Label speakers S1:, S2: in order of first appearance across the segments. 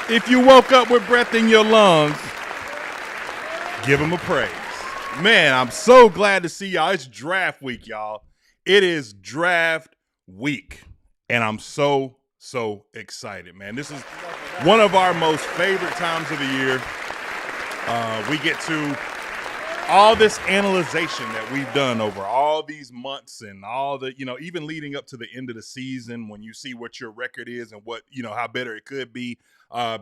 S1: If you woke up with breath in your lungs, give him a praise. Man, I'm so glad to see y'all. It's draft week, y'all. It is draft week. And I'm so excited, man. This is one of our most favorite times of the year. We get to all this analyzation that we've done over all these months and all the, even leading up to the end of the season when you see what your record is and what, how better it could be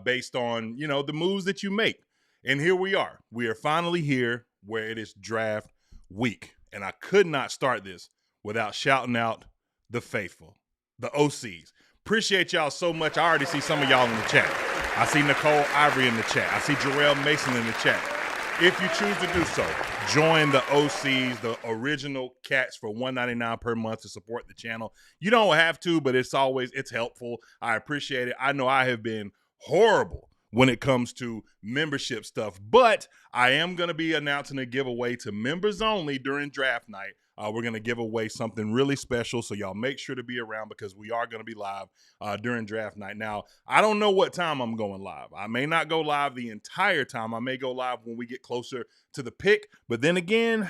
S1: based on, the moves that you make. And here we are. We are finally here where it is draft week. And I could not start this without shouting out the faithful, the OCs. Appreciate y'all so much. I already see some of y'all in the chat. I see Nicole Ivory in the chat. I see Jarrell Mason in the chat. If you choose to do so, join the OCs, the original cats, for $1.99 per month to support the channel. You don't have to, but it's helpful. I appreciate it. I know I have been horrible when it comes to membership stuff, but I am going to be announcing a giveaway to members only during draft night. We're going to give away something really special, so y'all make sure to be around because we are going to be live during draft night. Now, I don't know what time I'm going live. I may not go live the entire time. I may go live when we get closer to the pick, but then again,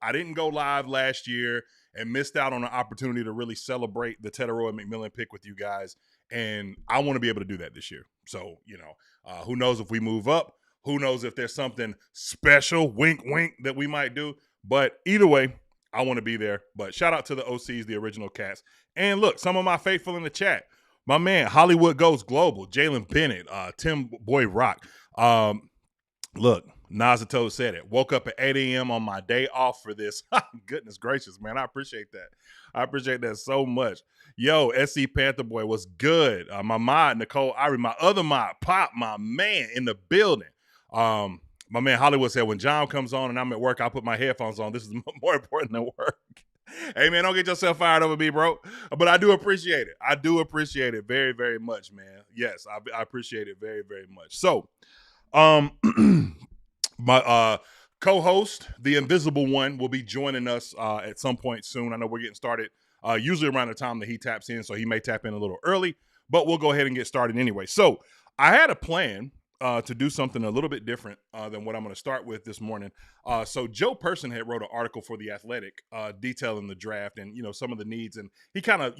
S1: I didn't go live last year and missed out on an opportunity to really celebrate the Tetaroa McMillan pick with you guys, and I want to be able to do that this year. So, who knows if we move up? Who knows if there's something special, wink, wink, that we might do? But either way, I want to be there. But shout out to the OCs, the original cats. And look, some of my faithful in the chat. My man, Hollywood Goes Global, Jalen Bennett, Tim Boy Rock. Look, Nazato said it. Woke up at 8 a.m. on my day off for this. Goodness gracious, man. I appreciate that. I appreciate that so much. Yo, SC Panther Boy was good. My mod, Nicole Irie, my other mod, Pop, my man in the building. My man Hollywood said, when John comes on and I'm at work, I'll put my headphones on. This is more important than work. Hey, man, don't get yourself fired over me, bro. But I do appreciate it. I do appreciate it very, very much, man. Yes, I appreciate it very, very much. So, my co-host, the Invisible One, will be joining us at some point soon. I know we're getting started usually around the time that he taps in, so he may tap in a little early, but we'll go ahead and get started anyway. So I had a plan to do something a little bit different than what I'm going to start with this morning. So Joe Person had wrote an article for The Athletic detailing the draft and, some of the needs. And he kind of,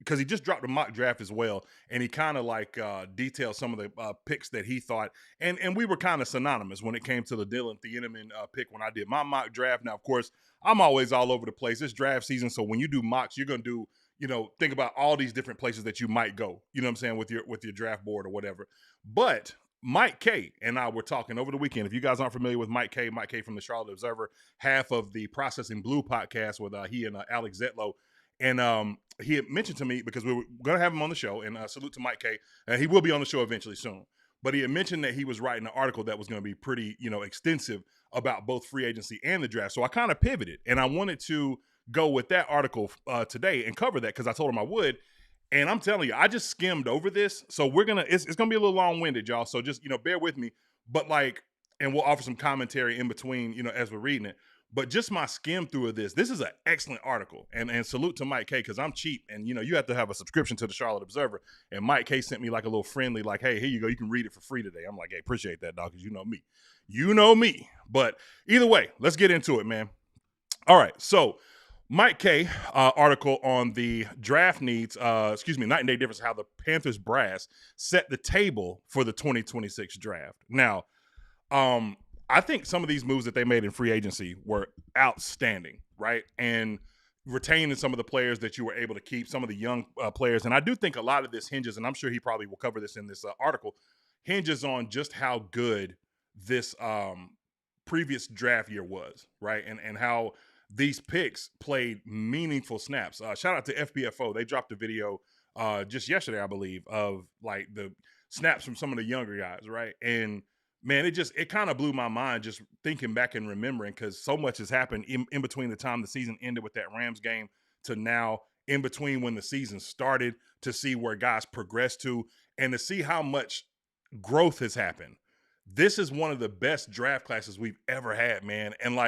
S1: because he just dropped a mock draft as well. And he kind of like detailed some of the picks that he thought. And we were kind of synonymous when it came to the Dylan Thieneman pick when I did my mock draft. Now, of course, I'm always all over the place. It's draft season. So when you do mocks, you're going to do, think about all these different places that you might go, you know what I'm saying, with your draft board or whatever. But Mike Kaye and I were talking over the weekend. If you guys aren't familiar with Mike Kaye from the Charlotte Observer, half of the Processing Blue podcast with he and Alex Zetlow. And he had mentioned to me, because we were going to have him on the show, and salute to Mike Kaye, and he will be on the show eventually soon. But he had mentioned that he was writing an article that was going to be pretty, extensive about both free agency and the draft. So I kind of pivoted, and I wanted to go with that article today and cover that because I told him I would. And I'm telling you, I just skimmed over this. So it's going to be a little long-winded, y'all. So just, bear with me. But and we'll offer some commentary in between, as we're reading it. But just my skim through of this is an excellent article. And salute to Mike Kaye, because I'm cheap. And, you have to have a subscription to the Charlotte Observer. And Mike Kaye sent me like a little friendly, like, hey, here you go. You can read it for free today. I'm like, hey, appreciate that, dog, because you know me. You know me. But either way, let's get into it, man. All right. So Mike Kaye article on the draft needs, night and day difference, how the Panthers brass set the table for the 2026 draft. Now, I think some of these moves that they made in free agency were outstanding, right? And retaining some of the players that you were able to keep, some of the young players. And I do think a lot of this hinges, and I'm sure he probably will cover this in this article, hinges on just how good this previous draft year was, right? And how these picks played meaningful snaps. Shout out to FBFO. They dropped a video just yesterday, I believe, of like the snaps from some of the younger guys, right? And man, it kind of blew my mind just thinking back and remembering, because so much has happened in between the time the season ended with that Rams game to now, in between when the season started, to see where guys progressed to and to see how much growth has happened. This is one of the best draft classes we've ever had, man. And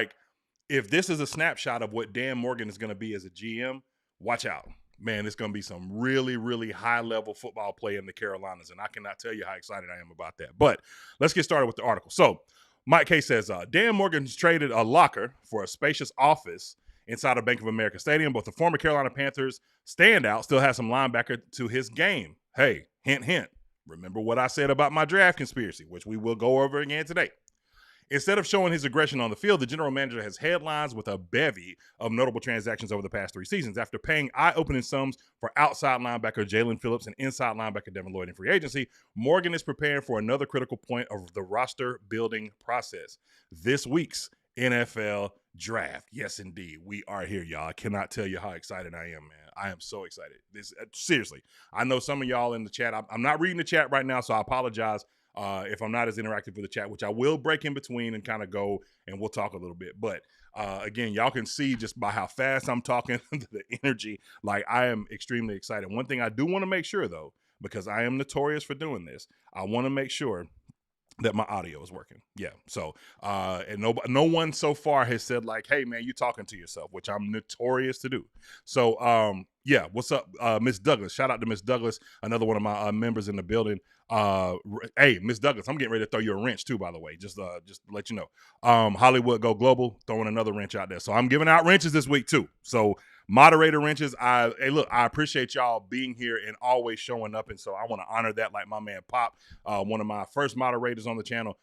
S1: if this is a snapshot of what Dan Morgan is going to be as a GM, watch out. man, it's going to be some really, really high-level football play in the Carolinas, and I cannot tell you how excited I am about that. But let's get started with the article. So Mike Kaye says, Dan Morgan's traded a locker for a spacious office inside of Bank of America Stadium, but the former Carolina Panthers standout still has some linebacker to his game. Hey, hint, hint. Remember what I said about my draft conspiracy, which we will go over again today. Instead of showing his aggression on the field, the general manager has headlines with a bevy of notable transactions over the past 3 seasons. After paying eye-opening sums for outside linebacker Jalen Phillips and inside linebacker Devin Lloyd in free agency, Morgan is preparing for another critical point of the roster-building process. This week's NFL draft. Yes, indeed. We are here, y'all. I cannot tell you how excited I am, man. I am so excited. Seriously, I know some of y'all in the chat. I'm not reading the chat right now, so I apologize if I'm not as interactive with the chat, which I will break in between and kind of go and we'll talk a little bit. But again, y'all can see just by how fast I'm talking, the energy, like I am extremely excited. One thing I do want to make sure though, because I am notorious for doing this, I want to make sure that my audio is working. Yeah. So, and no one so far has said like, hey man, you talking to yourself, which I'm notorious to do. So, yeah, what's up, Miss Douglas? Shout out to Miss Douglas, another one of my members in the building. Hey, Miss Douglas, I'm getting ready to throw you a wrench too, by the way, just to let you know. Hollywood Go Global, throwing another wrench out there. So I'm giving out wrenches this week too. So moderator wrenches. Hey, look, I appreciate y'all being here and always showing up. And so I want to honor that, like my man Pop, one of my first moderators on the channel,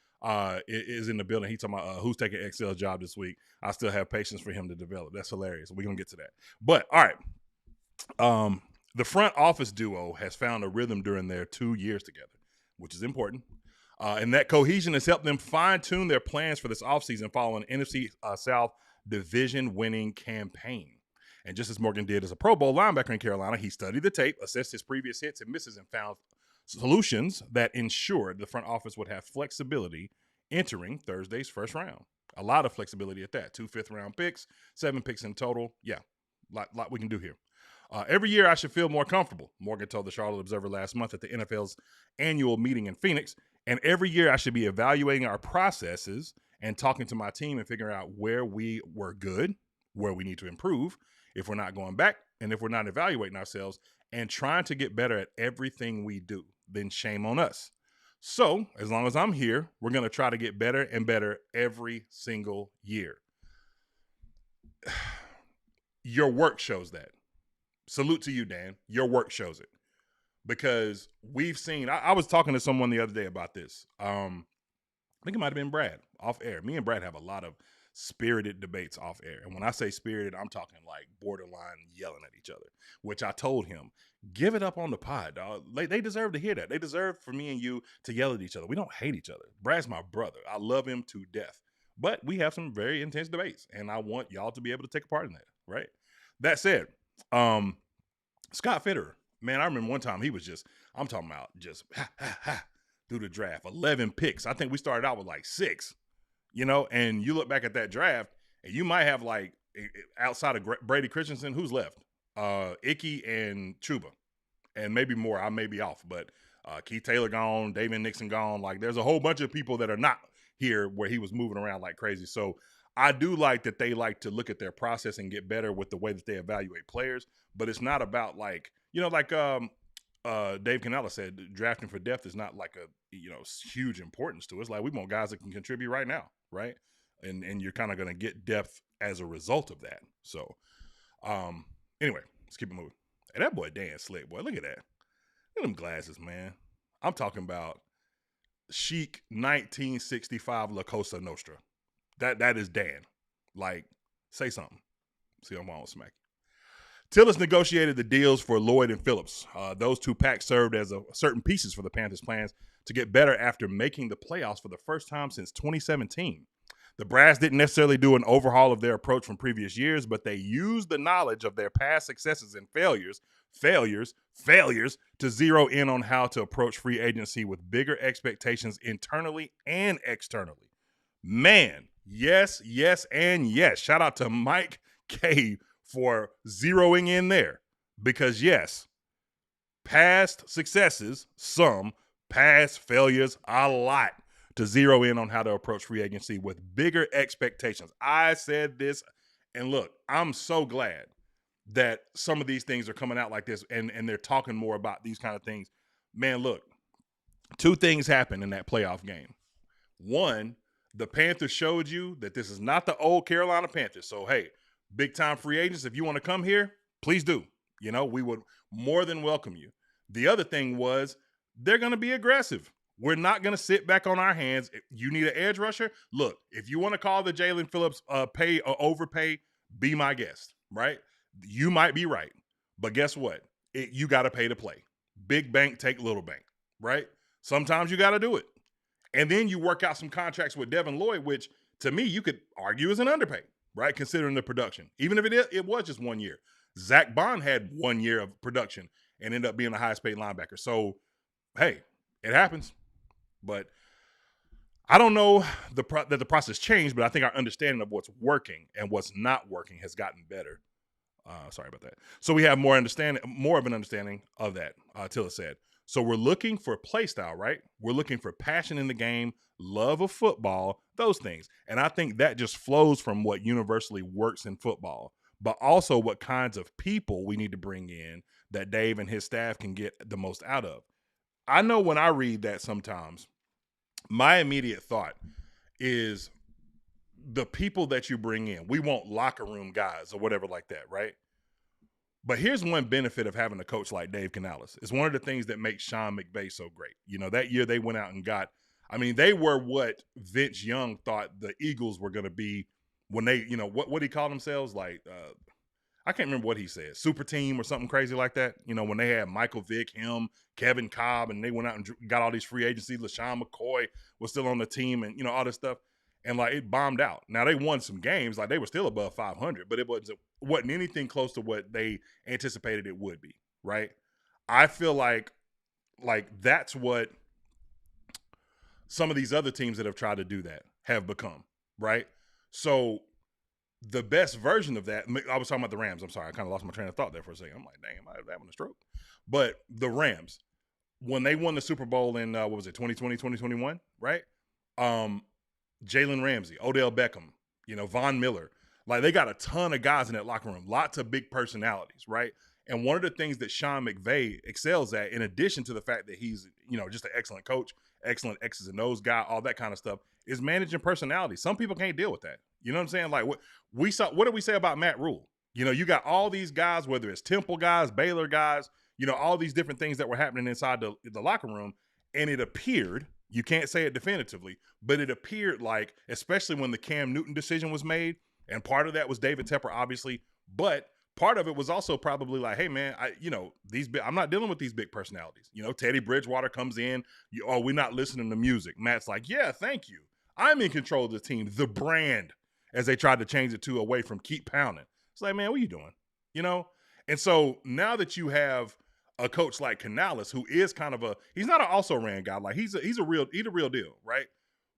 S1: is in the building. He talking about who's taking Excel's job this week. I still have patience for him to develop. That's hilarious. We're going to get to that. But all right. The front office duo has found a rhythm during their 2 years together, which is important. And that cohesion has helped them fine-tune their plans for this offseason following an NFC South division-winning campaign. And just as Morgan did as a Pro Bowl linebacker in Carolina, he studied the tape, assessed his previous hits and misses, and found solutions that ensured the front office would have flexibility entering Thursday's first round. A lot of flexibility at that. 2 fifth-round picks, 7 picks in total. Yeah, lot we can do here. Every year I should feel more comfortable, Morgan told the Charlotte Observer last month at the NFL's annual meeting in Phoenix. And every year I should be evaluating our processes and talking to my team and figuring out where we were good, where we need to improve, if we're not going back, and if we're not evaluating ourselves and trying to get better at everything we do, then shame on us. So as long as I'm here, we're going to try to get better and better every single year. Your work shows that. Salute to you, Dan. Your work shows it. Because we've seen, I was talking to someone the other day about this. I think it might have been Brad off air. Me and Brad have a lot of spirited debates off air. And when I say spirited, I'm talking like borderline yelling at each other, which I told him, give it up on the pod, dog. They deserve to hear that. They deserve for me and you to yell at each other. We don't hate each other. Brad's my brother. I love him to death. But we have some very intense debates, and I want y'all to be able to take a part in that, right? That said, Scott Fitterer, man, I remember one time he was just, I'm talking about just through the draft, 11 picks. I think we started out with like 6, and you look back at that draft and you might have like outside of Brady Christensen, who's left? Icky and Chuba, and maybe more. I may be off, but Keith Taylor gone, David Nixon gone. Like there's a whole bunch of people that are not here where he was moving around like crazy. So I do like that they like to look at their process and get better with the way that they evaluate players, but it's not about like, like Dave Canella said, drafting for depth is not like a, huge importance to it. It's like we want guys that can contribute right now, right? And you're kind of going to get depth as a result of that. So anyway, let's keep it moving. Hey, that boy Dan slick, boy. Look at that. Look at them glasses, man. I'm talking about chic 1965 La Cosa Nostra. That is Dan. Like, say something. See, I'm on smack. Tillis negotiated the deals for Lloyd and Phillips. Those 2 packs served as certain pieces for the Panthers' plans to get better after making the playoffs for the first time since 2017. The Brass didn't necessarily do an overhaul of their approach from previous years, but they used the knowledge of their past successes and failures to zero in on how to approach free agency with bigger expectations internally and externally. Man, yes, and yes. Shout out to Mike Kaye for zeroing in there. Because yes, past successes, some, past failures, a lot, to zero in on how to approach free agency with bigger expectations. I said this, and look, I'm so glad that some of these things are coming out like this and they're talking more about these kind of things. Man, look, two things happened in that playoff game. One, the Panthers showed you that this is not the old Carolina Panthers. So, hey, big time free agents, if you want to come here, please do. You know, we would more than welcome you. The other thing was they're going to be aggressive. We're not going to sit back on our hands. If you need an edge rusher, look, if you want to call the Jalen Phillips pay or overpay, be my guest, right? You might be right. But guess what? You got to pay to play. Big bank, take little bank, right? Sometimes you got to do it. And then you work out some contracts with Devin Lloyd, which to me, you could argue is an underpay, right? Considering the production, even if it was just 1 year. Zach Bond had 1 year of production and ended up being the highest paid linebacker. So, hey, it happens. But I don't know that the process changed, but I think our understanding of what's working and what's not working has gotten better. Sorry about that. So we have more of an understanding of that, Tilla said. So we're looking for play style, right? We're looking for passion in the game, love of football, those things. And I think that just flows from what universally works in football, but also what kinds of people we need to bring in that Dave and his staff can get the most out of. I know when I read that sometimes, my immediate thought is the people that you bring in. We want locker room guys or whatever like that, right? But here's one benefit of having a coach like Dave Canales. It's one of the things that makes Sean McVay so great. You know, that year they went out and got, I mean, they were what Vince Young thought the Eagles were going to be when they, you know, what he called themselves? Like, I can't remember what he said, super team or something crazy like that. You know, when they had Michael Vick, him, Kevin Cobb, and they went out and got all these free agencies. LaShawn McCoy was still on the team and, you know, all this stuff. And, like, it bombed out. Now, they won some games. Like, they were still above 500, but it wasn't anything close to what they anticipated it would be, right? I feel like that's what some of these other teams that have tried to do that have become, right? So the best version of that, I was talking about the Rams. I'm sorry. I kind of lost my train of thought there for a second. I'm like, dang, am I having a stroke? But the Rams, when they won the Super Bowl in, 2020, 2021, right? Jalen Ramsey, Odell Beckham, you know, Von Miller. Like, they got a ton of guys in that locker room, lots of big personalities, right? And one of the things that Sean McVay excels at, in addition to the fact that he's, you know, just an excellent coach, excellent X's and O's guy, all that kind of stuff, is managing personality. Some people can't deal with that. You know what I'm saying? Like, what did we say about Matt Rule? You know, you got all these guys, whether it's Temple guys, Baylor guys, you know, all these different things that were happening inside the locker room, and it appeared, you can't say it definitively, but it appeared like, especially when the Cam Newton decision was made, and part of that was David Tepper, obviously, but part of it was also probably like, hey, man, I'm not dealing with these big personalities. You know, Teddy Bridgewater comes in, we're not listening to music. Matt's like, yeah, thank you. I'm in control of the team, the brand, as they tried to change it to away from keep pounding. It's like, man, what are you doing? You know? And so now that you have a coach like Canales, who is kind of he's not an also-ran guy. Like, he's a real deal, right?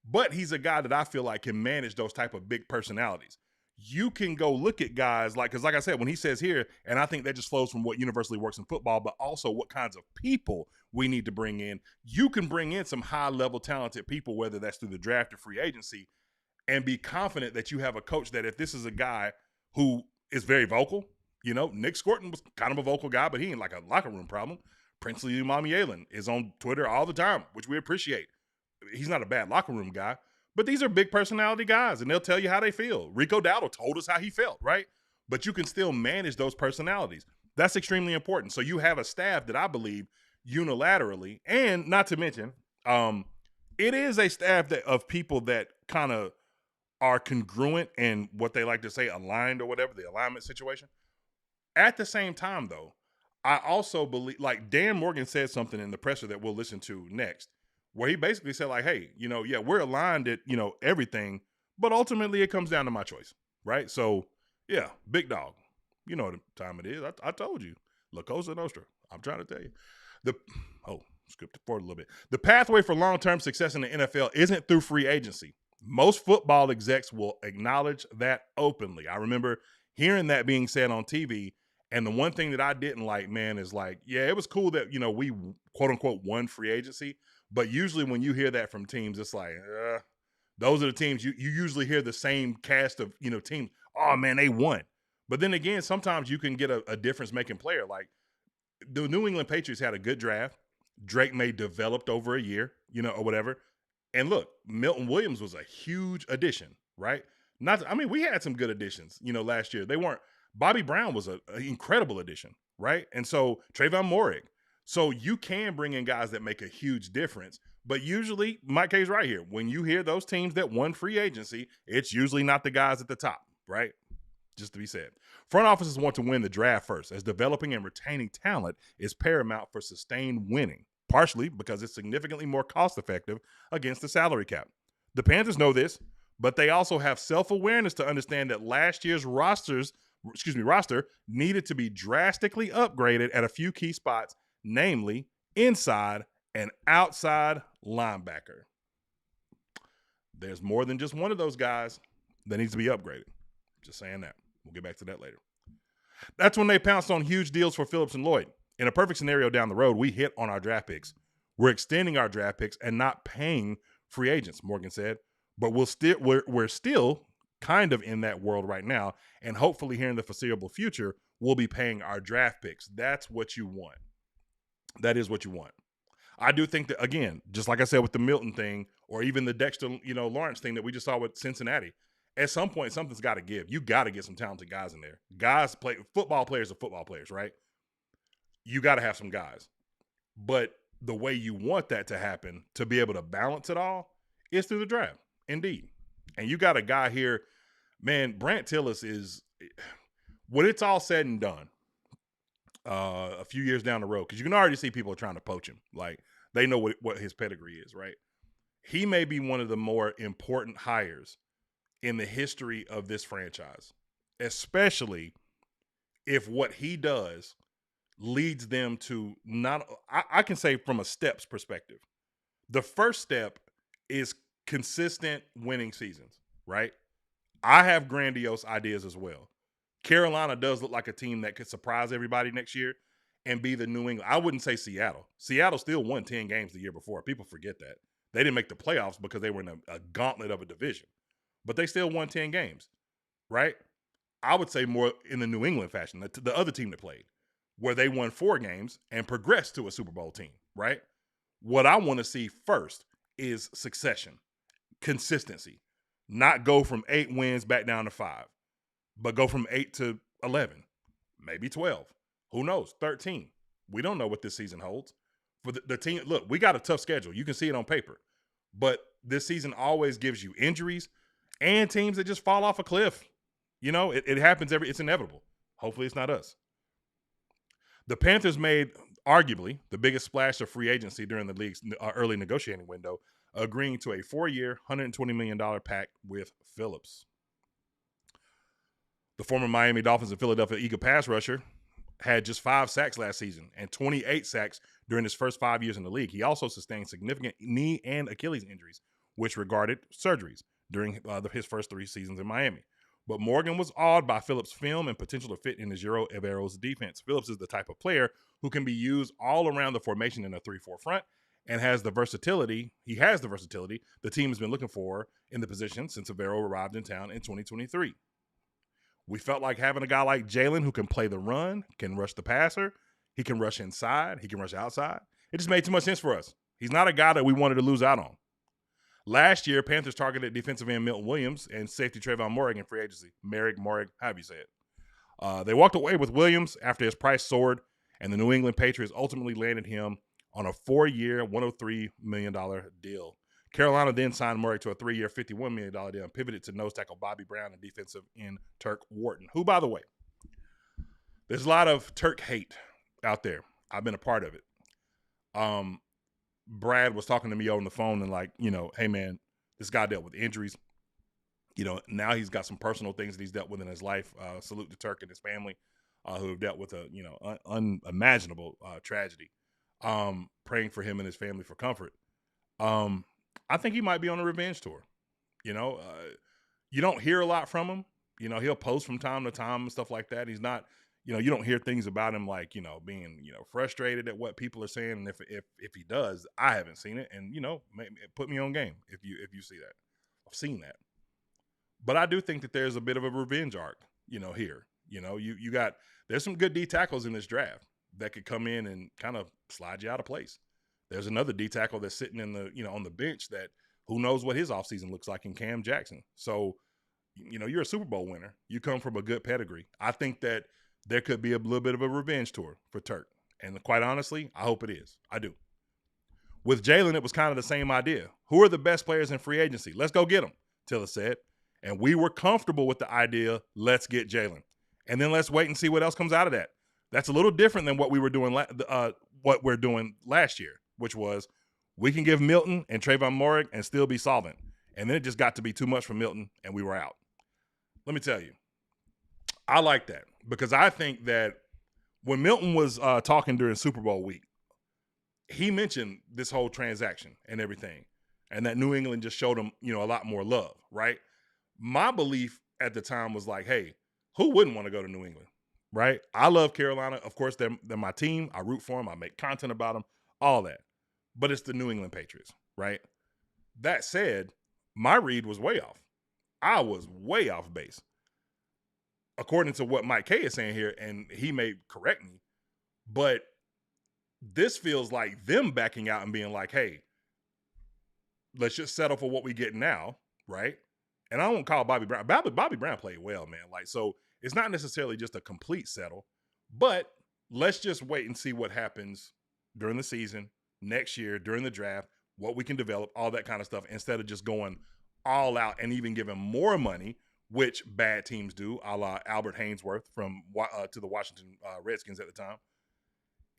S1: But he's a guy that I feel like can manage those type of big personalities. You can go look at guys because like I said, when he says here, and I think that just flows from what universally works in football, but also what kinds of people we need to bring in. You can bring in some high-level talented people, whether that's through the draft or free agency, and be confident that you have a coach that if this is a guy who is very vocal, you know, Nick Scorton was kind of a vocal guy, but he ain't like a locker room problem. Princely Umami is on Twitter all the time, which we appreciate. He's not a bad locker room guy, but these are big personality guys, and they'll tell you how they feel. Rico Dowdle told us how he felt, right? But you can still manage those personalities. That's extremely important. So you have a staff that I believe unilaterally, and not to mention, it is a staff of people that kind of are congruent and what they like to say aligned or whatever, the alignment situation. At the same time, though, I also believe, like Dan Morgan said something in the presser that we'll listen to next, where he basically said, like, hey, you know, yeah, we're aligned at, you know, everything, but ultimately it comes down to my choice, right? So, yeah, big dog. You know what time it is. I told you. La Cosa Nostra. I'm trying to tell you. Skipped forward a little bit. The pathway for long-term success in the NFL isn't through free agency. Most football execs will acknowledge that openly. I remember hearing that being said on TV, and the one thing that I didn't like, man, is like, yeah, it was cool that, you know, we quote-unquote won free agency, but usually when you hear that from teams, it's like, those are the teams you usually hear the same cast of, you know, teams. Oh, man, they won. But then again, sometimes you can get a difference making player. Like the New England Patriots had a good draft. Drake May developed over a year, or whatever. And look, Milton Williams was a huge addition, right? I mean, we had some good additions, last year. They weren't. Bobby Brown was an incredible addition, right? And so Trayvon Morig. So you can bring in guys that make a huge difference. But usually, Mike Kaye's right here. When you hear those teams that won free agency, it's usually not the guys at the top, right? Just to be said. Front offices want to win the draft first, as developing and retaining talent is paramount for sustained winning, partially because it's significantly more cost effective against the salary cap. The Panthers know this, but they also have self-awareness to understand that last year's roster needed to be drastically upgraded at a few key spots, namely inside and outside linebacker. There's more than just one of those guys that needs to be upgraded. Just saying that. We'll get back to that later. That's when they pounced on huge deals for Phillips and Lloyd. In a perfect scenario down the road, we hit on our draft picks. We're extending our draft picks and not paying free agents, Morgan said. But we're still kind of in that world right now, and hopefully here in the foreseeable future, we'll be paying our draft picks. That's what you want. That is what you want. I do think that, again, just like I said with the Milton thing, or even the Dexter, Lawrence thing that we just saw with Cincinnati, at some point, something's got to give. You got to get some talented guys in there. Football players are football players, right? You got to have some guys. But the way you want that to happen, to be able to balance it all, is through the draft, indeed. And you got a guy here, man, Brant Tillis is, when it's all said and done, a few years down the road, because you can already see people trying to poach him. Like, they know what his pedigree is, right? He may be one of the more important hires in the history of this franchise, especially if what he does leads them to I can say from a steps perspective, the first step is consistent winning seasons, right? I have grandiose ideas as well. Carolina does look like a team that could surprise everybody next year and be the New England. I wouldn't say Seattle. Seattle still won 10 games the year before. People forget that. They didn't make the playoffs because they were in a gauntlet of a division. But they still won 10 games, right? I would say more in the New England fashion, the other team that played, where they won 4 games and progressed to a Super Bowl team, right? What I want to see first is succession, consistency, not go from 8 wins back down to 5, but go from 8 to 11, maybe 12. Who knows? 13. We don't know what this season holds. For the team, look, we got a tough schedule. You can see it on paper. But this season always gives you injuries and teams that just fall off a cliff. It happens it's inevitable. Hopefully it's not us. The Panthers made arguably the biggest splash of free agency during the league's early negotiating window, agreeing to a 4-year, $120 million pact with Phillips. The former Miami Dolphins and Philadelphia Eagle pass rusher had just 5 sacks last season and 28 sacks during his first 5 years in the league. He also sustained significant knee and Achilles injuries, which regarded surgeries during his first 3 seasons in Miami. But Morgan was awed by Phillips' film and potential to fit in his Euro Avero's defense. Phillips is the type of player who can be used all around the formation in a 3-4 front and has the versatility. He has the versatility the team has been looking for in the position since Avero arrived in town in 2023. We felt like having a guy like Jalen who can play the run, can rush the passer, he can rush inside, he can rush outside. It just made too much sense for us. He's not a guy that we wanted to lose out on. Last year, Panthers targeted defensive end Milton Williams and safety Trayvon Morig in free agency. Morig, however you say it. They walked away with Williams after his price soared, and the New England Patriots ultimately landed him on a 4-year, $103 million deal. Carolina then signed Morig to a 3-year, $51 million deal and pivoted to nose tackle Bobby Brown and defensive end Turk Wharton, who, by the way, there's a lot of Turk hate out there. I've been a part of it. Brad was talking to me on the phone and hey man, this guy dealt with injuries. Now he's got some personal things that he's dealt with in his life. Salute to Turk and his family who have dealt with a, unimaginable tragedy. Praying for him and his family for comfort. I think he might be on a revenge tour. You don't hear a lot from him. He'll post from time to time and stuff like that. He's not, you don't hear things about him like, being, frustrated at what people are saying. And if he does, I haven't seen it. And, put me on game if you see that. I've seen that. But I do think that there's a bit of a revenge arc, here. You know, there's some good D tackles in this draft that could come in and kind of slide you out of place. There's another D tackle that's sitting on the bench that who knows what his offseason looks like in Cam Jackson. So, you're a Super Bowl winner. You come from a good pedigree. I think that there could be a little bit of a revenge tour for Turk. And quite honestly, I hope it is. I do. With Jalen, it was kind of the same idea. Who are the best players in free agency? Let's go get them, Tilla said. And we were comfortable with the idea, let's get Jalen. And then let's wait and see what else comes out of that. That's a little different than what we were doing, what we're doing last year, which was we can give Milton and Trayvon Moehrig and still be solvent. And then it just got to be too much for Milton, and we were out. Let me tell you, I like that because I think that when Milton was talking during Super Bowl week, he mentioned this whole transaction and everything, and that New England just showed him, a lot more love, right? My belief at the time was like, hey, who wouldn't want to go to New England, right? I love Carolina. Of course, they're my team. I root for them. I make content about them, all that. But it's the New England Patriots, right? That said, my read was way off. I was way off base. According to what Mike Kaye is saying here, and he may correct me, but this feels like them backing out and being like, hey, let's just settle for what we get now, right? And I won't call Bobby Brown. Bobby Brown played well, man. So it's not necessarily just a complete settle, but let's just wait and see what happens during the season, next year, during the draft, what we can develop, all that kind of stuff, instead of just going all out and even giving more money, which bad teams do, a la Albert Haynesworth to the Washington Redskins at the time.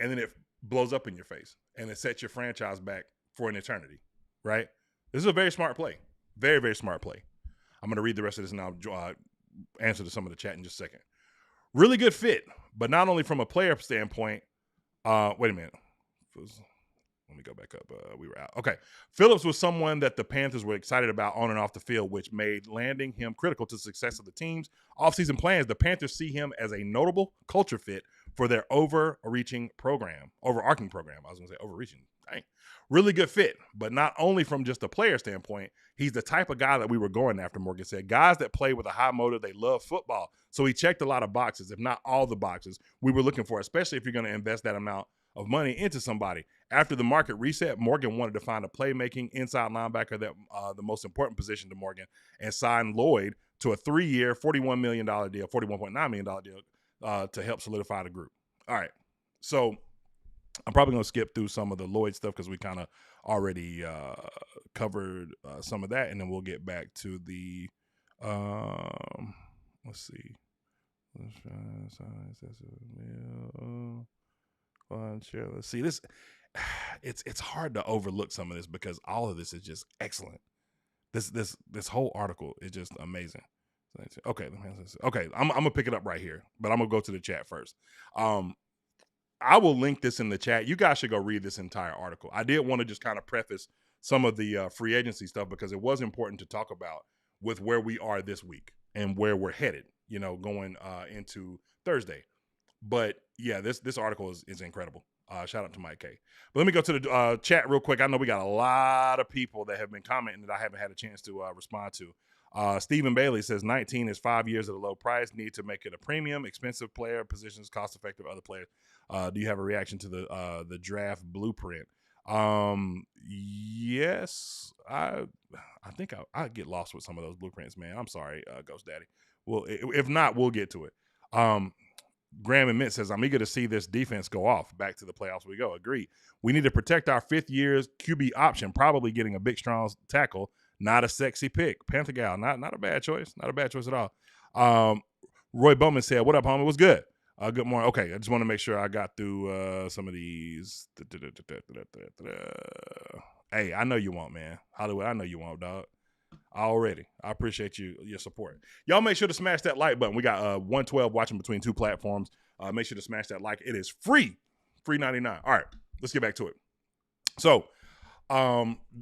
S1: And then it blows up in your face and it sets your franchise back for an eternity, right? This is a very smart play. Very, very smart play. I'm going to read the rest of this and I'll answer to some of the chat in just a second. Really good fit, but not only from a player standpoint. Wait a minute. Let me go back up. We were out. Okay. Phillips was someone that the Panthers were excited about on and off the field, which made landing him critical to the success of the team's offseason plans. The Panthers see him as a notable culture fit for their overarching program. I was going to say overreaching. Dang. Really good fit, but not only from just a player standpoint, he's the type of guy that we were going after, Morgan said. Guys that play with a high motive, they love football. So he checked a lot of boxes, if not all the boxes we were looking for, especially if you're going to invest that amount of money into somebody. After the market reset, Morgan wanted to find a playmaking inside linebacker, that the most important position to Morgan, and signed Lloyd to a 3-year, $41 million deal, $41.9 million deal to help solidify the group. All right. So I'm probably going to skip through some of the Lloyd stuff because we kind of already covered some of that, and then we'll get back to the let's see. Let's see this. It's hard to overlook some of this because all of this is just excellent. This whole article is just amazing. Okay, I'm gonna pick it up right here, but I'm gonna go to the chat first. I will link this in the chat. You guys should go read this entire article. I did want to just kind of preface some of the free agency stuff because it was important to talk about with where we are this week and where we're headed, going into Thursday. But yeah, this article is incredible. Shout out to Mike Kaye. But let me go to the chat real quick. I know we got a lot of people that have been commenting that I haven't had a chance to respond to. Stephen Bailey says 19 is 5 years at a low price. Need to make it a premium, expensive player, positions, cost-effective other players. Do you have a reaction to the draft blueprint? Yes. I think I get lost with some of those blueprints, man. I'm sorry, Ghost Daddy. Well, if not, we'll get to it. Graham and Mint says, I'm eager to see this defense go off. Back to the playoffs we go. Agreed. We need to protect our 5th year's QB option, probably getting a big, strong tackle, not a sexy pick. Panther Gal, not a bad choice. Not a bad choice at all. Roy Bowman said, what up, homie? What's good? Good morning. Okay, I just want to make sure I got through some of these. Hey, I know you want, man. Hollywood, I know you want, dog. Already. I appreciate your support. Y'all make sure to smash that like button. We got 112 watching between 2 platforms. Make sure to smash that like. It is free. Free 99. All right, let's get back to it. So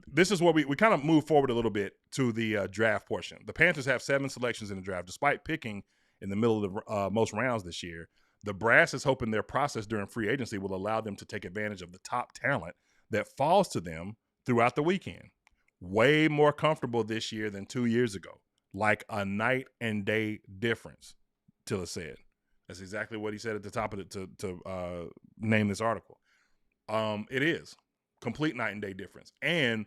S1: this is where we kind of move forward a little bit to the draft portion. The Panthers have 7 selections in the draft. Despite picking in the middle of the most rounds this year, the brass is hoping their process during free agency will allow them to take advantage of the top talent that falls to them throughout the weekend. Way more comfortable this year than 2 years ago. Like a night and day difference, Tilla said. That's exactly what he said at the top of it to name this article. It is complete night and day difference. And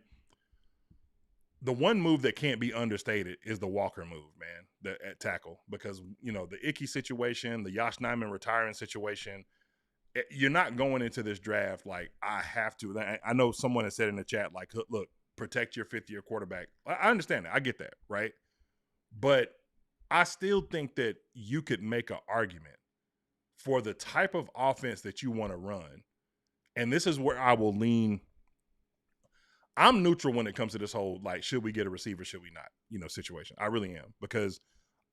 S1: the one move that can't be understated is the Walker move, man, at tackle, because, you know, the Icky situation, the Josh Nijman retiring situation, you're not going into this draft like, I have to. I know someone has said in the chat, like, look, protect your fifth-year quarterback. I understand that. I get that, right? But I still think that you could make an argument for the type of offense that you want to run. And this is where I will lean. I'm neutral when it comes to this whole, like, should we get a receiver, should we not, you know, situation. I really am, because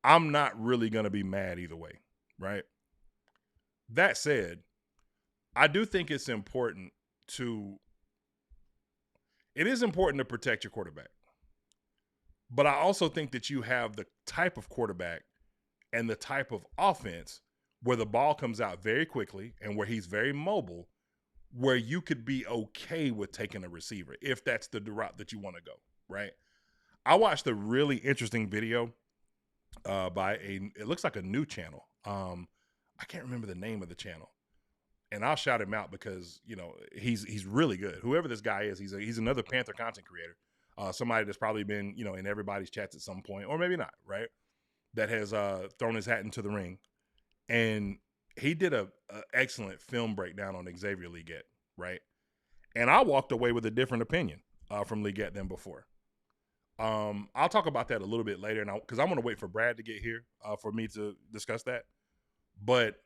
S1: I'm not really going to be mad either way, right? That said, I do think it's important to protect your quarterback. But I also think that you have the type of quarterback and the type of offense where the ball comes out very quickly and where he's very mobile, where you could be okay with taking a receiver if that's the route that you want to go, right? I watched a really interesting video by it looks like a new channel. I can't remember the name of the channel. And I'll shout him out because, you know, he's really good. Whoever this guy is, he's another Panther content creator. Somebody that's probably been, you know, in everybody's chats at some point, or maybe not, right? That has thrown his hat into the ring. And he did a excellent film breakdown on Xavier Legette, right? And I walked away with a different opinion from Legette than before. I'll talk about that a little bit later, because I want to wait for Brad to get here for me to discuss that. But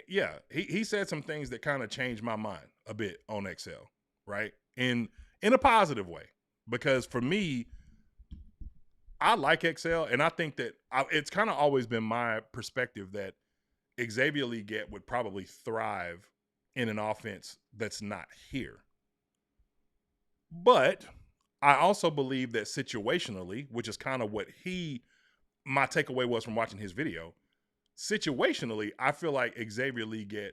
S1: yeah, he said some things that kind of changed my mind a bit on Excel, right? In a positive way, because for me, I like Excel, and I think that it's kind of always been my perspective that Xavier Legette would probably thrive in an offense that's not here. But I also believe that situationally, which is kind of what my takeaway was from watching his video, situationally, I feel like Xavier Legette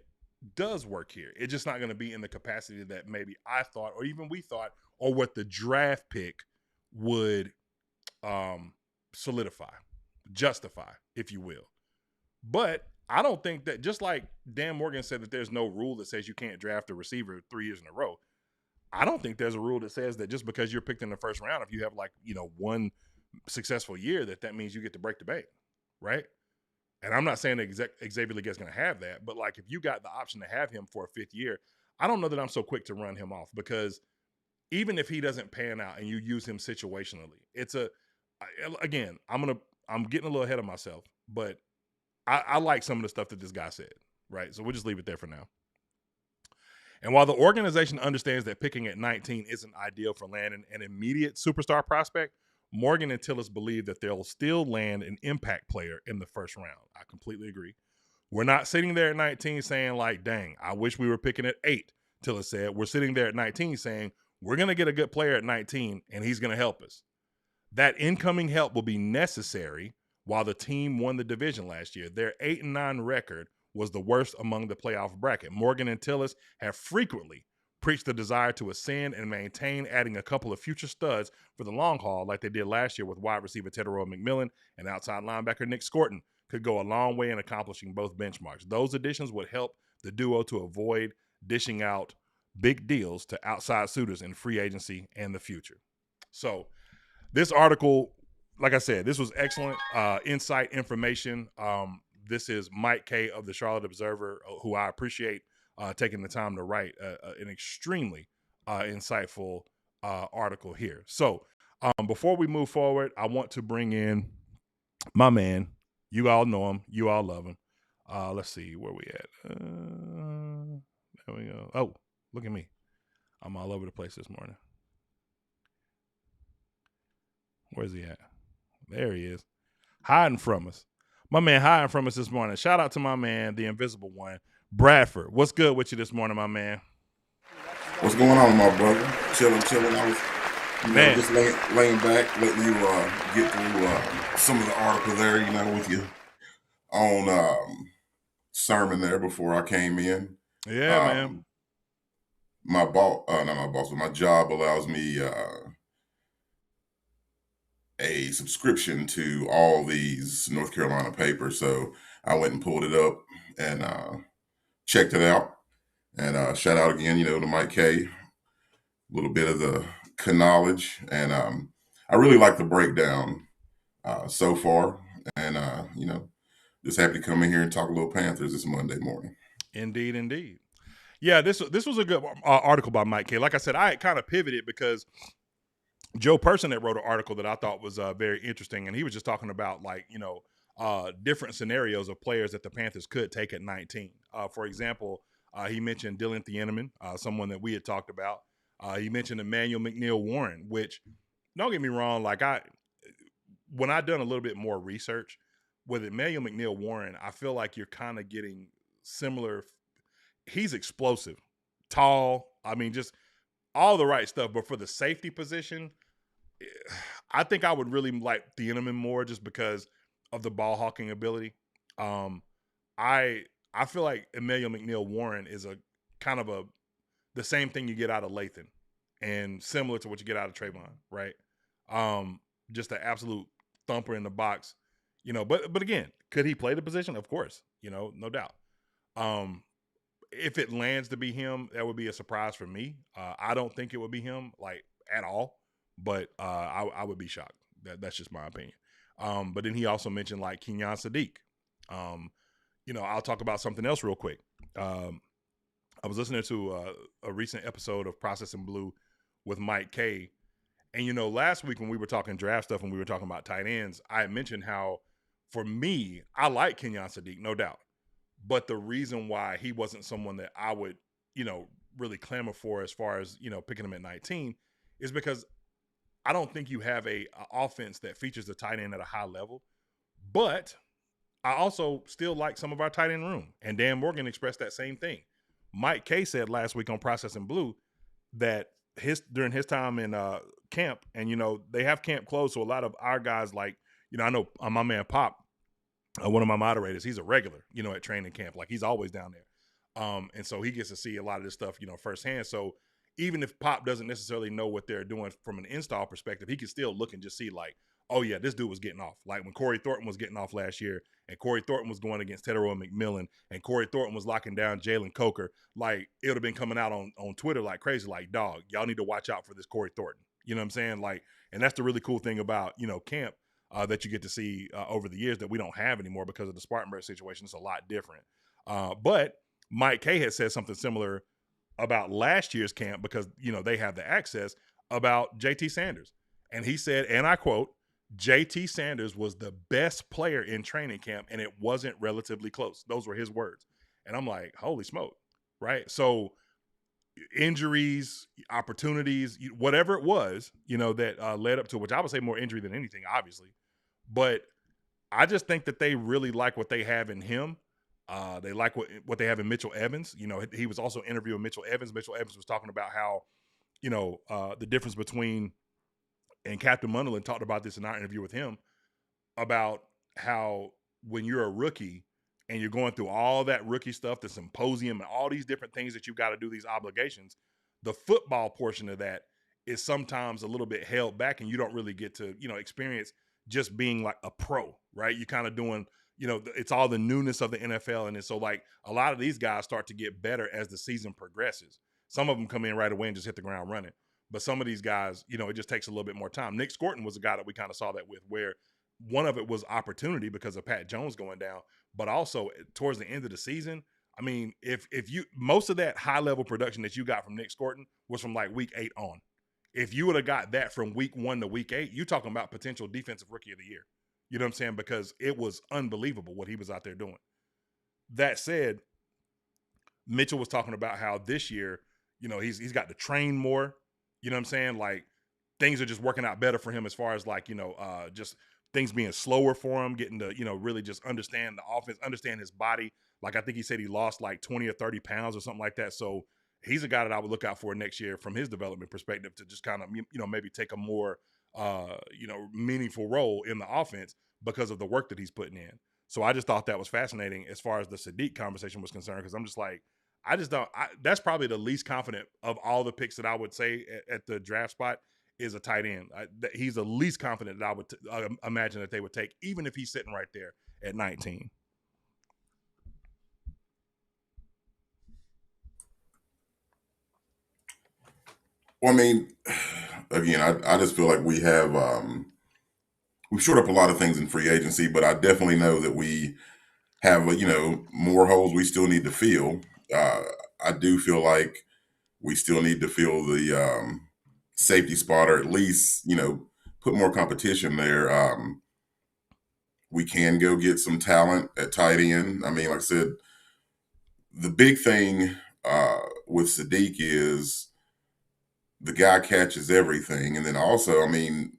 S1: does work here. It's just not going to be in the capacity that maybe I thought, or even we thought, or what the draft pick would solidify, justify, if you will. But I don't think that, just like Dan Morgan said that there's no rule that says you can't draft a receiver 3 years in a row, I don't think there's a rule that says that just because you're picked in the first round, if you have, like, you know, one successful year, that means you get to break the bank, right? And I'm not saying that Xavier Legette's going to have that, but, like, if you got the option to have him for a fifth year, I don't know that I'm so quick to run him off, because even if he doesn't pan out and you use him situationally, again, I'm getting a little ahead of myself, but I like some of the stuff that this guy said, right? So we'll just leave it there for now. And while the organization understands that picking at 19 isn't ideal for landing an immediate superstar prospect, Morgan and Tillis believe that they'll still land an impact player in the first round. I completely agree. We're not sitting there at 19 saying, like, dang, I wish we were picking at 8, Tillis said. We're sitting there at 19 saying, we're going to get a good player at 19, and he's going to help us. That incoming help will be necessary. While the team won the division last year, their 8-9 record was the worst among the playoff bracket. Morgan and Tillis have frequently preached the desire to ascend and maintain, adding a couple of future studs for the long haul, like they did last year with wide receiver Tedero McMillan and outside linebacker Nick Scorton, could go a long way in accomplishing both benchmarks. Those additions would help the duo to avoid dishing out big deals to outside suitors in free agency and the future. So this article, like I said, this was excellent insight, information. This is Mike Kaye of the Charlotte Observer, who I appreciate taking the time to write an extremely insightful article here. So before we move forward, I want to bring in my man. You all know him. You all love him. Let's see where we at. There we go. Oh, look at me. I'm all over the place this morning. Where's he at? There he is. Hiding from us. My man hiding from us this morning. Shout out to my man, the Invisible One, Bradford. What's good with you this morning, my man?
S2: What's going on, my brother? Chilling. I was just laying back, letting you get through some of the articles there, you know, with you on sermon there before I came in.
S1: Yeah, man.
S2: My boss, not my boss, but my job allows me a subscription to all these North Carolina papers. So I went and pulled it up and checked it out. And shout out again, to Mike Kaye, a little bit of the knowledge. And I really like the breakdown so far. And, just happy to come in here and talk a little Panthers this Monday morning.
S1: Indeed, indeed. Yeah, this was a good article by Mike Kaye. Like I said, I kind of pivoted because Joe Person that wrote an article that I thought was very interesting, and he was just talking about different scenarios of players that the Panthers could take at 19. For example, he mentioned Dylan Thieneman, someone that we had talked about. He mentioned Emmanuel McNeil-Warren, which, don't get me wrong, when I done a little bit more research with Emmanuel McNeil-Warren, I feel like you're kind of getting similar. He's explosive, tall. I mean, just all the right stuff. But for the safety position, I think I would really like Thieneman more just because of the ball hawking ability. I feel like Emmanuel McNeil-Warren is a kind of the same thing you get out of Lathan and similar to what you get out of Trayvon, right? Just an absolute thumper in the box, but again, could he play the position? Of course, no doubt. If it lands to be him, that would be a surprise for me. I don't think it would be him at all, but I would be shocked. That's just my opinion. But then he also mentioned Kenyon Sadiq. I'll talk about something else real quick. I was listening to a recent episode of Processing Blue with Mike Kaye. And, last week when we were talking draft stuff and we were talking about tight ends, I had mentioned how, for me, I like Kenyon Sadiq, no doubt. But the reason why he wasn't someone that I would, really clamor for as far as, picking him at 19 is because I don't think you have a offense that features the tight end at a high level. But I also still like some of our tight end room. And Dan Morgan expressed that same thing. Mike Kaye said last week on Processing Blue that during his time in camp, and they have camp closed, so a lot of our guys I know my man Pop, one of my moderators, he's a regular, at training camp, he's always down there, and so he gets to see a lot of this stuff, firsthand. So even if Pop doesn't necessarily know what they're doing from an install perspective, he can still look and just see oh yeah, this dude was getting off. Like when Corey Thornton was getting off last year, and Corey Thornton was going against Tedero McMillan, and Corey Thornton was locking down Jalen Coker, it would have been coming out on Twitter like crazy, dog, y'all need to watch out for this Corey Thornton. You know what I'm saying? And that's the really cool thing about, camp that you get to see over the years that we don't have anymore because of the Spartanburg situation. It's a lot different. But Mike Kaye had said something similar about last year's camp because, they have the access about JT Sanders. And he said, and I quote, JT Sanders was the best player in training camp, and it wasn't relatively close. Those were his words. And I'm like, holy smoke, right? So injuries, opportunities, whatever it was, that led up to, which I would say more injury than anything, obviously. But I just think that they really like what they have in him. They like what they have in Mitchell Evans. He was also interviewing Mitchell Evans. Mitchell Evans was talking about how, the difference between, and Captain Munderland talked about this in our interview with him, about how when you're a rookie and you're going through all that rookie stuff, the symposium and all these different things that you've got to do, these obligations, the football portion of that is sometimes a little bit held back, and you don't really get to, experience just being like a pro, right? You're kind of doing, it's all the newness of the NFL. And so a lot of these guys start to get better as the season progresses. Some of them come in right away and just hit the ground running. But some of these guys, it just takes a little bit more time. Nick Scorton was a guy that we kind of saw that with, where one of it was opportunity because of Pat Jones going down, but also towards the end of the season, I mean, if you, most of that high level production that you got from Nick Scorton was from week 8 on. If you would have got that from week 1 to week 8, you're talking about potential defensive rookie of the year. You know what I'm saying? Because it was unbelievable what he was out there doing. That said, Mitchell was talking about how this year, he's got to train more. You know what I'm saying? Things are just working out better for him as far as just things being slower for him, getting to, really just understand the offense, understand his body. I think he said he lost 20 or 30 pounds or something like that. So he's a guy that I would look out for next year from his development perspective to just kind of, maybe take a more, meaningful role in the offense because of the work that he's putting in. So I just thought that was fascinating as far as the Sadiq conversation was concerned, because I'm just that's probably the least confident of all the picks that I would say at the draft spot. is a tight end. He's the least confident that I would imagine that they would take, even if he's sitting right there at 19.
S2: Well, I mean, again, I just feel like we've shored up a lot of things in free agency, but I definitely know that we have more holes we still need to fill. Uh, I do feel like we still need to fill the safety spot, or at least put more competition there. We can go get some talent at tight end. I mean, like I said, the big thing with Sadiq is the guy catches everything, and then also, I mean,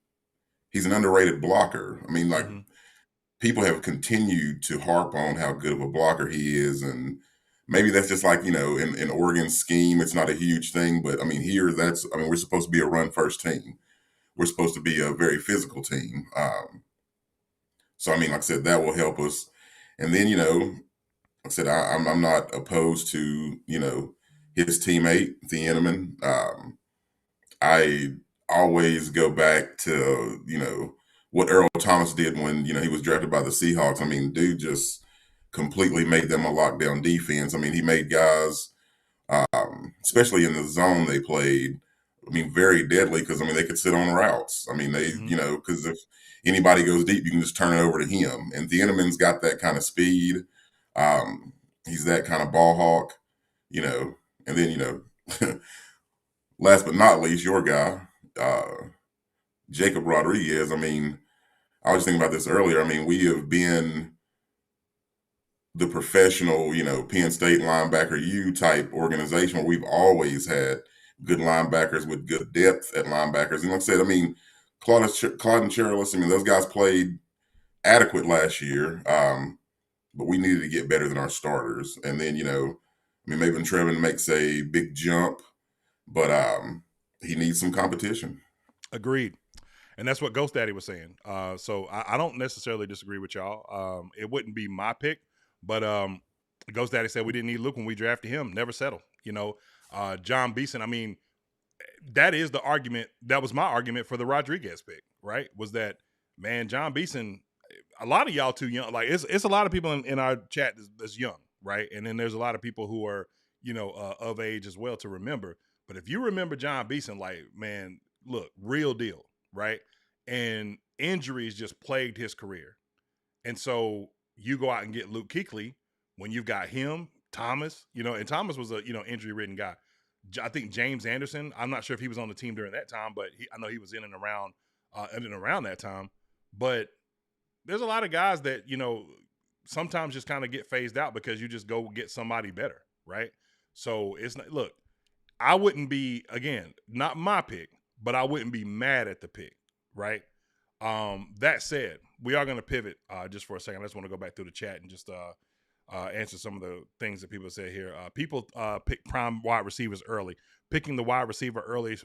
S2: he's an underrated blocker. I mean, like
S1: Mm-hmm.
S2: people have continued to harp on how good of a blocker he is, and maybe that's just like in Oregon's scheme, it's not a huge thing, but I mean we're supposed to be a run first team. We're supposed to be a very physical team. So I mean, like I said, that will help us. And then like I said, I'm not opposed to his teammate Thieneman. I always go back to what Earl Thomas did when he was drafted by the Seahawks. I mean, dude just completely made them a lockdown defense. I mean, he made guys, especially in the zone they played, I mean, very deadly because I mean they could sit on routes. I mean they,
S1: Mm-hmm.
S2: because if anybody goes deep, you can just turn it over to him. And Thieneman's got that kind of speed. Um, he's that kind of ball hawk, And then last but not least, your guy, Jacob Rodriguez. I mean, I was thinking about this earlier. I mean, we have been the professional, Penn State linebacker U type organization where we've always had good linebackers with good depth at linebackers. And like I said, I mean, Claude and Cherilus, I mean, those guys played adequate last year, but we needed to get better than our starters. And then, I mean, maybe Trevin makes a big jump, but he needs some competition.
S1: Agreed. And that's what Ghost Daddy was saying. So I don't necessarily disagree with y'all. It wouldn't be my pick, but Ghost Daddy said we didn't need Luke when we drafted him. Never settle. John Beeson. I mean, that is the argument. That was my argument for the Rodriguez pick. Right? Was that, man? John Beeson. A lot of y'all too young. Like it's a lot of people in our chat that's young, right? And then there's a lot of people who are of age as well to remember. But if you remember John Beeson, like, man, look, real deal, right? And injuries just plagued his career. And so you go out and get Luke Kuechly when you've got him, Thomas, and Thomas was a injury-ridden guy. I think James Anderson, I'm not sure if he was on the team during that time, but I know he was in and around that time. But there's a lot of guys that, sometimes just kind of get phased out because you just go get somebody better, right? So it's not, look, I wouldn't be, again, not my pick, but I wouldn't be mad at the pick, right? That said, we are going to pivot just for a second. I just want to go back through the chat and just answer some of the things that people say here. People pick prime wide receivers early. Picking the wide receiver early,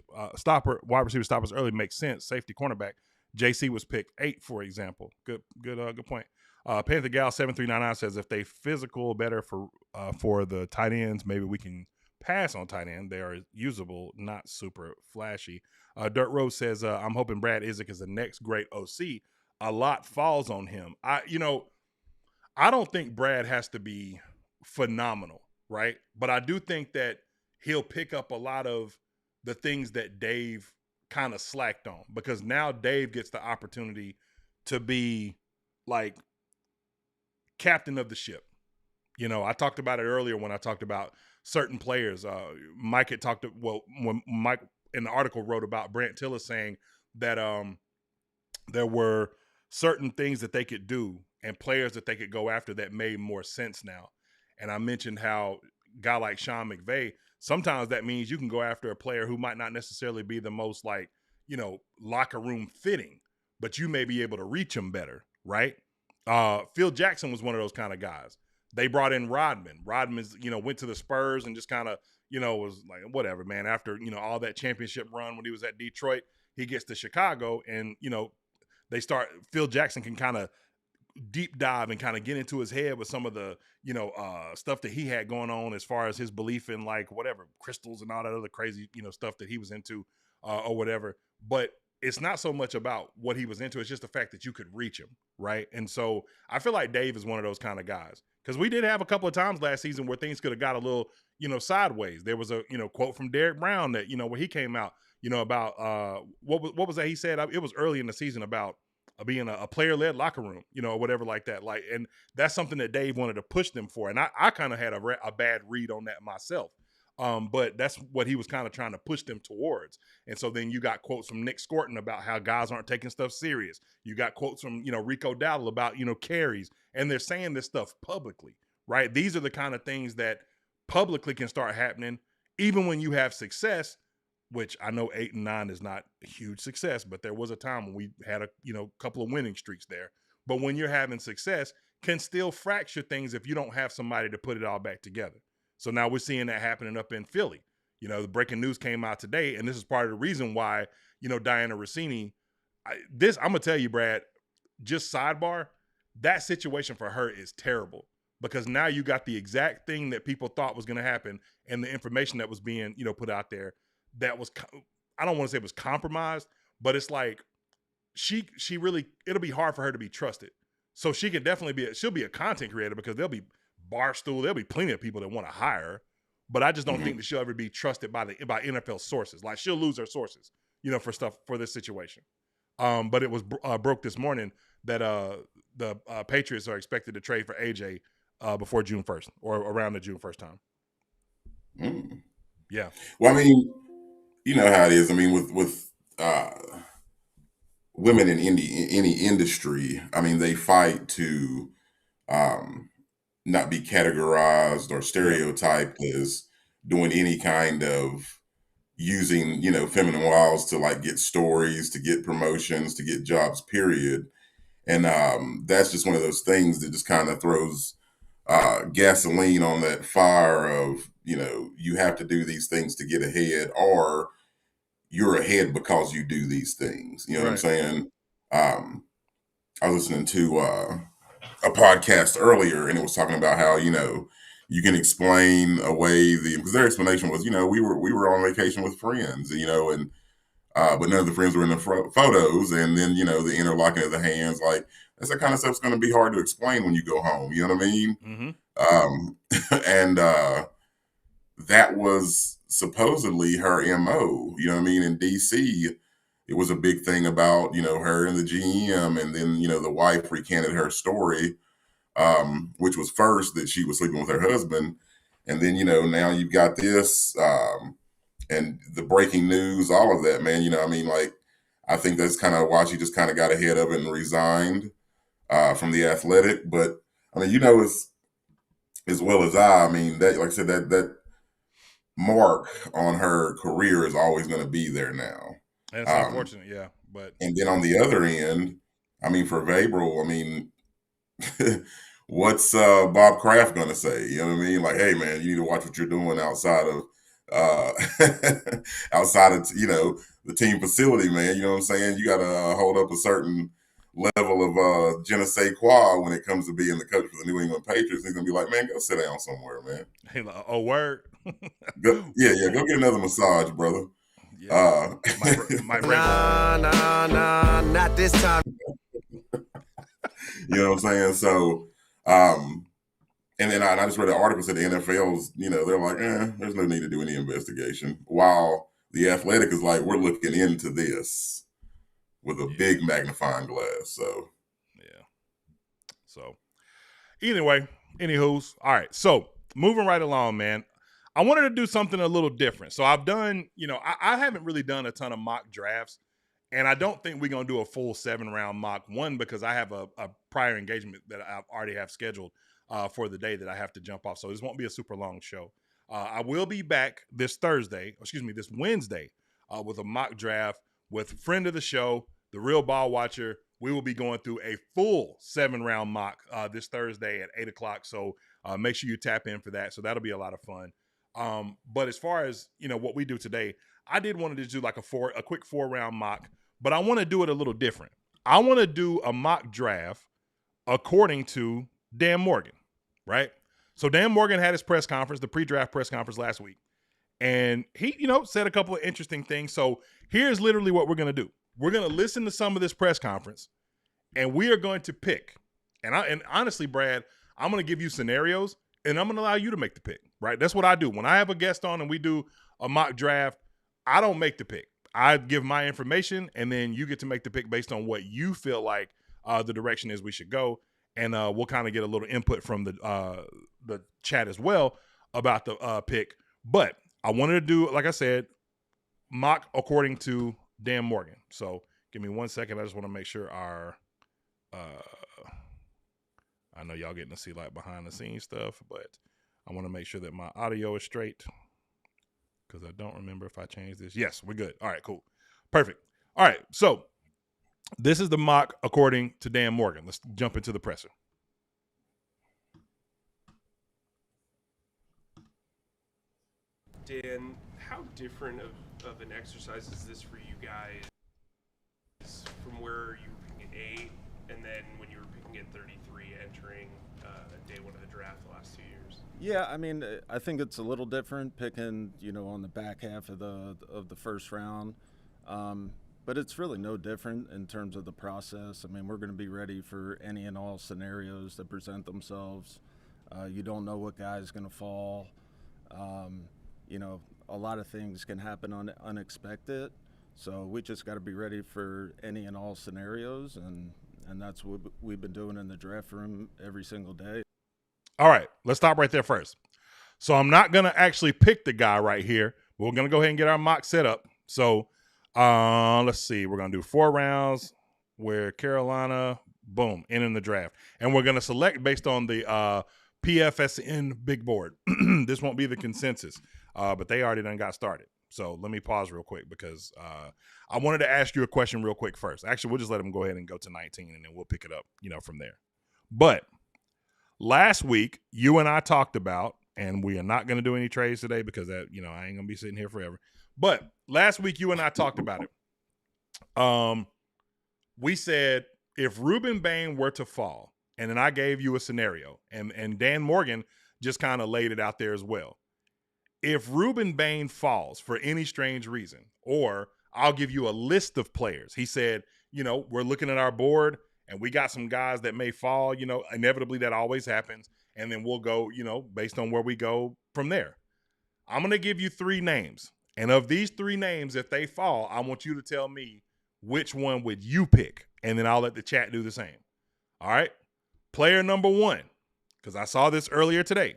S1: wide receiver stoppers early makes sense. Safety cornerback. JC was picked 8, for example. Good point. Panther Gal 7399 says if they physical better for the tight ends, maybe we can pass on tight end. They are usable, not super flashy. Dirt Rose says I'm hoping Brad Isaac is the next great OC. A lot falls on him. I don't think Brad has to be phenomenal, right? But I do think that he'll pick up a lot of the things that Dave kind of slacked on, because now Dave gets the opportunity to be like captain of the ship. I talked about it earlier when I talked about certain players. Mike had talked when Mike in the article wrote about Brant Tillis saying that there were certain things that they could do and players that they could go after that made more sense now. And I mentioned how a guy like Sean McVay, sometimes that means you can go after a player who might not necessarily be the most locker room fitting, but you may be able to reach him better, right? Phil Jackson was one of those kind of guys. They brought in Rodman. Rodman's, went to the Spurs and just kind of, was like, whatever, man. After, all that championship run when he was at Detroit, he gets to Chicago and, Phil Jackson can kind of deep dive and kind of get into his head with some of the, stuff that he had going on as far as his belief in like whatever crystals and all that other crazy, stuff that he was into or whatever. But it's not so much about what he was into. It's just the fact that you could reach him, right? And so I feel like Dave is one of those kind of guys, because we did have a couple of times last season where things could have got a little, sideways. There was a, quote from Derek Brown that, where he came out, about what was that he said? It was early in the season about being a player-led locker room, or whatever like that. Like, and that's something that Dave wanted to push them for. And I kind of had a bad read on that myself. But that's what he was kind of trying to push them towards. And so then you got quotes from Nick Scorton about how guys aren't taking stuff serious. You got quotes from, Rico Dowdle about, carries. And they're saying this stuff publicly, right? These are the kind of things that publicly can start happening even when you have success, which I know 8 and 9 is not a huge success, but there was a time when we had a, couple of winning streaks there. But when you're having success, can still fracture things if you don't have somebody to put it all back together. So now we're seeing that happening up in Philly. The breaking news came out today, and this is part of the reason why, Diana Rossini, I'm going to tell you, Brad, just sidebar, that situation for her is terrible, because now you got the exact thing that people thought was going to happen, and the information that was being, put out there that was, I don't want to say it was compromised, but it's like she really, it'll be hard for her to be trusted. So she can definitely she'll be a content creator, because there'll be there'll be plenty of people that want to hire her, but I just don't think that she'll ever be trusted by NFL sources. Like, she'll lose her sources, for this situation. But it was broke this morning that the Patriots are expected to trade for AJ before June 1st, or around the June 1st time.
S2: Mm.
S1: Yeah.
S2: Well, I mean, you know how it is. I mean, with women in any industry, I mean, they fight to not be categorized or stereotyped as doing any kind of using, feminine wiles to like get stories, to get promotions, to get jobs, period. And that's just one of those things that just kind of throws gasoline on that fire of, you have to do these things to get ahead, or you're ahead because you do these things. You know what I'm saying? I was listening to a podcast earlier, and it was talking about how, you can explain away because their explanation was, we were on vacation with friends, and but none of the friends were in the photos, and then the interlocking of the hands, like that's the kind of stuff's going to be hard to explain when you go home. You know what I mean?
S1: Mm-hmm.
S2: And that was supposedly her MO. You know what I mean? In DC, it was a big thing about her and the GM, and then the wife recanted her story, which was first that she was sleeping with her husband, and then now you've got this and the breaking news, all of that, man. I mean, like, I think that's kind of why she just kind of got ahead of it and resigned from the Athletic. But I mean, as well as I mean, that, like I said, that mark on her career is always going to be there now.
S1: And it's unfortunate, yeah. But
S2: and then on the other end, I mean, for Vrabel, I mean, what's Bob Kraft going to say? You know what I mean? Like, hey, man, you need to watch what you're doing outside of the team facility, man. You know what I'm saying? You got to hold up a certain level of je ne sais quoi when it comes to being the coach for the New England Patriots. He's gonna be like, man, go sit down somewhere, man.
S1: Hey, oh, word.
S2: Go get another massage, brother.
S1: Yeah.
S3: Nah, not this time.
S2: You know what I'm saying? So, and then I just read an article said the NFL's, they're like, there's no need to do any investigation. While the Athletic is like, we're looking into this with a big magnifying glass. So,
S1: yeah. So, anyway, anywho's, all right. So, moving right along, man. I wanted to do something a little different. So, I've done, I haven't really done a ton of mock drafts. And I don't think we're going to do a full 7-round mock. One, because I have a prior engagement that I already have scheduled for the day that I have to jump off. So this won't be a super long show. I will be back this Wednesday with a mock draft with friend of the show, the Real Ball Watcher. We will be going through a full 7-round mock this Thursday at 8 o'clock. So make sure you tap in for that. So that'll be a lot of fun. But as far as, what we do today, I did want to do like a quick 4-round mock, but I want to do it a little different. I want to do a mock draft according to Dan Morgan, right? So Dan Morgan had his press conference, the pre-draft press conference last week, And he, said a couple of interesting things. So here's literally what we're going to do. We're going to listen to some of this press conference, and we are going to pick. And honestly, Brad, I'm going to give you scenarios, and I'm going to allow you to make the pick, right? That's what I do. When I have a guest on and we do a mock draft, I don't make the pick. I give my information, and then you get to make the pick based on what you feel like the direction is we should go. And we'll kind of get a little input from the chat as well about the pick. But I wanted to do, like I said, mock according to Dan Morgan. So give me 1 second. I just want to make sure our I know y'all getting to see like behind the scenes stuff, but I want to make sure that my audio is straight because I don't remember if I changed this. Yes, we're good. All right, cool. Perfect. All right, so this is the mock according to Dan Morgan. Let's jump into the presser.
S3: Dan, how different of an exercise is this for you guys from where you were picking at 8 and then when you were picking at 33 entering day one of the draft the last 2 years?
S4: Yeah, I mean, I think it's a little different picking, on the back half of the first round. But it's really no different in terms of the process. I mean, we're going to be ready for any and all scenarios that present themselves. You don't know what guy's going to fall. A lot of things can happen unexpected. So we just got to be ready for any and all scenarios, and that's what we've been doing in the draft room every single day.
S1: All right, let's stop right there first. So I'm not going to actually pick the guy right here. We're going to go ahead and get our mock set up. So let's see. We're going to do 4 rounds where Carolina, boom, in the draft. And we're going to select based on the PFSN big board. This won't be the consensus, but they already done got started. So let me pause real quick because I wanted to ask you a question real quick first. Actually, we'll just let them go ahead and go to 19 and then we'll pick it up, from there. But last week, you and I talked about, and we are not going to do any trades today because that, I ain't going to be sitting here forever. But last week, you and I talked about it. We said if Ruben Bain were to fall, and then I gave you a scenario, and Dan Morgan just kind of laid it out there as well. If Ruben Bain falls for any strange reason, or I'll give you a list of players. He said, we're looking at our board, and we got some guys that may fall, inevitably that always happens. And then we'll go, based on where we go from there. I'm going to give you 3 names. And of these 3 names, if they fall, I want you to tell me which one would you pick. And then I'll let the chat do the same. All right. Player number 1, because I saw this earlier today,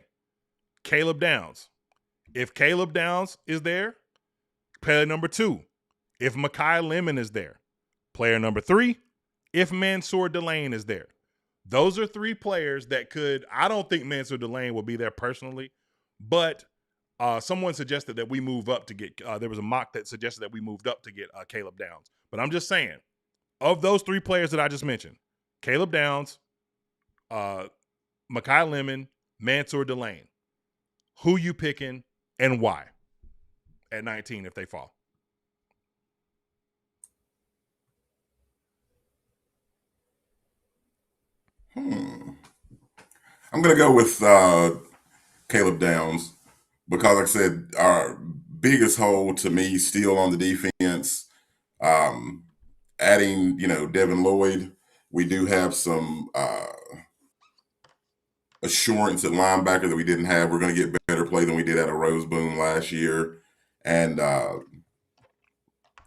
S1: Caleb Downs. If Caleb Downs is there, player number 2, if Mekhi Lemon is there. Player number 3, if Mansour Delane is there. Those are 3 players that could, I don't think Mansour Delane will be there personally, but someone suggested that we move up to get, there was a mock that suggested that we moved up to get Caleb Downs. But I'm just saying, of those 3 players that I just mentioned, Caleb Downs, Mekhi Lemon, Mansour Delane, who you picking and why at 19 if they fall?
S2: I'm going to go with Caleb Downs because, like I said, our biggest hole to me still on the defense. Adding, Devin Lloyd, we do have some assurance at linebacker that we didn't have. We're going to get better play than we did at a Rose Boom last year, and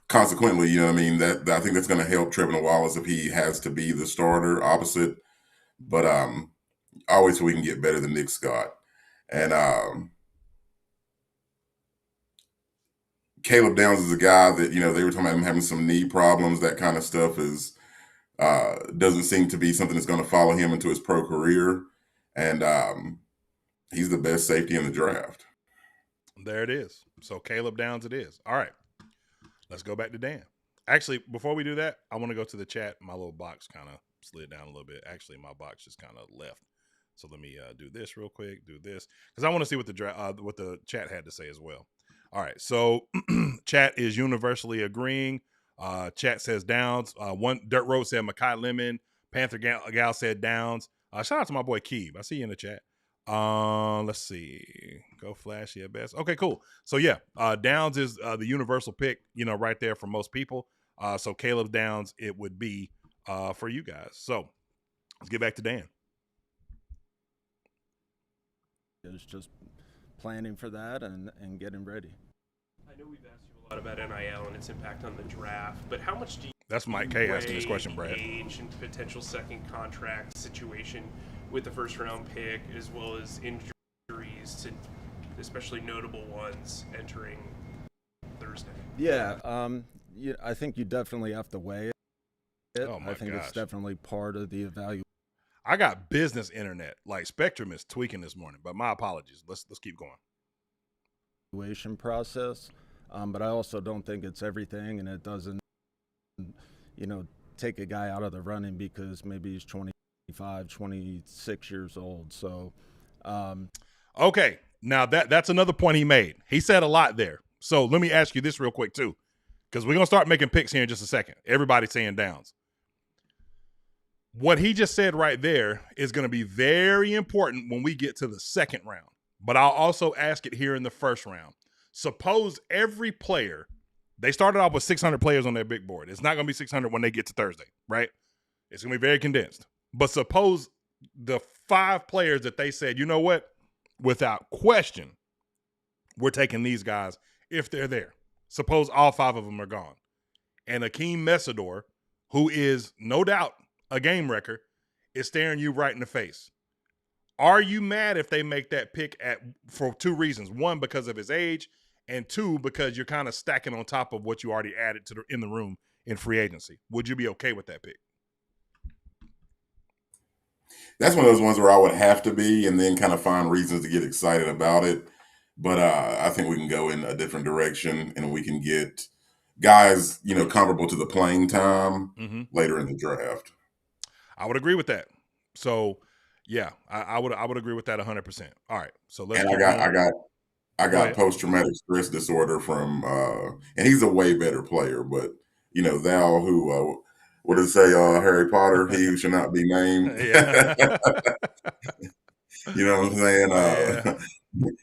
S2: consequently, that I think that's going to help Trevin Wallace if he has to be the starter opposite. But always so we can get better than Nick Scott. And Caleb Downs is a guy that, they were talking about him having some knee problems. That kind of stuff is doesn't seem to be something that's going to follow him into his pro career. And he's the best safety in the draft.
S1: There it is. So Caleb Downs it is. All right. Let's go back to Dan. Actually, before we do that, I want to go to the chat. My little box kind of slid down a little bit. Actually, my box just kind of left. So let me do this real quick, do this, because I want to see what the chat had to say as well. All right, so chat is universally agreeing. Chat says Downs. One Dirt Road said Mekhi Lemon. Panther Gal said Downs. Shout out to my boy Keeb. I see you in the chat. Let's see. Go flashy at best. Okay, cool. So yeah, Downs is the universal pick, right there for most people. So Caleb Downs, it would be for you guys. So let's get back to Dan.
S4: It's just planning for that and getting ready.
S3: I know we've asked you a lot about NIL and its impact on the draft, but how much do you
S1: That's Mike Kaye asking this question, Brad.
S3: age and potential second contract situation with the first round pick, as well as injuries to especially notable ones entering Thursday?
S4: Yeah, I think you definitely have to weigh it.
S1: Oh my
S4: I think
S1: gosh.
S4: it's definitely part of the
S1: I got business internet. Like Spectrum is tweaking this morning, but my apologies. Let's keep going.
S4: evaluation process. But I also don't think it's everything, and it doesn't, take a guy out of the running because maybe he's 25, 26 years old. So,
S1: Okay, now that's another point he made. He said a lot there. So let me ask you this real quick too, because we're gonna start making picks here in just a second. Everybody's saying Downs. What he just said right there is going to be very important when we get to the second round. But I'll also ask it here in the first round. Suppose every player, they started off with 600 players on their big board. It's not going to be 600 when they get to Thursday, right? It's going to be very condensed. But suppose the 5 players that they said, you know what? Without question, we're taking these guys if they're there. Suppose all 5 of them are gone. And Akeem Messidor, who is no doubt a game wrecker, is staring you right in the face. Are you mad if they make that pick for 2 reasons? 1, because of his age, and 2, because you're kind of stacking on top of what you already added in the room in free agency. Would you be okay with that pick?
S2: That's one of those ones where I would have to be, and then kind of find reasons to get excited about it. But I think we can go in a different direction, and we can get guys, comparable to the playing time later in the draft.
S1: I would agree with that. So, yeah, I would agree with that 100%. All right, so let's.
S2: And I got post traumatic stress disorder from, and he's a way better player, but thou who, what did it say? Harry Potter, he who should not be named. You know what I'm saying?
S1: Yeah.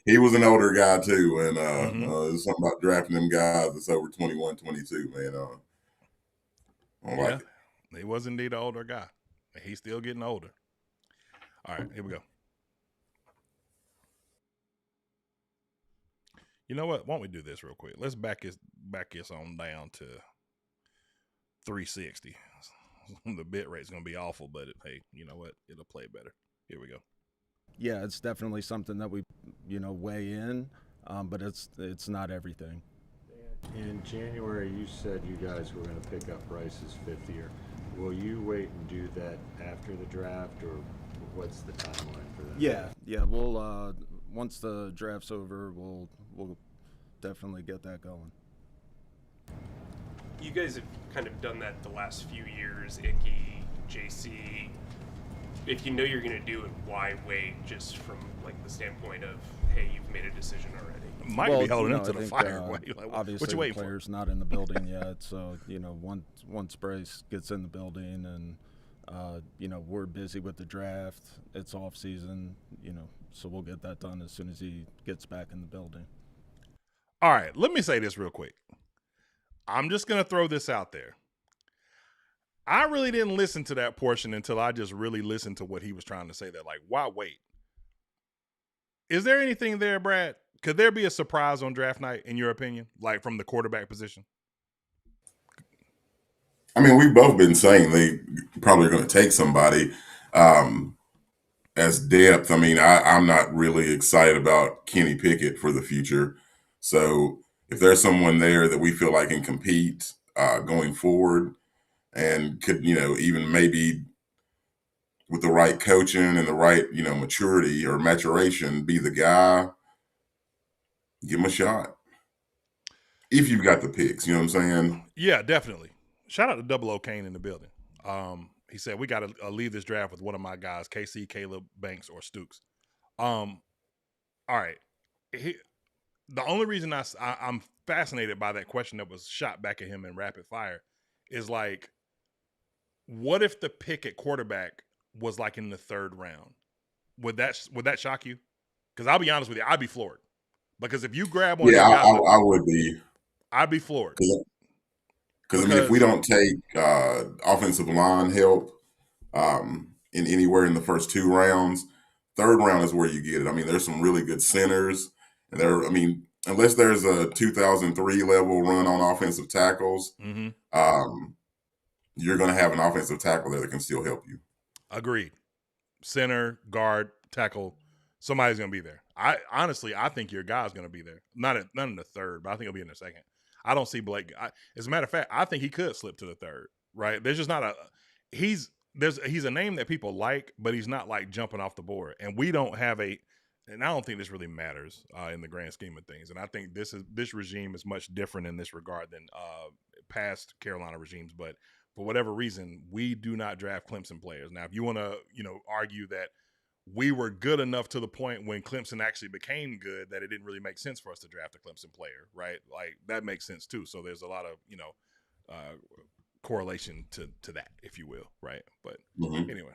S2: He was an older guy too, and there's something about drafting them guys that's over 21, 22, man. I don't like it.
S1: He was indeed an older guy. He's still getting older. All right, here we go. You know what? Why don't we do this real quick? Let's back this on down to 360. The bit rate's going to be awful, but hey, you know what? It'll play better. Here we go.
S4: Yeah, it's definitely something that we, weigh in, but it's not everything.
S5: In January, you said you guys were going to pick up Bryce's 5th year. Will you wait and do that after the draft, or what's the timeline for that?
S4: Yeah. We'll once the draft's over, we'll definitely get that going.
S3: You guys have kind of done that the last few years, Icky, JC. If you know you're going to do it, why wait? Just from the standpoint of, hey, you've made a decision already.
S1: Might be holding him to the
S4: think,
S1: fire.
S4: Obviously,
S1: what you waiting
S4: the player's not in the building yet, so once Bryce gets in the building and we're busy with the draft, it's off season, so we'll get that done as soon as he gets back in the building.
S1: All right, let me say this real quick. I'm just going to throw this out there. I really didn't listen to that portion until I just really listened to what he was trying to say there. Like, why wait? Is there anything there, Brad? Could there be a surprise on draft night, in your opinion, like from the quarterback position?
S2: I mean, we've both been saying they probably are going to take somebody as depth. I mean, I'm not really excited about Kenny Pickett for the future. So if there's someone there that we feel like can compete going forward and could, even maybe with the right coaching and the right, maturity or maturation, be the guy, give him a shot. If you've got the picks, you know what I'm saying?
S1: Yeah, definitely. Shout out to Double O Kane in the building. He said, we got to leave this draft with one of my guys, KC, Caleb, Banks, or Stooks. All right. The only reason I'm fascinated by that question that was shot back at him in rapid fire is what if the pick at quarterback was in the 3rd round? Would that shock you? Because I'll be honest with you, I'd be floored. Because if you grab one of
S2: Yeah,
S1: these guys,
S2: I would be.
S1: I'd be floored.
S2: Because I mean, if we don't take offensive line help in anywhere in the first 2 rounds, third round is where you get it. I mean, there's some really good centers, and I mean, unless there's a 2003 level run on offensive tackles, you're going to have an offensive tackle there that can still help you.
S1: Agreed. Center, guard, tackle, somebody's going to be there. I think your guy's going to be there. Not in the third, but I think he'll be in the second. I don't see Blake. As a matter of fact, I think he could slip to the third. Right? There's just not he's a name that people like, but he's not like jumping off the board. And we don't have and I don't think this really matters in the grand scheme of things. And I think this regime is much different in this regard than past Carolina regimes. But for whatever reason, we do not draft Clemson players. Now, if you want to, argue that we were good enough to the point when Clemson actually became good that it didn't really make sense for us to draft a Clemson player, right? Like that makes sense too. So there's a lot of, correlation to that, if you will, right? But anyway,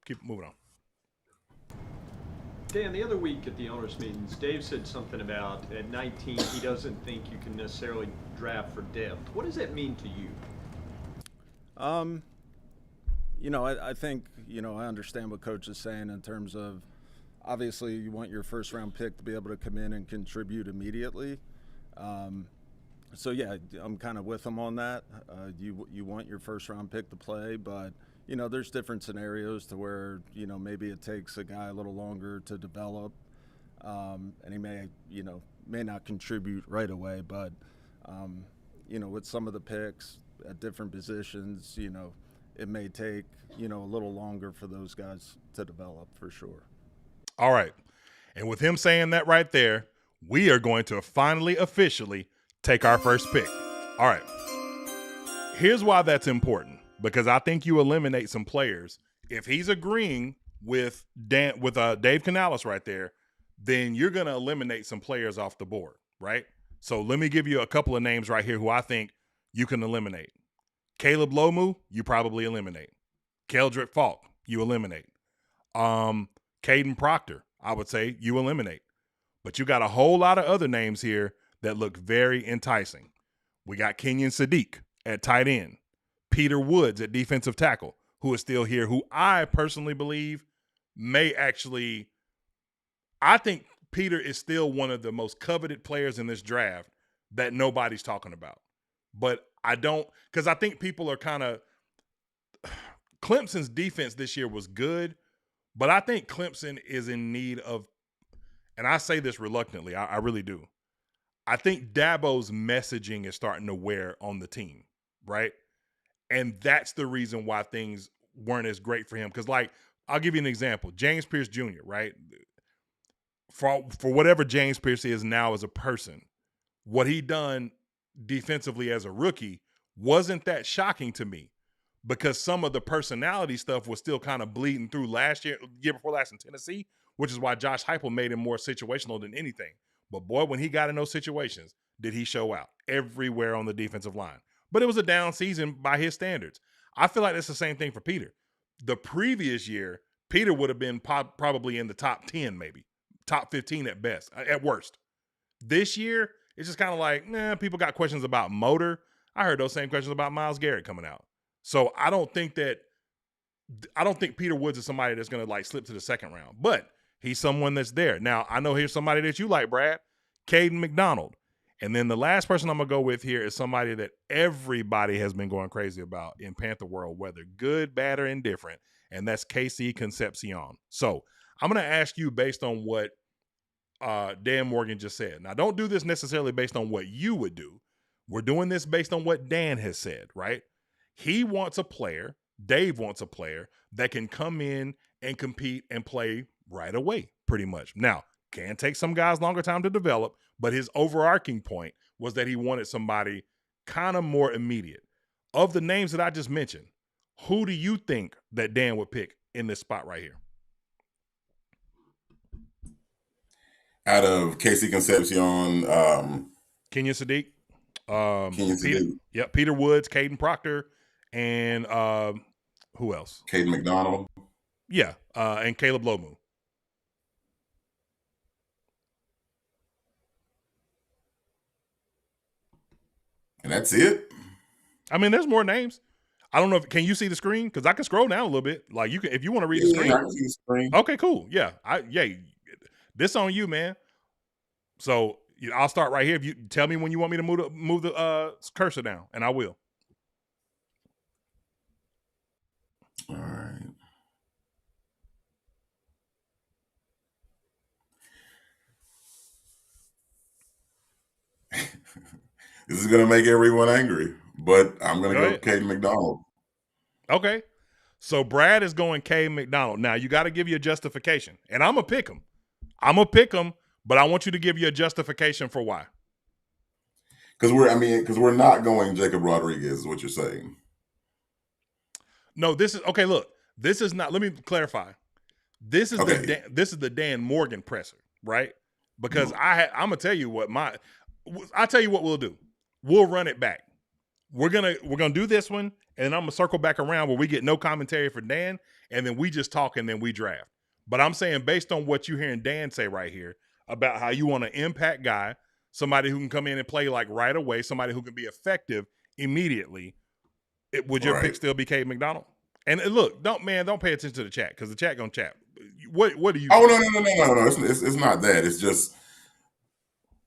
S1: keep moving on.
S6: Dan, the other week at the owners' meetings, Dave said something about at 19 he doesn't think you can necessarily draft for depth. What does that mean to you?
S4: I think, I understand what Coach is saying in terms of obviously you want your first round pick to be able to come in and contribute immediately. So, yeah, I'm kind of with him on that. You want your first round pick to play, but, there's different scenarios to where, maybe it takes a guy a little longer to develop, and he may not contribute right away. But, with some of the picks at different positions, it may take, a little longer for those guys to develop for sure.
S1: All right. And with him saying that right there, we are going to finally officially take our first pick. All right. Here's why that's important, because I think you eliminate some players. If he's agreeing with Dave Canales right there, then you're going to eliminate some players off the board, right? So let me give you a couple of names right here who I think you can eliminate. Caleb Lomu, you probably eliminate. Keldrick Falk, you eliminate. Caden Proctor, I would say you eliminate. But you got a whole lot of other names here that look very enticing. We got Kenyon Sadiq at tight end. Peter Woods at defensive tackle, who is still here, who I personally believe may actually – I think Peter is still one of the most coveted players in this draft that nobody's talking about. But I don't – because I think people are kind of – Clemson's defense this year was good, but I think Clemson is in need of – and I say this reluctantly, I really do. I think Dabo's messaging is starting to wear on the team, right? And that's the reason why things weren't as great for him. Because, like, I'll give you an example. James Pierce Jr., right? For whatever James Pierce is now as a person, what he done defensively as a rookie wasn't that shocking to me, because some of the personality stuff was still kind of bleeding through year before last in Tennessee, which is why Josh Heupel made him more situational than anything. But boy, when he got in those situations, did he show out everywhere on the defensive line. But it was a down season by his standards. I feel like it's the same thing for Peter. The previous year, Peter would have been probably in the top 10, maybe top 15 at best, at worst. This year, it's just kind of like, people got questions about motor. I heard those same questions about Myles Garrett coming out. So I don't think Peter Woods is somebody that's going to like slip to the second round, but he's someone that's there. Now, I know here's somebody that you like, Brad, Caden McDonald. And then the last person I'm going to go with here is somebody that everybody has been going crazy about in Panther world, whether good, bad, or indifferent, and that's KC Concepcion. So I'm going to ask you based on what Dan Morgan just said. Now, don't do this necessarily based on what you would do. We're doing this based on what Dan has said, right? He wants a player, Dave wants a player that can come in and compete and play right away, pretty much. Now, can take some guys longer time to develop, but his overarching point was that he wanted somebody kind of more immediate. Of the names that I just mentioned, who do you think that Dan would pick in this spot right here?
S2: Out of KC Concepcion,
S1: Kenyon Sadiq,
S2: Kenyon Sadiq.
S1: Peter Woods, Caden Proctor, and who else?
S2: Caden McDonald.
S1: Yeah, and Caleb Lomu.
S2: And that's it.
S1: I mean, there's more names. I don't know can you see the screen? Because I can scroll down a little bit. Like you can, if you want to read the screen.
S2: Yeah, I can see the screen.
S1: Okay, cool. Yeah, this on you, man. So I'll start right here. If you tell me when you want me to move the cursor down, and I will.
S2: All right. This is gonna make everyone angry, but I'm gonna go Kaye McDonald.
S1: Okay. So Brad is going Kaye McDonald. Now you got to give you a justification, and I'm gonna pick him. But I want you to give you a justification for why.
S2: Because we're not going Jacob Rodriguez, is what you're saying.
S1: No, this is okay. Look, this is not. Let me clarify. This is the Dan Morgan presser, right? Because I'm gonna tell you what I'll tell you what we'll do. We'll run it back. We're gonna do this one, and I'm gonna circle back around where we get no commentary for Dan, and then we just talk and then we draft. But I'm saying based on what you're hearing Dan say right here about how you want an impact guy, somebody who can come in and play like right away, somebody who can be effective immediately. Would your pick still be Kaye McDonald? And look, don't pay attention to the chat because the chat gonna chat. What do you?
S2: Oh no! It's not that. It's just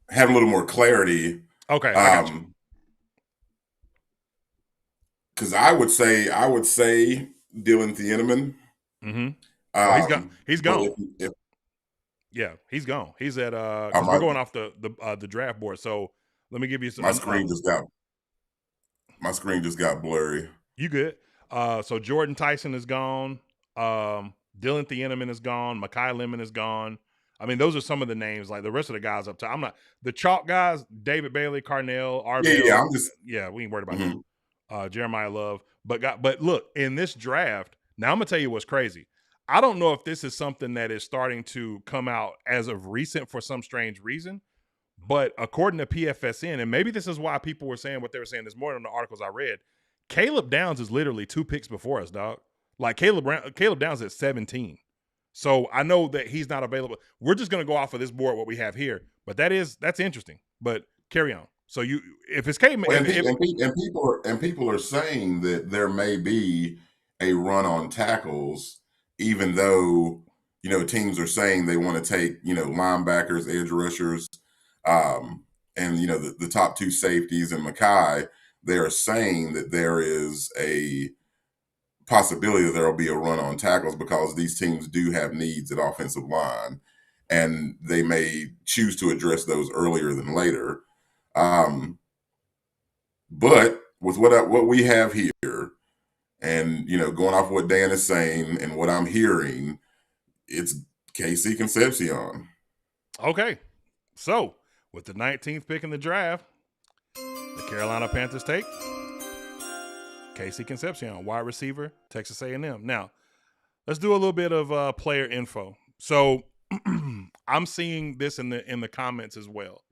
S2: have a little more clarity.
S1: Okay, I got you.
S2: Because I would say Dylan Thieneman.
S1: Mm-hmm. He's gone. Yeah, he's gone. He's at because we're going off the draft board. So let me give you some.
S2: My screen just got blurry.
S1: You good? So Jordan Tyson is gone. Dylan Thieneman is gone. Mekhi Lemon is gone. I mean, those are some of the names. Like the rest of the guys up top. I'm not the chalk guys. David Bailey, Carnell, Arbel. We ain't worried about them. Jeremiah Love. But look, in this draft, now I'm gonna tell you what's crazy. I don't know if this is something that is starting to come out as of recent for some strange reason, but according to PFSN, and maybe this is why people were saying what they were saying this morning in the articles I read, Caleb Downs is literally 2 picks before us, dog. Like Caleb Downs at 17. So I know that he's not available. We're just gonna go off of this board what we have here, but that's interesting. But carry on. So if it's Kaye,
S2: people are saying that there may be a run on tackles, even though teams are saying they want to take linebackers, edge rushers, and the top 2 safeties and Mekhi. They are saying that there is a possibility that there will be a run on tackles because these teams do have needs at offensive line, and they may choose to address those earlier than later. But with what we have here, and going off what Dan is saying and what I'm hearing, it's KC Concepcion.
S1: Okay, so with the 19th pick in the draft, the Carolina Panthers take KC Concepcion, wide receiver, Texas A&M. Now, let's do a little bit of player info. So I'm seeing this in the comments as well.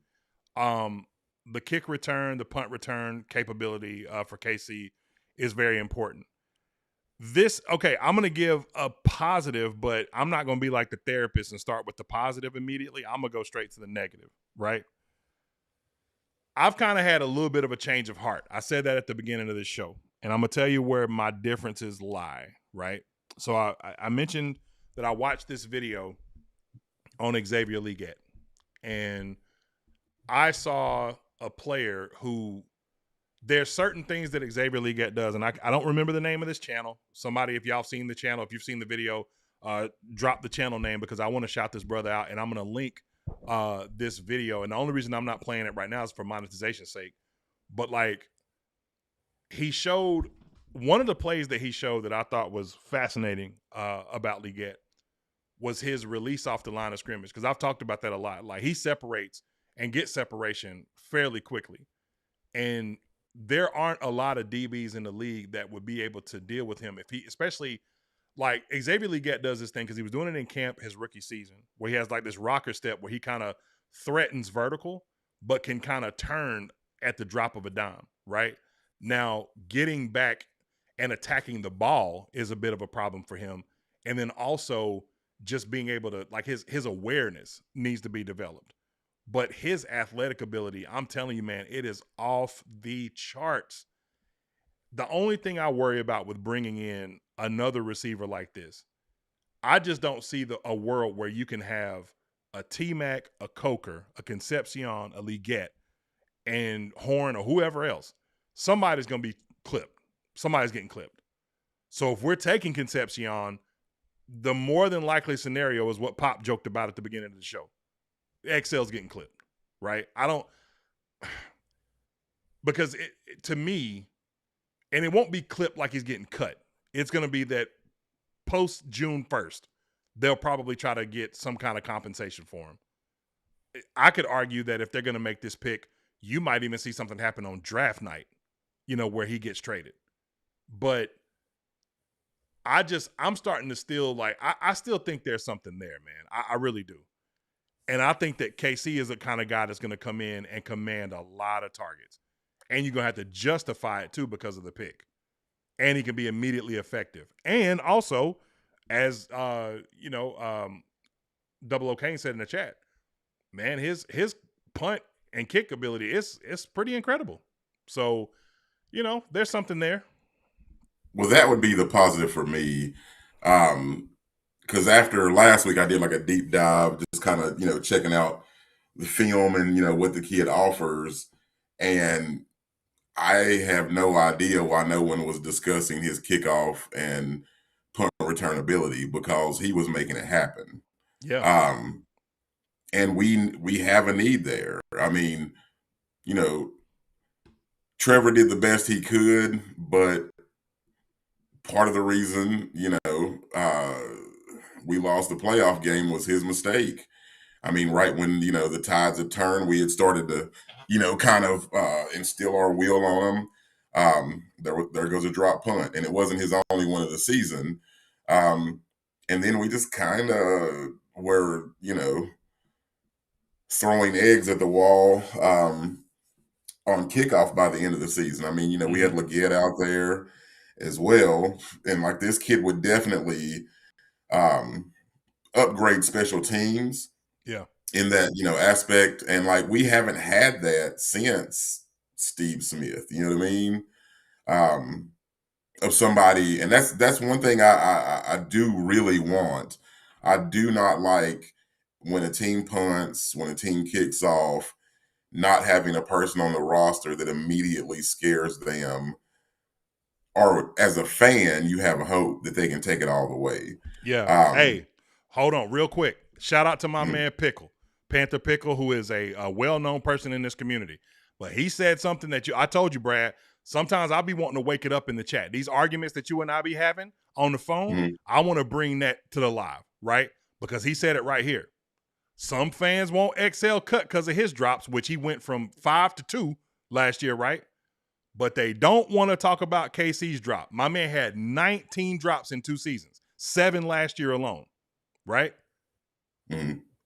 S1: The kick return, the punt return capability for KC is very important. I'm going to give a positive, but I'm not going to be like the therapist and start with the positive immediately. I'm going to go straight to the negative, right? I've kind of had a little bit of a change of heart. I said that at the beginning of this show, and I'm going to tell you where my differences lie, right? So I mentioned that I watched this video on Xavier Legette, and I saw a player who there's certain things that Xavier Legette does, and I don't remember the name of this channel. Somebody, if y'all seen the channel, if you've seen the video, drop the channel name because I want to shout this brother out, and I'm going to link this video. And the only reason I'm not playing it right now is for monetization's sake. But like, he showed one of the plays that he showed that I thought was fascinating about Legette was his release off the line of scrimmage, because I've talked about that a lot. Like, he separates and gets separation fairly quickly, and there aren't a lot of DBs in the league that would be able to deal with him if he, especially like Xavier Legette does this thing because he was doing it in camp his rookie season where he has like this rocker step where he kind of threatens vertical but can kind of turn at the drop of a dime, right? Now, getting back and attacking the ball is a bit of a problem for him. And then also just being able to, like, his awareness needs to be developed. but his athletic ability, I'm telling you, man, it is off the charts. The only thing I worry about with bringing in another receiver like this, I just don't see a world where you can have a T-Mac, a Coker, a Concepcion, a Leggett, and Horn or whoever else. Somebody's going to be clipped. Somebody's getting clipped. So if we're taking Concepcion, the more than likely scenario is what Pop joked about at the beginning of the show. XL's getting clipped, right? I don't – because to me, and it won't be clipped like he's getting cut. It's going to be that post June 1st, they'll probably try to get some kind of compensation for him. I could argue that if they're going to make this pick, you might even see something happen on draft night, where he gets traded. But I'm starting to still I still think there's something there, man. I really do. And I think that KC is the kind of guy that's going to come in and command a lot of targets. And you're going to have to justify it too because of the pick. And he can be immediately effective. And also, as Double O Kane said in the chat, man, his punt and kick ability is pretty incredible. So, there's something there.
S2: Well, that would be the positive for me. Because after last week, I did like a deep dive, just kind of, checking out the film and, what the kid offers. And I have no idea why no one was discussing his kickoff and punt return ability, because he was making it happen.
S1: Yeah.
S2: And we have a need there. I mean, Trevor did the best he could, but part of the reason, we lost the playoff game was his mistake. I mean, right when, the tides had turned, we had started to, kind of instill our will on him. There goes a drop punt, and it wasn't his only one of the season. And then we just kind of were, throwing eggs at the wall on kickoff by the end of the season. I mean, we had Leggett out there as well, and like this kid would definitely upgrade special teams.
S1: Yeah.
S2: In that, aspect. And like, we haven't had that since Steve Smith, you know what I mean? Of somebody, and that's one thing I do really want. I do not like when a team punts, when a team kicks off, not having a person on the roster that immediately scares them. Or as a fan, you have hope that they can take it all the way.
S1: Yeah. Hey, hold on real quick. Shout out to my man Pickle. Panther Pickle, who is a well-known person in this community. But he said something that I told you, Brad, sometimes I'll be wanting to wake it up in the chat. These arguments that you and I be having on the phone, I want to bring that to the live, right? Because he said it right here. Some fans want XL cut because of his drops, which he went from 5 to 2 last year, right? But they don't want to talk about KC's drop. My man had 19 drops in 2 seasons, 7 last year alone, right?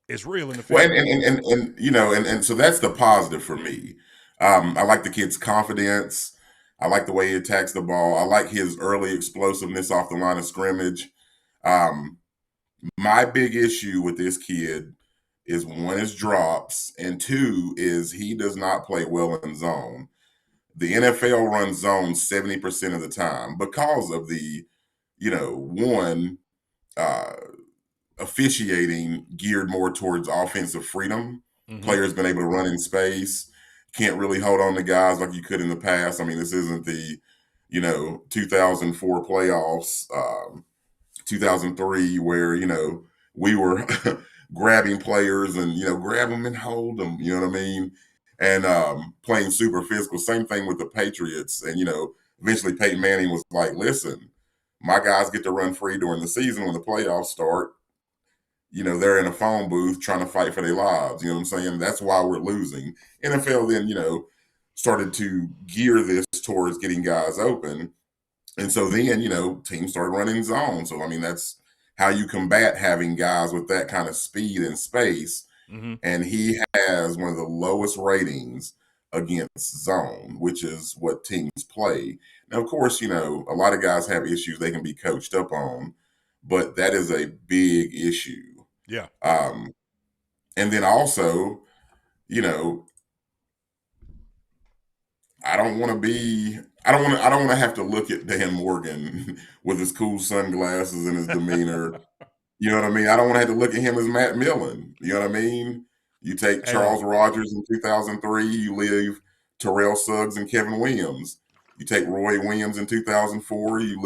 S1: It's real in the field.
S2: Well, and so that's the positive for me. I like the kid's confidence. I like the way he attacks the ball. I like his early explosiveness off the line of scrimmage. My big issue with this kid is, one, is drops, and 2 is he does not play well in zone. The NFL runs zone 70% of the time because of the, one, officiating geared more towards offensive freedom. Players been able to run in space, can't really hold on to guys like you could in the past. I mean, this isn't the 2004 playoffs, 2003, where we were grabbing players and grab them and hold them, you know what I mean, and playing super physical. Same thing with the Patriots. And eventually Peyton Manning was like, listen, my guys get to run free during the season. When the playoffs start, they're in a phone booth trying to fight for their lives. You know what I'm saying? That's why we're losing. NFL then, started to gear this towards getting guys open. And so then, teams started running zone. So, I mean, that's how you combat having guys with that kind of speed and space. And he has one of the lowest ratings against zone, which is what teams play. Now, of course, a lot of guys have issues they can be coached up on, but that is a big issue.
S1: Yeah.
S2: And then also, you know, I don't want to have to look at Dan Morgan with his cool sunglasses and his demeanor. You know what I mean? I don't want to have to look at him as Matt Millen. You know what I mean? You take
S1: Hey, look,
S2: Charles Rogers in 2003, you leave Terrell Suggs and Kevin Williams. You take Roy Williams in 2004, you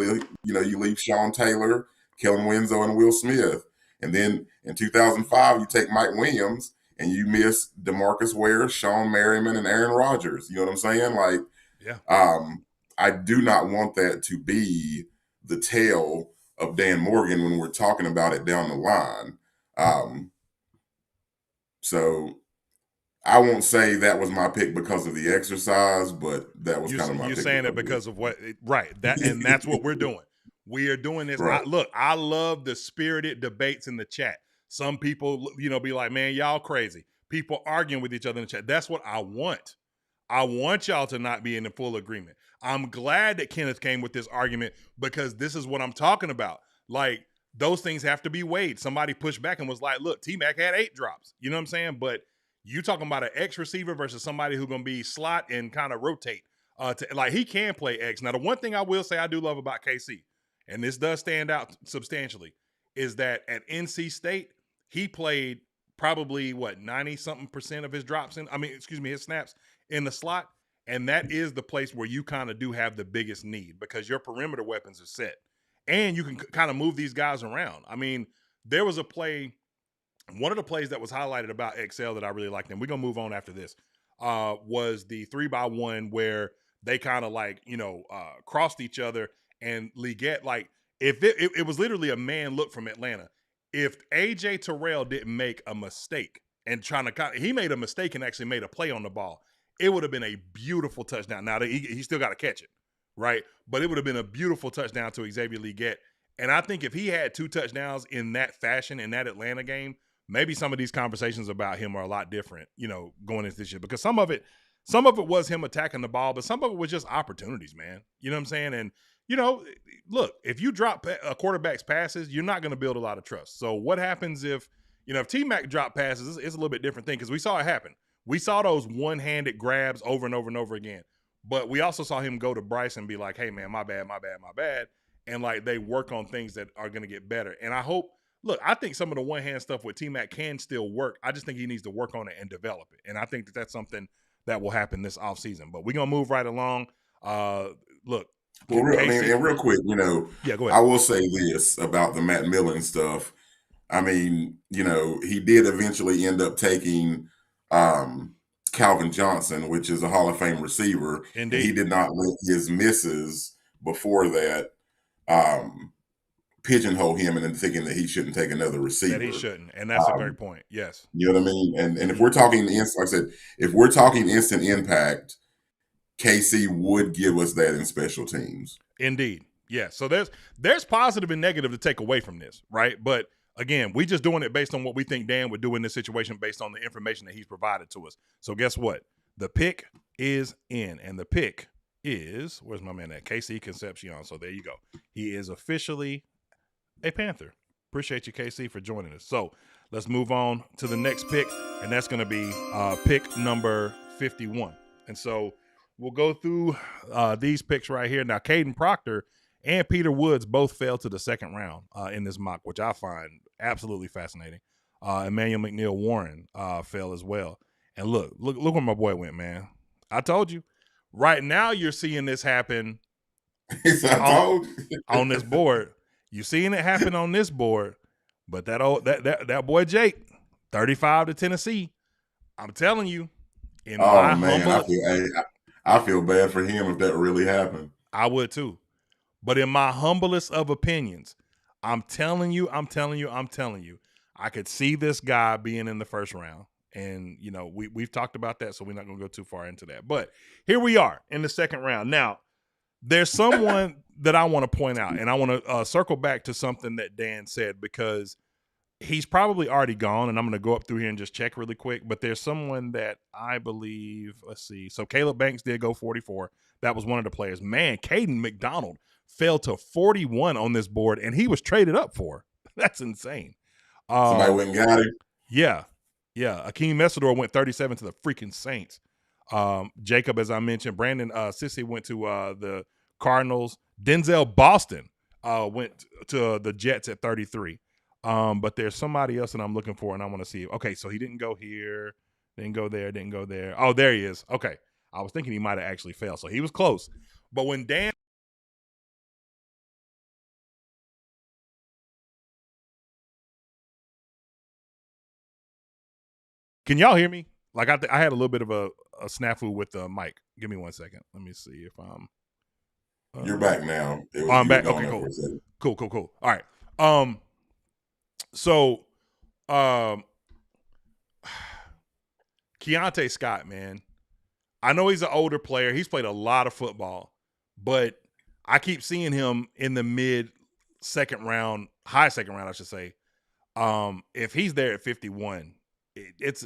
S2: leave Sean Taylor, Kellen Winslow, and Will Smith. And then in 2005, you take Mike Williams and you miss DeMarcus Ware, Sean Merriman, and Aaron Rodgers. You know what I'm saying? Like,
S1: yeah.
S2: I do not want that to be the tale of Dan Morgan when we're talking about it down the line. So I won't say that was my pick because of the exercise, but that was kind of my
S1: You're
S2: pick.
S1: saying it because of what, right? And that's what we're doing. We are doing this.
S2: Right.
S1: Look, I love the spirited debates in the chat. Some people, be like, man, y'all crazy. People arguing with each other in the chat. That's what I want. I want y'all to not be in full agreement. I'm glad that Kenneth came with this argument because this is what I'm talking about. Like, those things have to be weighed. Somebody pushed back and was like, look, T-Mac had 8 drops. You know what I'm saying? But you talking about an X receiver versus somebody who's going to be slot and kind of rotate. Like, he can play X. Now, the one thing I will say I do love about KC, and this does stand out substantially, is that at NC State, he played probably, 90-something% of his his snaps in the slot. And that is the place where you kind of do have the biggest need because your perimeter weapons are set. And you can kind of move these guys around. I mean, there was a play, one of the plays that was highlighted about XL that I really liked, and we're going to move on after this, was the 3-by-1 where they kind of crossed each other, and Leggett, if it was literally a man look from Atlanta. If AJ Terrell didn't make a mistake and he made a mistake and actually made a play on the ball, it would have been a beautiful touchdown. Now, he still got to catch it, right? But it would have been a beautiful touchdown to Xavier Leggett. And I think if he had 2 touchdowns in that fashion in that Atlanta game, maybe some of these conversations about him are a lot different, going into this year. Because some of it was him attacking the ball, but some of it was just opportunities, man. You know what I'm saying? And, look, if you drop a quarterback's passes, you're not going to build a lot of trust. So what happens if T-Mac drop passes, it's a little bit different thing because we saw it happen. We saw those one-handed grabs over and over and over again. But we also saw him go to Bryce and be like, hey, man, my bad. And, they work on things that are going to get better. And I think some of the one-hand stuff with T-Mac can still work. I just think he needs to work on it and develop it. And I think that's something that will happen this offseason. But we're going to move right along. Look.
S2: Well, real quick,
S1: yeah, go ahead.
S2: I will say this about the Matt Millen stuff. I mean, he did eventually end up taking Calvin Johnson, which is a Hall of Fame receiver.
S1: Indeed.
S2: He did not let his misses before that pigeonhole him and thinking that he shouldn't take another receiver.
S1: That he shouldn't. And that's a great point. Yes.
S2: You know what I mean? And if we're talking, like I said, if we're talking instant impact, KC would give us that in special teams.
S1: Indeed. Yeah. So there's positive and negative to take away from this, right? But again, we just doing it based on what we think Dan would do in this situation based on the information that he's provided to us. So guess what? The pick is in. And the pick is, where's my man at? KC Concepcion. So there you go. He is officially a Panther. Appreciate you, KC, for joining us. So let's move on to the next pick. And that's going to be pick number 51. And so we'll go through these picks right here. Now, Caden Proctor and Peter Woods both fell to the second round in this mock, which I find absolutely fascinating. Emmanuel McNeil Warren fell as well. And look where my boy went, man. I told you. Right now, you're seeing this happen on this board. You're seeing it happen on this board. But that boy Jake, 35 to Tennessee. I'm telling you.
S2: I feel bad for him if that really happened.
S1: I would too. But in my humblest of opinions, I'm telling you, I could see this guy being in the first round. And, we've talked about that, so we're not going to go too far into that. But here we are in the second round. Now, there's someone that I want to point out, and I want to circle back to something that Dan said because he's probably already gone, and I'm going to go up through here and just check really quick. But there's someone that I believe, let's see. So Caleb Banks did go 44. That was one of the players. Man, Caden McDonald fell to 41 on this board, and he was traded up for. That's insane.
S2: Somebody went and got him.
S1: Yeah. Yeah, Akeem Mesidor went 37 to the freaking Saints. Jacob, as I mentioned, Brandon Sissy went to the Cardinals. Denzel Boston went to the Jets at 33. But there's somebody else that I'm looking for, and I want to see. Okay, so he didn't go here, didn't go there, didn't go there. Oh, there he is. Okay, I was thinking he might have actually failed, so he was close. But when Dan Can y'all hear me? Like I had a little bit of a snafu with the mic. Give me 1 second. Let me see if I'm.
S2: You're back now.
S1: I'm back. Okay, cool. Cool. All right. So, Keontae Scott, man. I know he's an older player. He's played a lot of football, but I keep seeing him in the mid second round, high second round, I should say. If he's there at 51, it's.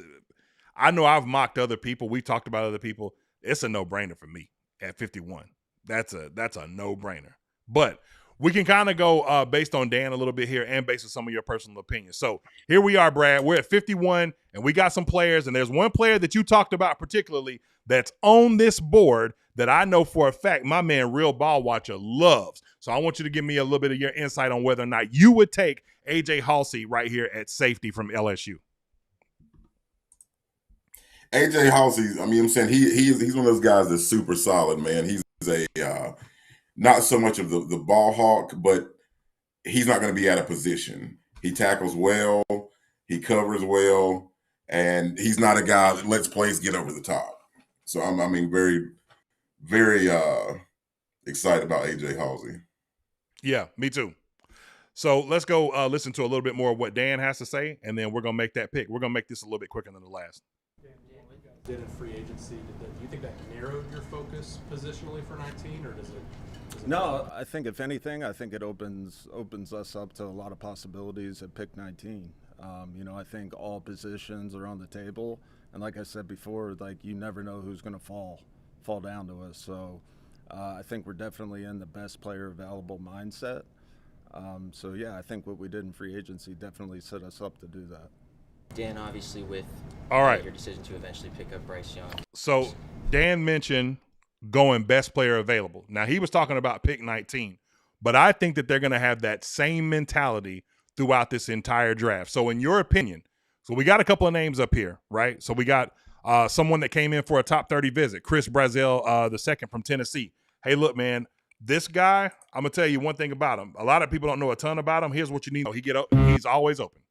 S1: I know I've mocked other people. We talked about other people. It's a no-brainer for me at 51. That's a no-brainer. But we can kind of go based on Dan a little bit here and based on some of your personal opinions. So here we are, Brad. We're at 51, and we got some players. And there's one player that you talked about particularly that's on this board that I know for a fact my man Real Ball Watcher loves. So I want you to give me a little bit of your insight on whether or not you would take A.J. Halsey right here at safety from LSU.
S2: AJ Halsey, I mean, I'm saying he's one of those guys that's super solid, man. He's a not so much of the ball hawk, but he's not going to be out of position. He tackles well, he covers well, and he's not a guy that lets plays get over the top. So I mean, very, very excited about AJ Halsey.
S1: Yeah, me too. So let's go listen to a little bit more of what Dan has to say, and then we're going to make that pick. We're going to make this a little bit quicker than the last.
S7: Did in free agency, do you think that narrowed your focus positionally for 19, or does it
S4: No, I think if anything, I think it opens us up to a lot of possibilities at pick 19. I think all positions are on the table, and like I said before, like you never know who's going to fall down to us. So I think we're definitely in the best player available mindset. So yeah, I think what we did in free agency definitely set us up to do that.
S8: Dan, obviously, with your decision to eventually pick up Bryce Young.
S1: So Dan mentioned going best player available. Now, he was talking about pick 19, but I think that they're going to have that same mentality throughout this entire draft. So in your opinion, so we got a couple of names up here, right? So we got someone that came in for a top 30 visit, Chris Brazel, the second from Tennessee. Hey, look, man, this guy, I'm going to tell you one thing about him. A lot of people don't know a ton about him. Here's what you need to know. He's always open.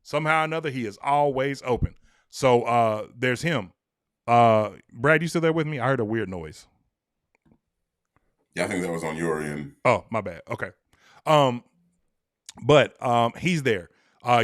S1: Somehow or another, he is always open. So there's him. Brad, you still there with me? I heard a weird noise.
S2: Yeah, I think that was on your end.
S1: Oh, my bad. Okay. But he's there.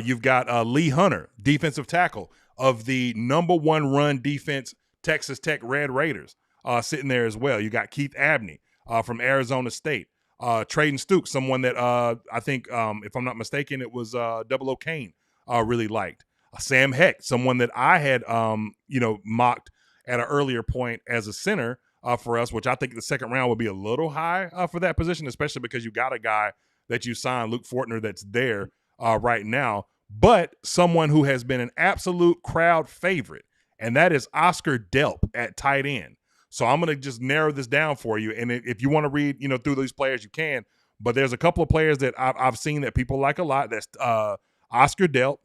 S1: You've got Lee Hunter, defensive tackle of the #1 run defense, Texas Tech Red Raiders, sitting there as well. You got Keith Abney from Arizona State. Traden Stukes, someone that I think, if I'm not mistaken, it was Double O Kane really liked. Sam Heck, someone that I had, mocked at an earlier point as a center for us, which I think the second round would be a little high for that position, especially because you got a guy that you signed, Luke Fortner, that's there right now, but someone who has been an absolute crowd favorite, and that is Oscar Delp at tight end. So I'm going to just narrow this down for you, and if you want to read, through these players, you can, but there's a couple of players that I've seen that people like a lot. That's Oscar Delp.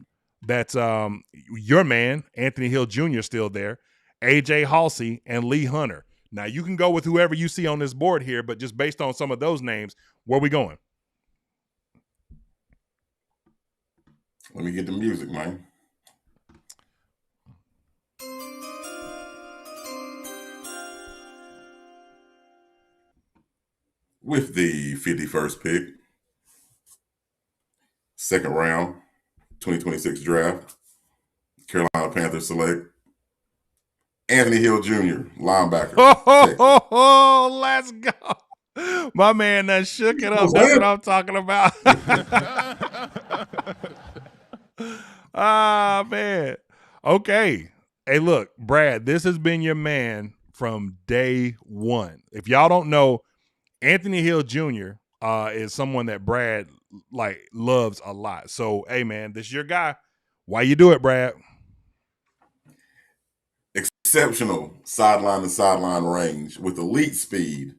S1: That's your man, Anthony Hill Jr., still there, A.J. Halsey, and Lee Hunter. Now, you can go with whoever you see on this board here, but just based on some of those names, where are we going?
S2: Let me get the music, man. With the 51st pick, second round, 2026 draft, Carolina Panthers select Anthony Hill Jr., linebacker.
S1: Let's go. My man that shook it up. That's what I'm talking about. Man. Okay. Hey, look, Brad, this has been your man from day one. If y'all don't know, Anthony Hill Jr. Is someone that Brad loves a lot. So, hey, man, this is your guy. Why you do it, Brad?
S2: exceptional sideline to sideline range with elite speed,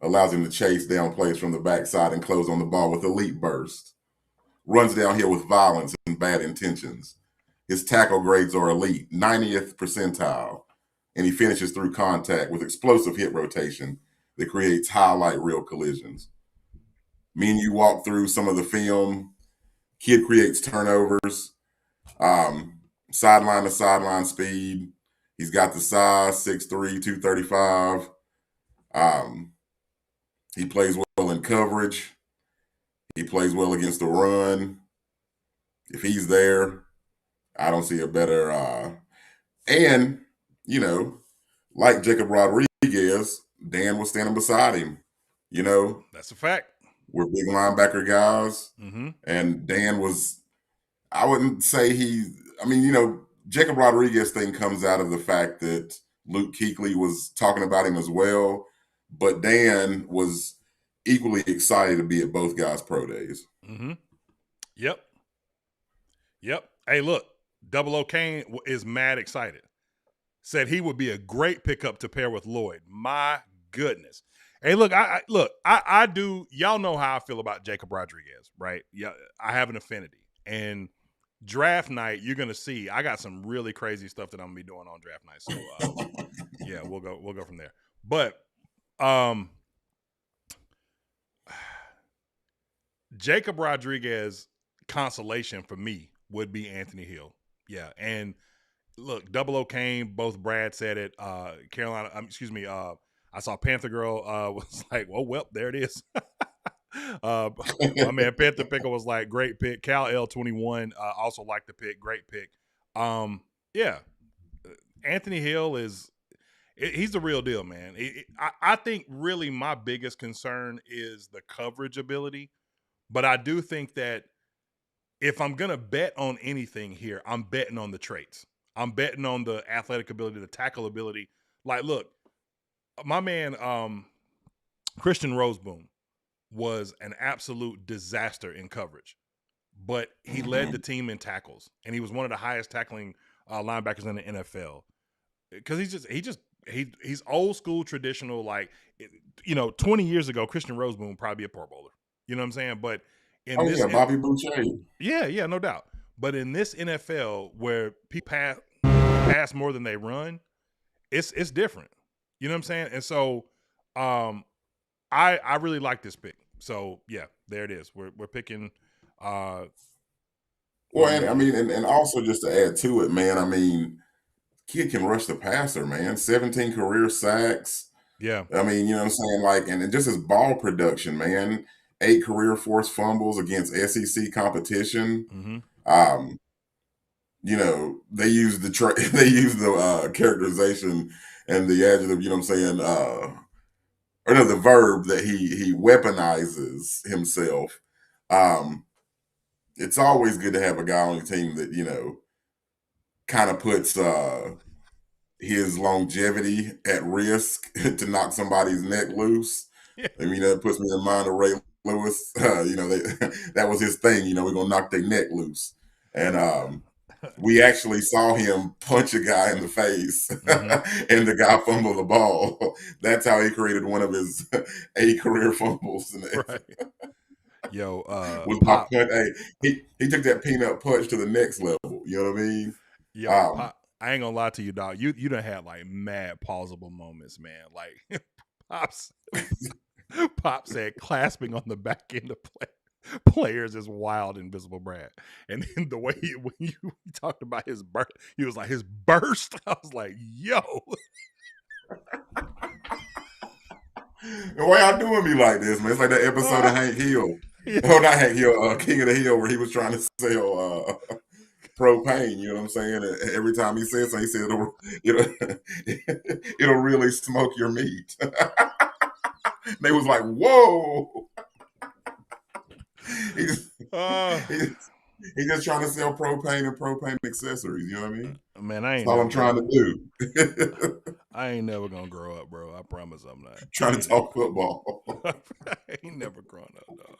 S2: allows him to chase down plays from the backside and close on the ball with elite burst. Runs downhill with violence and bad intentions. His tackle grades are elite, 90th percentile, and he finishes through contact with explosive hit rotation that creates highlight reel collisions. Me and you walk through some of the film. Kid creates turnovers, sideline to sideline speed. He's got the size, 6'3", 235. He plays well in coverage. He plays well against the run. If he's there, I don't see a better and, you know, like Jacob Rodriguez, Dan was standing beside him. You know,
S1: That's a fact.
S2: we're big linebacker guys.
S1: Mm-hmm.
S2: And Dan was, I wouldn't say Jacob Rodriguez thing comes out of the fact that Luke Kuechly was talking about him as well. But Dan was equally excited to be at both guys' pro days.
S1: Mm-hmm. Yep. Hey, look, Double O Kane is mad excited. Said he would be a great pickup to pair with Lloyd. My goodness. Hey, look, I do. Y'all know how I feel about Jacob Rodriguez, right? Yeah, I have an affinity. And draft night, you're gonna see. I got some really crazy stuff that I'm gonna be doing on draft night. So yeah, we'll go from there. But Jacob Rodriguez consolation for me would be Anthony Hill. Yeah, and look, Double O Kane, both Brad said it. Carolina, I saw Panther Girl was like, well, there it is. My man Panther Pickle was like, great pick. Cal L21 also liked the pick, great pick. Yeah, Anthony Hill he's the real deal, man. I think really my biggest concern is the coverage ability, but I do think that if I'm gonna bet on anything here, I'm betting on the traits. I'm betting on the athletic ability, the tackle ability. Like, look, my man Christian Roseboom was an absolute disaster in coverage, but he led the team in tackles, and he was one of the highest tackling linebackers in the NFL. Because he's old school, traditional. Like, 20 years ago, Christian Roseboom would probably be a Pro Bowler. You know what I'm saying? But
S2: Bobby Boucher.
S1: Yeah, no doubt. But in this NFL where people pass more than they run, it's different. You know what I'm saying? And so I really like this pick. So yeah, there it is. We're picking
S2: and also just to add to it, man, kid can rush the passer, man. 17 career sacks.
S1: Yeah.
S2: You know what I'm saying? Like, and just his ball production, man. 8 career forced fumbles against SEC competition.
S1: Mm-hmm.
S2: They use the characterization and the adjective, the verb that he weaponizes himself. It's always good to have a guy on your team that, kind of puts his longevity at risk to knock somebody's neck loose.
S1: Yeah.
S2: That puts me in mind of Ray Lewis. That was his thing. We're gonna knock their neck loose, and we actually saw him punch a guy in the face,
S1: Mm-hmm.
S2: and the guy fumbled the ball. That's how he created one of his 8 career fumbles.
S1: Right. Yo,
S2: Pop. He took that peanut punch to the next level. You know what I mean?
S1: Yo, Pop, I ain't gonna lie to you, dog. You done had like mad pausable moments, man. Like Pop said, clasping on the back end of players is wild, Invisible Brad. And then the way when you talked about his burst, he was like, his burst. I was like, yo.
S2: Why y'all doing me like this, man? It's like that episode of Hank Hill.
S1: Yeah.
S2: Oh, not Hank Hill, King of the Hill, where he was trying to sell propane. You know what I'm saying? And every time he said something, he said, it'll really smoke your meat. They was like, whoa. He's just trying to sell propane and propane accessories. You know what I mean?
S1: Man,
S2: That's all I'm trying to do.
S1: I ain't never gonna grow up, bro. I promise I'm not.
S2: Trying to talk football.
S1: I ain't never grown up, dog.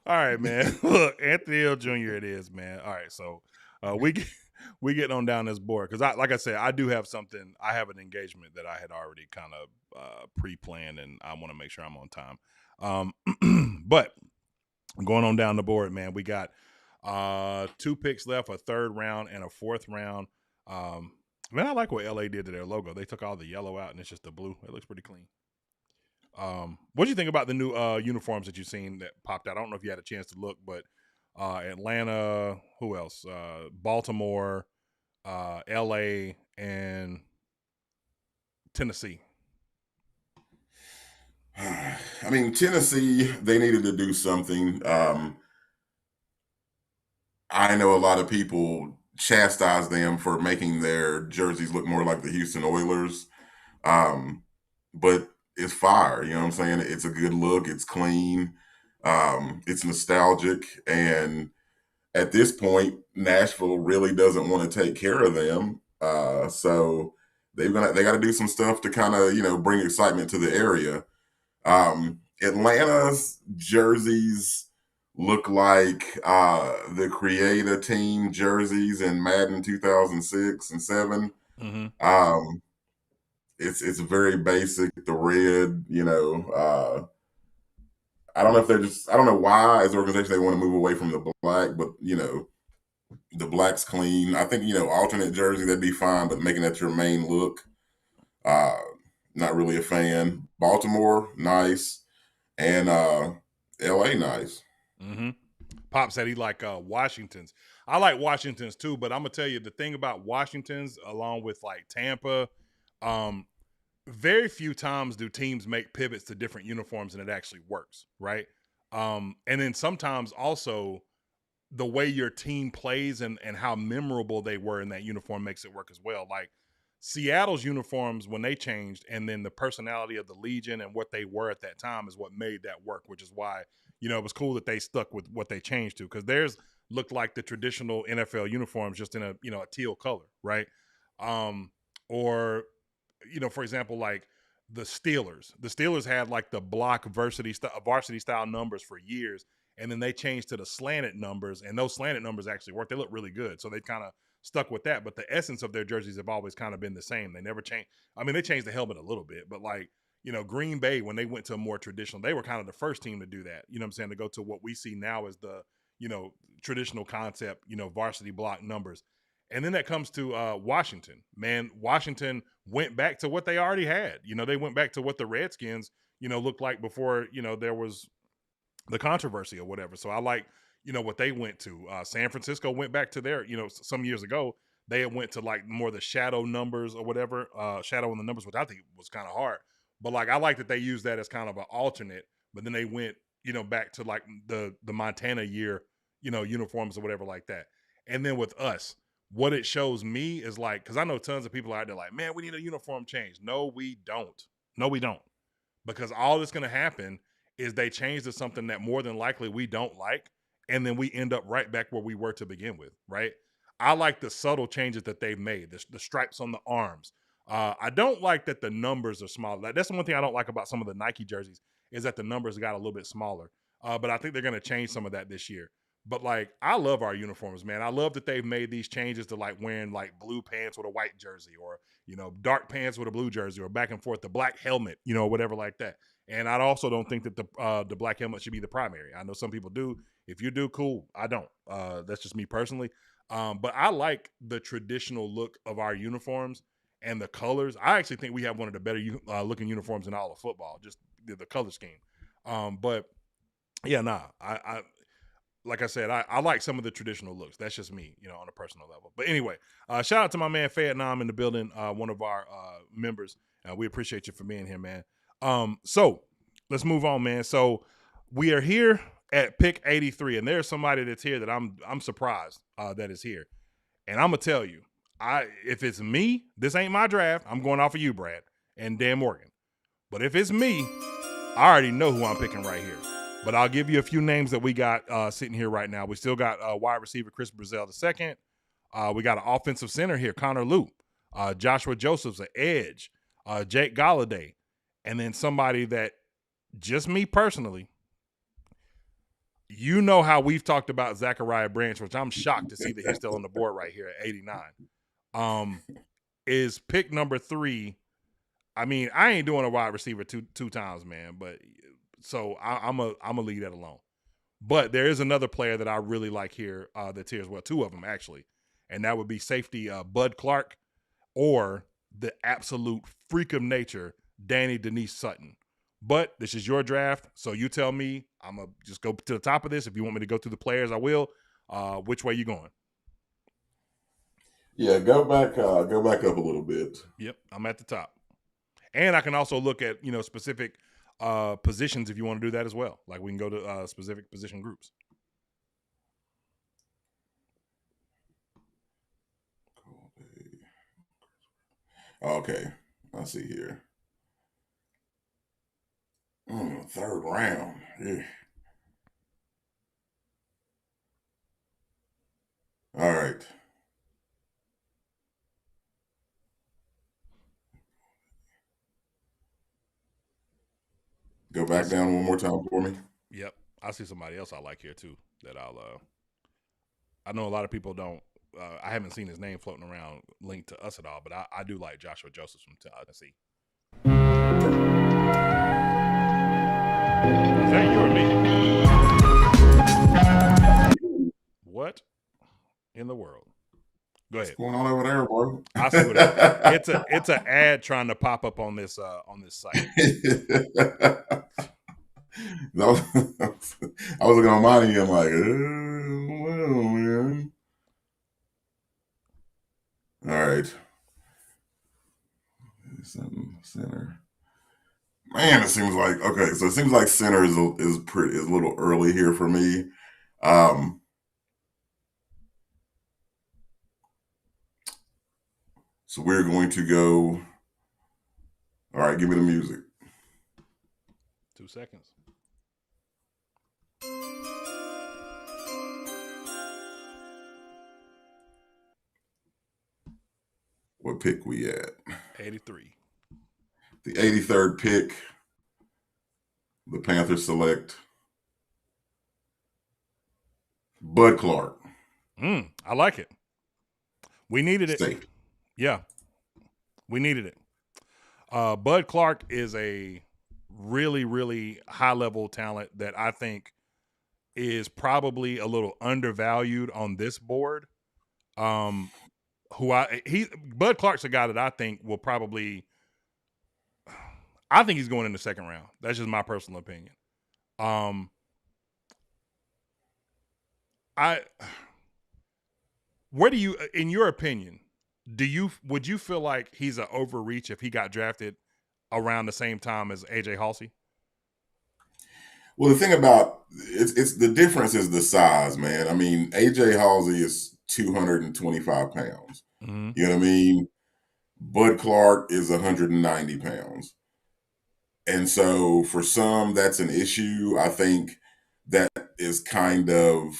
S1: All right, man. Look, Anthony Hill Jr. it is, man. All right, so we get on down this board because like I said, I do have something. I have an engagement that I had already kind of pre-planned, and I want to make sure I'm on time. But going on down the board, man, we got 2 picks left, a 3rd round and a 4th round. Man, I like what LA did to their logo. They took all the yellow out and it's just the blue. It looks pretty clean. What do you think about the new uniforms that you've seen that popped out? I don't know if you had a chance to look, but Atlanta, who else? Baltimore, LA, and Tennessee.
S2: I mean, Tennessee, they needed to do something. I know a lot of people chastise them for making their jerseys look more like the Houston Oilers. But it's fire, you know what I'm saying? It's a good look, it's clean, it's nostalgic, and at this point, Nashville really doesn't want to take care of them. So they got to do some stuff to kind of, bring excitement to the area. Atlanta's jerseys look like the Creator team jerseys in Madden 2006 and 7.
S1: Mm-hmm.
S2: It's very basic, the red, I don't know if I don't know why as an organization they want to move away from the black, but the black's clean. I think, alternate jersey, that'd be fine, but making that your main look, not really a fan. Baltimore, nice. And LA, nice.
S1: Mm-hmm. Pop said he like Washington's. I like Washington's too, but I'm gonna tell you the thing about Washington's, along with like Tampa, very few times do teams make pivots to different uniforms and it actually works, right? And then sometimes also the way your team plays and how memorable they were in that uniform makes it work as well. Like Seattle's uniforms when they changed, and then the personality of the Legion and what they were at that time is what made that work, which is why, it was cool that they stuck with what they changed to, because theirs looked like the traditional NFL uniforms just in a teal color, right? Or for example, like the Steelers had like the block varsity style numbers for years, and then they changed to the slanted numbers, and those slanted numbers actually worked. They look really good, so they kind of stuck with that. But the essence of their jerseys have always kind of been the same. They never changed. I mean, they changed the helmet a little bit, but like Green Bay, when they went to a more traditional, they were kind of the first team to do that. You know what I'm saying? To go to what we see now as the traditional concept, varsity block numbers. And then that comes to Washington. Man, Washington went back to what they already had. They went back to what the Redskins, looked like before, there was the controversy or whatever. So I like, what they went to. San Francisco went back to their, some years ago, they went to like more the shadow numbers or whatever, shadow in the numbers, which I think was kind of hard. But like, I like that they used that as kind of an alternate, but then they went, back to like the Montana year, uniforms or whatever like that. And then with us, what it shows me is like, because I know tons of people out there like, man, we need a uniform change. No, we don't. No, we don't. Because all that's going to happen is they change to something that more than likely we don't like, and then we end up right back where we were to begin with, right? I like the subtle changes that they've made, the stripes on the arms. I don't like that the numbers are small. That's the one thing I don't like about some of the Nike jerseys is that the numbers got a little bit smaller. But I think they're going to change some of that this year. But like, I love our uniforms, man. I love that they've made these changes to like wearing like blue pants with a white jersey, or, dark pants with a blue jersey, or back and forth, the black helmet, whatever like that. And I also don't think that the black helmet should be the primary. I know some people do. If you do, cool. I don't. That's just me personally. But I like the traditional look of our uniforms and the colors. I actually think we have one of the better looking uniforms in all of football, just the color scheme. But yeah, I like I said, I like some of the traditional looks. That's just me, on a personal level. But anyway, shout out to my man Fayette Nam in the building, one of our members. We appreciate you for being here, man. So let's move on, man. So we are here at pick 83, and there's somebody that's here that I'm surprised that is here. And I'm gonna tell you, if it's me, this ain't my draft. I'm going off of you, Brad, and Dan Morgan. But if it's me, I already know who I'm picking right here. But I'll give you a few names that we got sitting here right now. We still got wide receiver Chris Brazell II. We got an offensive center here, Connor Loop. Joshua Joseph's an edge. Jake Galladay. And then somebody that, just me personally, you know how we've talked about Zachariah Branch, which I'm shocked to see that he's still on the board right here at 89. Is pick number 3. I mean, I ain't doing a wide receiver two times, man. But so I'm a leave that alone. But there is another player that I really like here that's here as well. 2 of them actually, and that would be safety Bud Clark or the absolute freak of nature Danny Denise Sutton. But this is your draft, so you tell me. I'm gonna just go to the top of this. If you want me to go through the players, I will. Which way you going?
S2: Yeah, go back up a little bit.
S1: Yep, I'm at the top, and I can also look at specific positions if you want to do that as well. Like we can go to specific position groups.
S2: Okay, I see here. 3rd round. Yeah. All right. Go back down one more time for me.
S1: Yep, I see somebody else I like here too. That I know a lot of people don't. I haven't seen his name floating around linked to us at all, but I do like Joshua Joseph from Tennessee. Is that you or me? What in the world? Go ahead.
S2: What's going on over there, bro?
S1: I see what it is. It's an ad trying to pop up on this site.
S2: I was looking on mine and I'm like, well, man. All right. Center. Man, it seems like okay. So it seems like center is a little early here for me. So we're going to go. All right, give me the music.
S1: 2 seconds.
S2: What pick we at?
S1: 83.
S2: The 83rd pick. The Panthers select Bud Clark.
S1: I like it. We needed it.
S2: Safe.
S1: Yeah, we needed it. Bud Clark is a really, really high-level talent that I think is probably a little undervalued on this board. Bud Clark's a guy that I think will probably. I think he's going in the 2nd round. That's just my personal opinion. Where do you, in your opinion, would you feel like he's an overreach if he got drafted around the same time as AJ Halsey?
S2: Well, the thing about it's the difference is the size, man. I mean, AJ Halsey is 225 pounds.
S1: Mm-hmm.
S2: You know what I mean? Bud Clark is 190 pounds. And so for some, that's an issue. I think that is kind of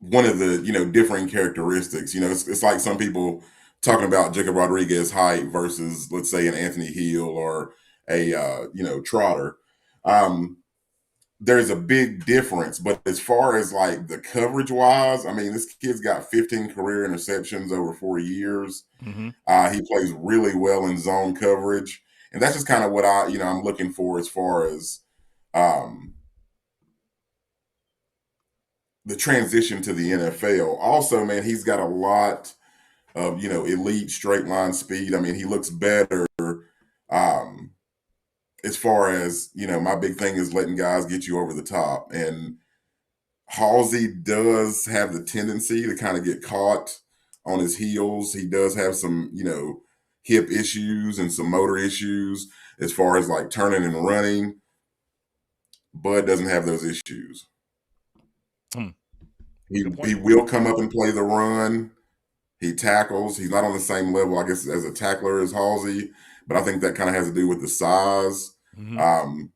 S2: one of the, differing characteristics. It's like some people talking about Jacob Rodriguez's height versus, let's say, an Anthony Hill or a, Trotter. There's a big difference. But as far as like the coverage wise, I mean, this kid's got 15 career interceptions over 4 years.
S1: Mm-hmm.
S2: He plays really well in zone coverage. And that's just kind of what I'm looking for as far as the transition to the NFL. Also, man, he's got a lot of, elite straight line speed. I mean, he looks better as far as, my big thing is letting guys get you over the top. And Halsey does have the tendency to kind of get caught on his heels. He does have some, hip issues and some motor issues as far as like turning and running. Bud doesn't have those issues. He will come up and play the run. He tackles. He's not on the same level, I guess, as a tackler as Halsey, but I think that kind of has to do with the size.
S1: Mm-hmm.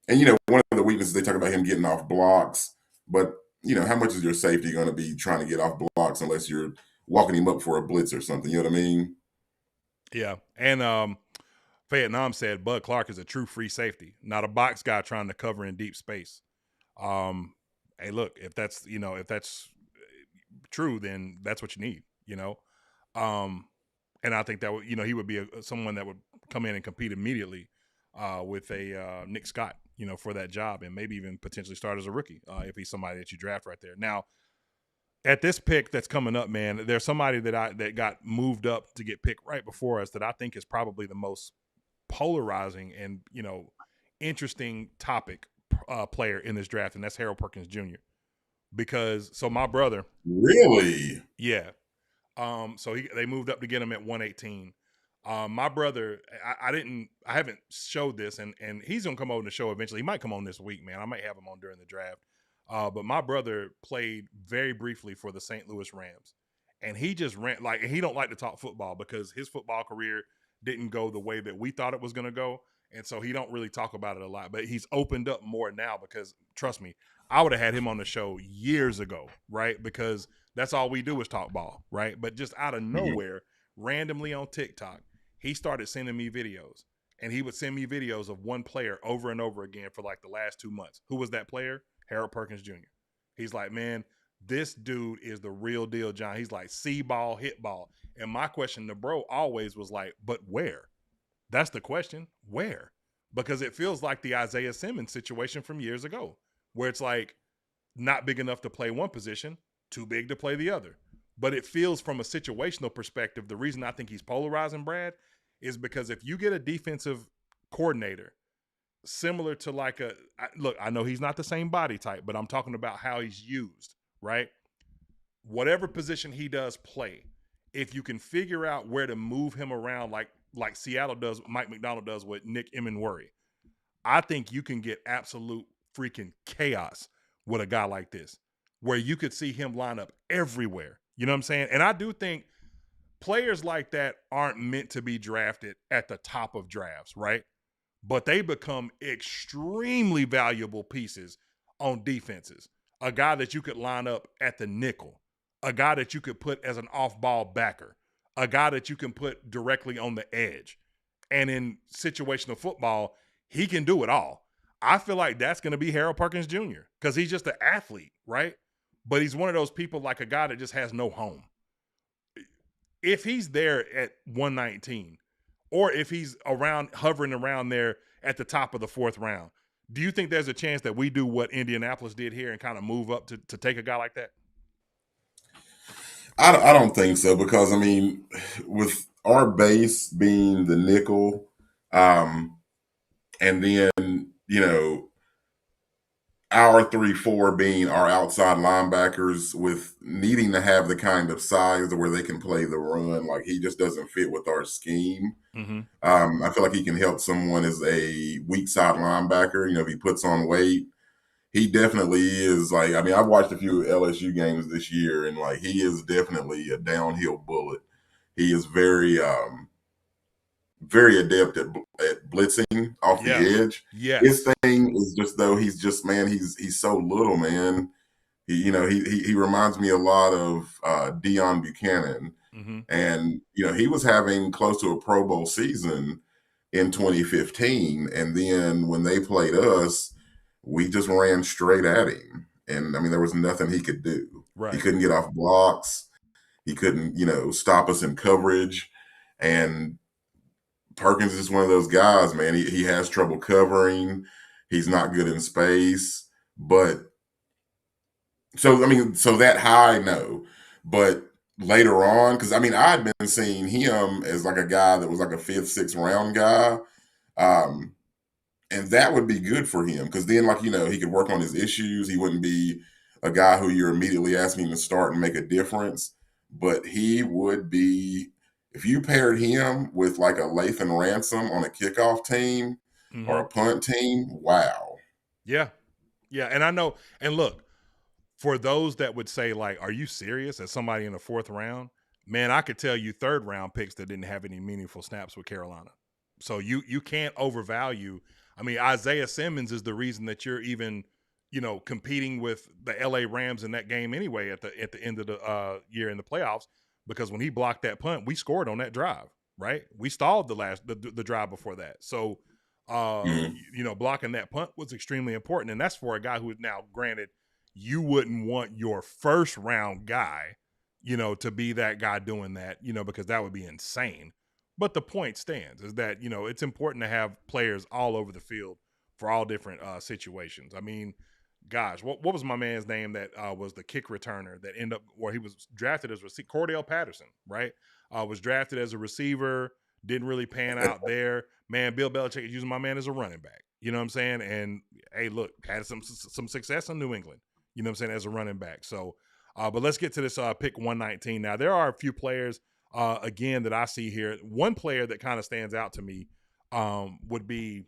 S2: And, one of the weaknesses, they talk about him getting off blocks, but, how much is your safety going to be trying to get off blocks unless you're walking him up for a blitz or something? You know what I mean?
S1: Yeah. And Vietnam said Bud Clark is a true free safety, not a box guy trying to cover in deep space. Hey, look, if that's true, then that's what you need, and I think that would, he would be someone that would come in and compete immediately with a Nick Scott, for that job, and maybe even potentially start as a rookie if he's somebody that you draft right there. Now, at this pick that's coming up, man, there's somebody that got moved up to get picked right before us that I think is probably the most polarizing and interesting topic player in this draft, and that's Harold Perkins Jr. Because my brother,
S2: really,
S1: yeah, so they moved up to get him at 118. My brother, I haven't showed this, and he's gonna come on the show eventually. He might come on this week, man. I might have him on during the draft. But my brother played very briefly for the St. Louis Rams, and he just ran he don't like to talk football because his football career didn't go the way that we thought it was going to go, and so he don't really talk about it a lot. But he's opened up more now because, trust me, I would have had him on the show years ago, right? Because that's all we do is talk ball, right? But just out of nowhere, randomly on TikTok, he started sending me videos, and he would send me videos of one player over and over again for like the last 2 months. Who was that player? Harold Perkins Jr. He's like, man, this dude is the real deal, John. He's like, see ball, hit ball. And my question to bro always was like, but where? That's the question. Where? Because it feels like the Isaiah Simmons situation from years ago, where it's like not big enough to play one position, too big to play the other. But it feels from a situational perspective, the reason I think he's polarizing, Brad, is because if you get a defensive coordinator similar to look, I know he's not the same body type, but I'm talking about how he's used, right? Whatever position he does play, if you can figure out where to move him around like Seattle does, Mike McDonald does with Nick Emenworry, I think you can get absolute freaking chaos with a guy like this, where you could see him line up everywhere. You know what I'm saying? And I do think players like that aren't meant to be drafted at the top of drafts, right? But they become extremely valuable pieces on defenses. A guy that you could line up at the nickel, a guy that you could put as an off-ball backer, a guy that you can put directly on the edge. And in situational football, he can do it all. I feel like that's going to be Harold Perkins Jr. because he's just an athlete, right? But he's one of those people like a guy that just has no home. If he's there at 119, or if he's hovering around there at the top of the 4th round, do you think there's a chance that we do what Indianapolis did here and kind of move up to take a guy like that?
S2: I don't think so, because I mean, with our base being the nickel, and then our 3-4 being our outside linebackers, with needing to have the kind of size where they can play the run, like he just doesn't fit with our scheme.
S1: Mm-hmm.
S2: I feel like he can help someone as a weak side linebacker. If he puts on weight, he definitely is. Like, I mean, I've watched a few LSU games this year, and like he is definitely a downhill bullet. He is very, very adept at blitzing off the edge.
S1: Yes.
S2: His thing is just, though, he's just, man, he's so little, man. He reminds me a lot of Deion Buchanan.
S1: Mm-hmm.
S2: And, he was having close to a Pro Bowl season in 2015. And then when they played us, we just ran straight at him. And, I mean, there was nothing he could do.
S1: Right.
S2: He couldn't get off blocks. He couldn't, stop us in coverage. And Perkins is one of those guys, man. He has trouble covering. He's not good in space. But, so that high, no. But later on, because, I mean, I'd been seeing him as like a guy that was like a 5th, 6th round guy. And that would be good for him, because then, he could work on his issues. He wouldn't be a guy who you're immediately asking to start and make a difference. But he would be, if you paired him with like a Lathan Ransom on a kickoff team or a punt team, wow.
S1: Yeah. Yeah. And I know, and look, for those that would say, like, are you serious as somebody in the 4th round? Man, I could tell you 3rd round picks that didn't have any meaningful snaps with Carolina. So you can't overvalue. I mean, Isaiah Simmons is the reason that you're even, competing with the LA Rams in that game anyway at the end of the year in the playoffs, because when he blocked that punt, we scored on that drive. right? We stalled the drive before that. So, blocking that punt was extremely important. And that's for a guy who is now, granted, you wouldn't want your first round guy, to be that guy doing that, because that would be insane. But the point stands is that, it's important to have players all over the field for all different situations. I mean, gosh, what was my man's name that was the kick returner that ended up where he was drafted as receiver? Cordell Patterson, right? Was drafted as a receiver, didn't really pan out there. Man, Bill Belichick is using my man as a running back. You know what I'm saying? And hey, look, had some success in New England. You know what I'm saying, as a running back. So, but let's get to this pick 119. Now, there are a few players again that I see here. One player that kind of stands out to me would be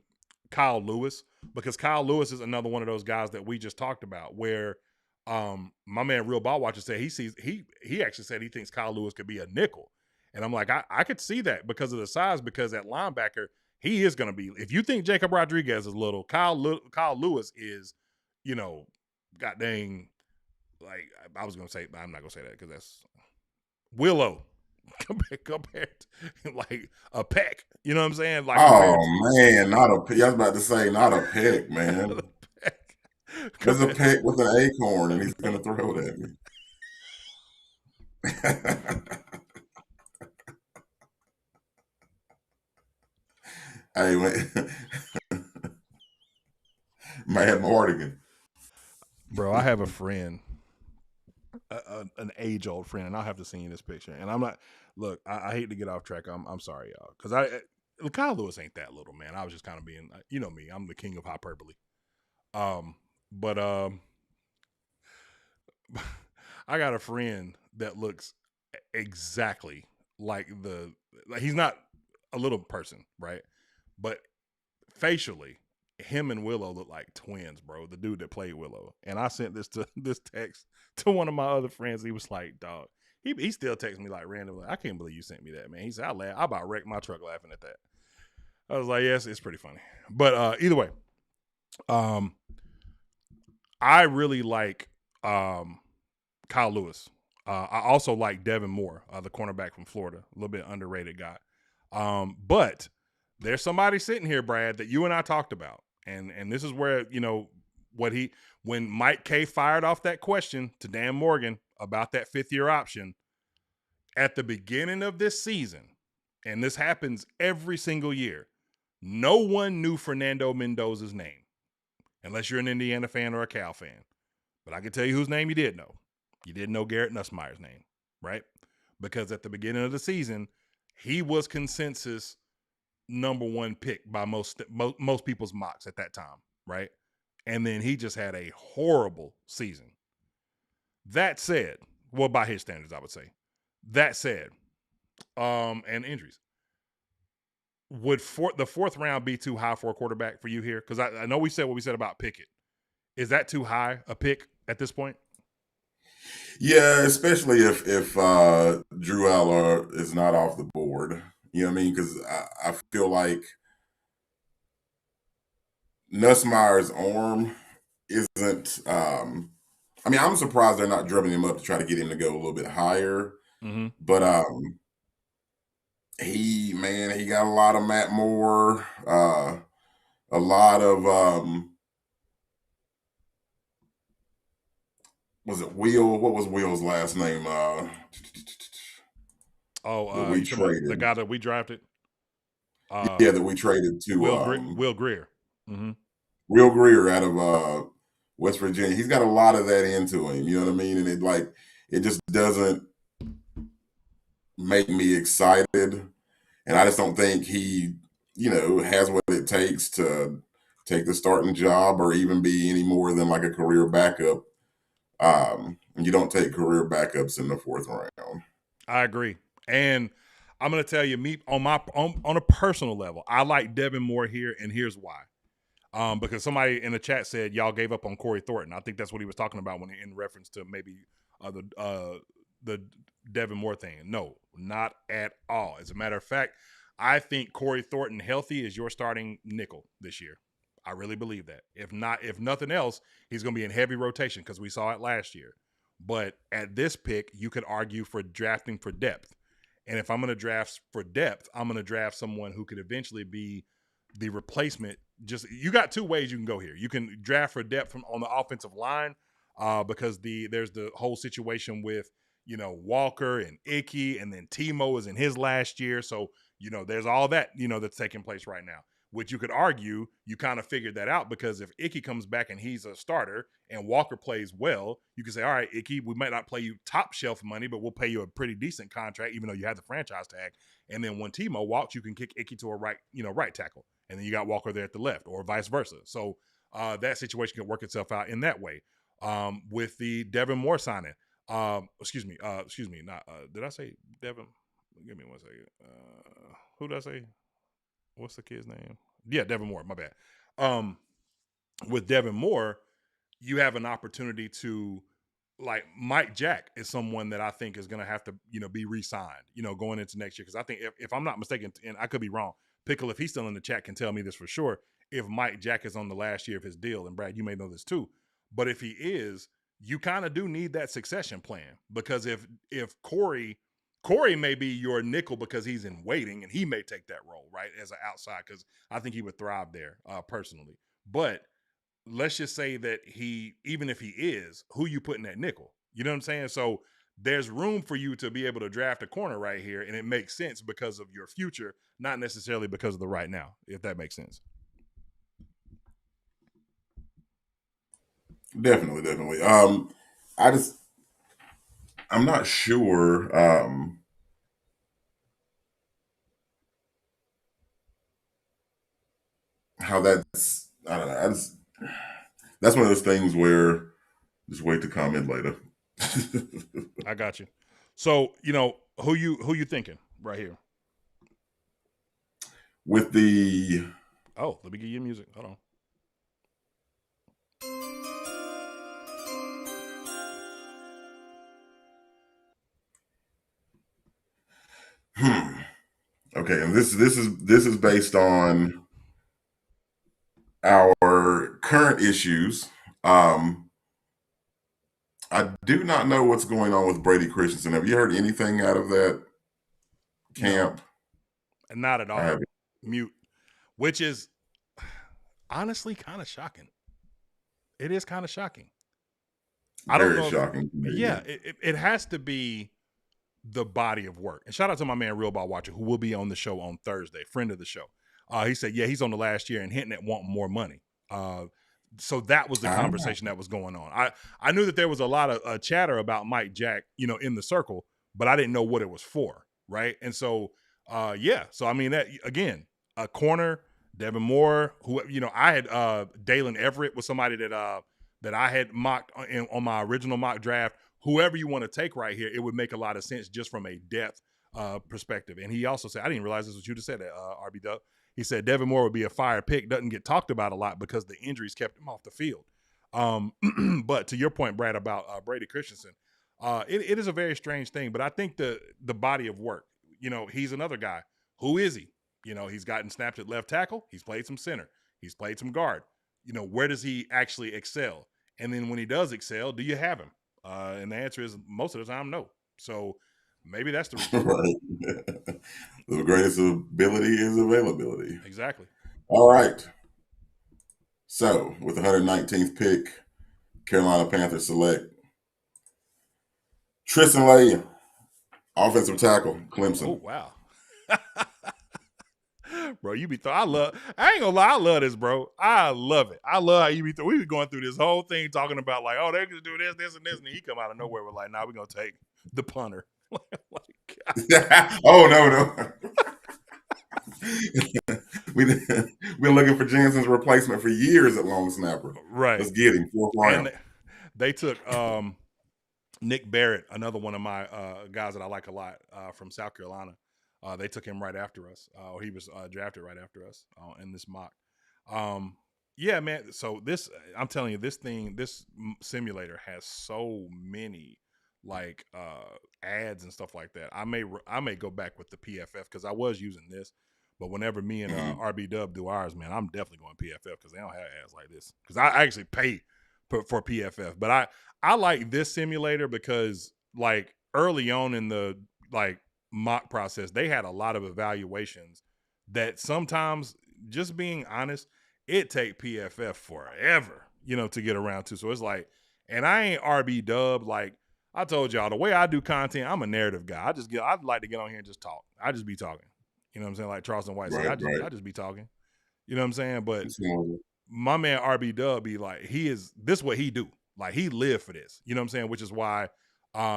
S1: Kyle Lewis, because Kyle Lewis is another one of those guys that we just talked about, where my man Real Ball Watcher said he actually said he thinks Kyle Lewis could be a nickel. And I'm like, I could see that because of the size, because at linebacker, he is going to be, if you think Jacob Rodriguez is little, Kyle Lewis is, god dang, like, I was going to say, I'm not going to say that because that's Willow compared to like a peck. You know what I'm saying? Like,
S2: man, not a peck. I was about to say, not a peck, man. There's a peck with an acorn, and he's going to throw it at me. Hey, man. Man, Morgan.
S1: Bro, I have a friend, an age-old friend, and I'll have to send you this picture. And I'm not, look, I hate to get off track. I'm sorry, y'all. Because Kyle Lewis ain't that little, man. I was just kind of being, you know me, I'm the king of hyperbole. But I got a friend that looks exactly like he's not a little person, right? But facially, him and Willow look like twins, bro. The dude that played Willow. And I sent this text to one of my other friends. He was like, dog. He still texts me like randomly. I can't believe you sent me that, man. He said, I about wrecked my truck laughing at that. I was like, yes, it's pretty funny. But either way, I really like Kyle Lewis. I also like Devin Moore, the cornerback from Florida, a little bit underrated guy. But there's somebody sitting here, Brad, that you and I talked about. And this is where, when Mike Kaye fired off that question to Dan Morgan about that 5th-year option at the beginning of this season, and this happens every single year, no one knew Fernando Mendoza's name, unless you're an Indiana fan or a Cal fan. But I can tell you whose name you did know. You didn't know Garrett Nussmeier's name, right? Because at the beginning of the season, he was consensus number 1 pick by most people's mocks at that time, right? And then he just had a horrible season. That said, well, by his standards, I would say. That said, and injuries. Would the 4th round be too high for a quarterback for you here? Because I know we said what we said about Pickett. Is that too high a pick at this point?
S2: Yeah, especially if Drew Aller is not off the board. You know what I mean? Because I feel like Nussmeier's arm isn't. I'm surprised they're not dribbling him up to try to get him to go a little bit higher.
S1: Mm-hmm.
S2: But he got a lot of Matt Moore, a lot of was it Will? What was Will's last name?
S1: We traded, the guy that we drafted.
S2: That we traded to
S1: Will Greer.
S2: Mm-hmm. Will Greer out of West Virginia. He's got a lot of that into him. You know what I mean? And it just doesn't make me excited. And I just don't think he, has what it takes to take the starting job or even be any more than like a career backup. You don't take career backups in the 4th round.
S1: I agree. And I'm going to tell you, on a personal level, I like Devin Moore here, and here's why. Because somebody in the chat said y'all gave up on Corey Thornton. I think that's what he was talking about when in reference to maybe the Devin Moore thing. No, not at all. As a matter of fact, I think Corey Thornton healthy is your starting nickel this year. I really believe that. If nothing else, he's going to be in heavy rotation because we saw it last year. But at this pick, you could argue for drafting for depth. And if I'm going to draft for depth, I'm going to draft someone who could eventually be the replacement. Just you got two ways you can go here. You can draft for depth from on the offensive line because there's the whole situation with Walker and Icky, and then Timo is in his last year, so there's all that that's taking place right now. Which you could argue you kind of figured that out because if Icky comes back and he's a starter and Walker plays well, you can say, all right, Icky, we might not play you top shelf money, but we'll pay you a pretty decent contract, even though you have the franchise tag. And then when Timo walks, you can kick Icky to a right tackle. And then you got Walker there at the left or vice versa. So that situation can work itself out in that way. With the Devin Moore signing, excuse me, did I say Devin? Give me 1 second. Who did I say? What's the kid's name? Yeah, Devin Moore. My bad. With Devin Moore, you have an opportunity to, like, Mike Jack is someone that I think is going to have to, be re-signed, going into next year. Because I think if I'm not mistaken, and I could be wrong, Pickle, if he's still in the chat, can tell me this for sure. If Mike Jack is on the last year of his deal, and Brad, you may know this too, but if he is, you kind of do need that succession plan because if Corey may be your nickel because he's in waiting and he may take that role, right, as an outside, because I think he would thrive there personally. But let's just say that even if he is, who you put in that nickel? You know what I'm saying? So there's room for you to be able to draft a corner right here, and it makes sense because of your future, not necessarily because of the right now, if that makes sense.
S2: Definitely. I'm not sure how that's. I don't know. That's one of those things where just wait to comment later.
S1: I got you. So who you thinking right here?
S2: With the
S1: let me give you music. Hold on.
S2: Okay, and this is based on our current issues. I do not know what's going on with Brady Christensen. Have you heard anything out of that camp?
S1: No, not at all. Mute, which is honestly kind of shocking. It is kind of shocking. I don't know.
S2: Shocking.
S1: Yeah, it has to be the body of work. And shout out to my man Real Ball Watcher, who will be on the show on Thursday, friend of the show. He said, yeah, he's on the last year and hinting at wanting more money. So that was the conversation that was going on. I knew that there was a lot of chatter about Mike Jack, in the circle, but I didn't know what it was for, right? And so, So I mean, that again, a corner, Devin Moore, who I had Dalen Everett was somebody that I had mocked on my original mock draft. Whoever you want to take right here, it would make a lot of sense just from a depth perspective. And he also said, I didn't realize this was what you just said, RB Dub. He said Devin Moore would be a fire pick, doesn't get talked about a lot because the injuries kept him off the field. But to your point, Brad, about Brady Christensen, it is a very strange thing. But I think the body of work, he's another guy. Who is he? He's gotten snaps at left tackle. He's played some center. He's played some guard. Where does he actually excel? And then when he does excel, do you have him? And the answer is most of the time, no. So maybe that's the reason.
S2: Right. The greatest ability is availability.
S1: Exactly.
S2: All right. So with the 119th pick, Carolina Panthers select Tristan Lay, offensive tackle, Clemson.
S1: Oh, wow. Bro, you be I ain't gonna lie, I love this, bro. I love it. I love how you be we be going through this whole thing talking about like, oh, they can do this, and this, and he come out of nowhere with like, nah, we're gonna take the punter.
S2: Oh no. We've been looking for Jensen's replacement for years at long snapper.
S1: Right.
S2: Let's get him. Fourth round.
S1: And they took Nick Barrett, another one of my guys that I like a lot from South Carolina. They took him right after us. He was drafted right after us in this mock. Yeah, man. So I'm telling you, this simulator has so many like ads and stuff like that. I may go back with the PFF because I was using this, but whenever me and RB Dub do ours, man, I'm definitely going PFF because they don't have ads like this. Because I actually pay for PFF, but I like this simulator because like early on in the like mock process, they had a lot of evaluations that sometimes, just being honest, it take PFF forever, to get around to. So it's like, and I ain't RB Dub. Like I told y'all, the way I do content, I'm a narrative guy. I'd like to get on here and just talk. I just be talking. You know what I'm saying? Like Charleston White said, I just be talking. You know what I'm saying? But my man RB Dub be like, this is what he do. Like he lived for this. You know what I'm saying? Which is why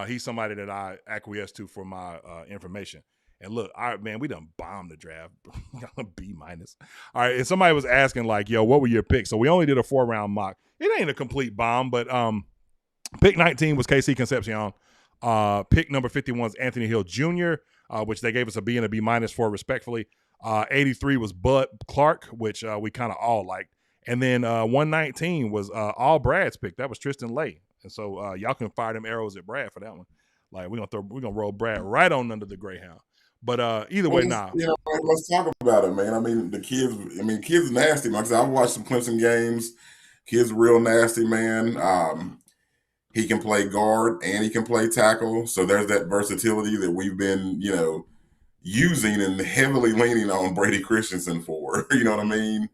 S1: he's somebody that I acquiesce to for my information. And look, we done bombed the draft. B-. All right, and somebody was asking like, yo, what were your picks? So we only did a 4-round mock. It ain't a complete bomb, but pick 19 was KC Concepcion. Pick number 51 is Anthony Hill Jr., which they gave us a B and a B- for respectfully. 83 was Bud Clark, which we kind of all liked. And then 119 was all Brad's pick. That was Tristan Lay. And so y'all can fire them arrows at Brad for that one. Like we're gonna roll Brad right on under the Greyhound. But either way, nah.
S2: Let's talk about it, man. I mean, kids nasty. Like I said, I've watched some Clemson games. Kids real nasty, man. He can play guard and he can play tackle. So there's that versatility that we've been, using and heavily leaning on Brady Christensen for. You know what I mean?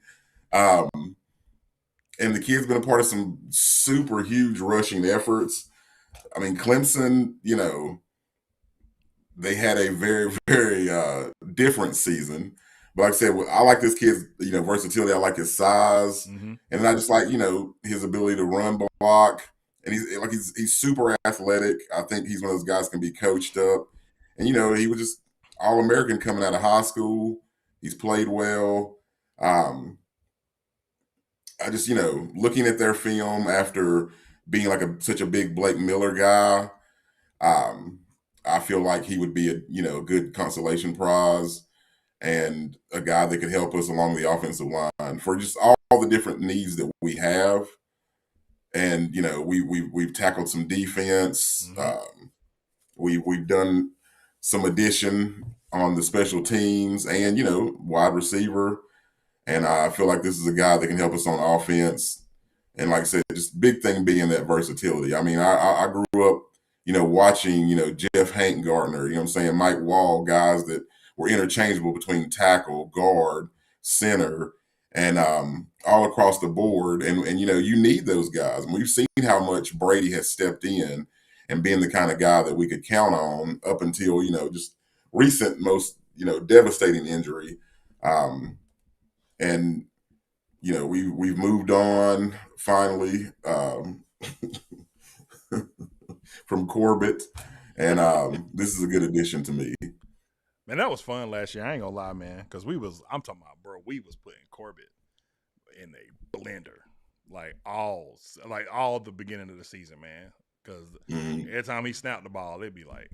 S2: And the kid's been a part of some super huge rushing efforts. I mean, Clemson, they had a very, very different season. But like I said, I like this kid's, versatility. I like his size.
S1: Mm-hmm.
S2: And I just like, his ability to run block. And he's super athletic. I think he's one of those guys who can be coached up. And, he was just All-American coming out of high school. He's played well. I just, looking at their film after being like such a big Blake Miller guy, I feel like he would be a good consolation prize and a guy that could help us along the offensive line for just all the different needs that we have. And we've tackled some defense.
S1: Mm-hmm.
S2: We've done some addition on the special teams and wide receiver. And I feel like this is a guy that can help us on offense. And like I said, just big thing being that versatility. I mean, I grew up, watching, Jeff Hank Gardner, Mike Wall, guys that were interchangeable between tackle, guard, center, and all across the board. And you need those guys. And we've seen how much Brady has stepped in and being the kind of guy that we could count on up until, just recent most, devastating injury. And we've moved on finally from Corbett, and this is a good addition to me.
S1: Man, that was fun last year. I ain't gonna lie, man, because I'm talking about, bro, we was putting Corbett in a blender, like all the beginning of the season, man. Because every time he snapped the ball, it'd be like,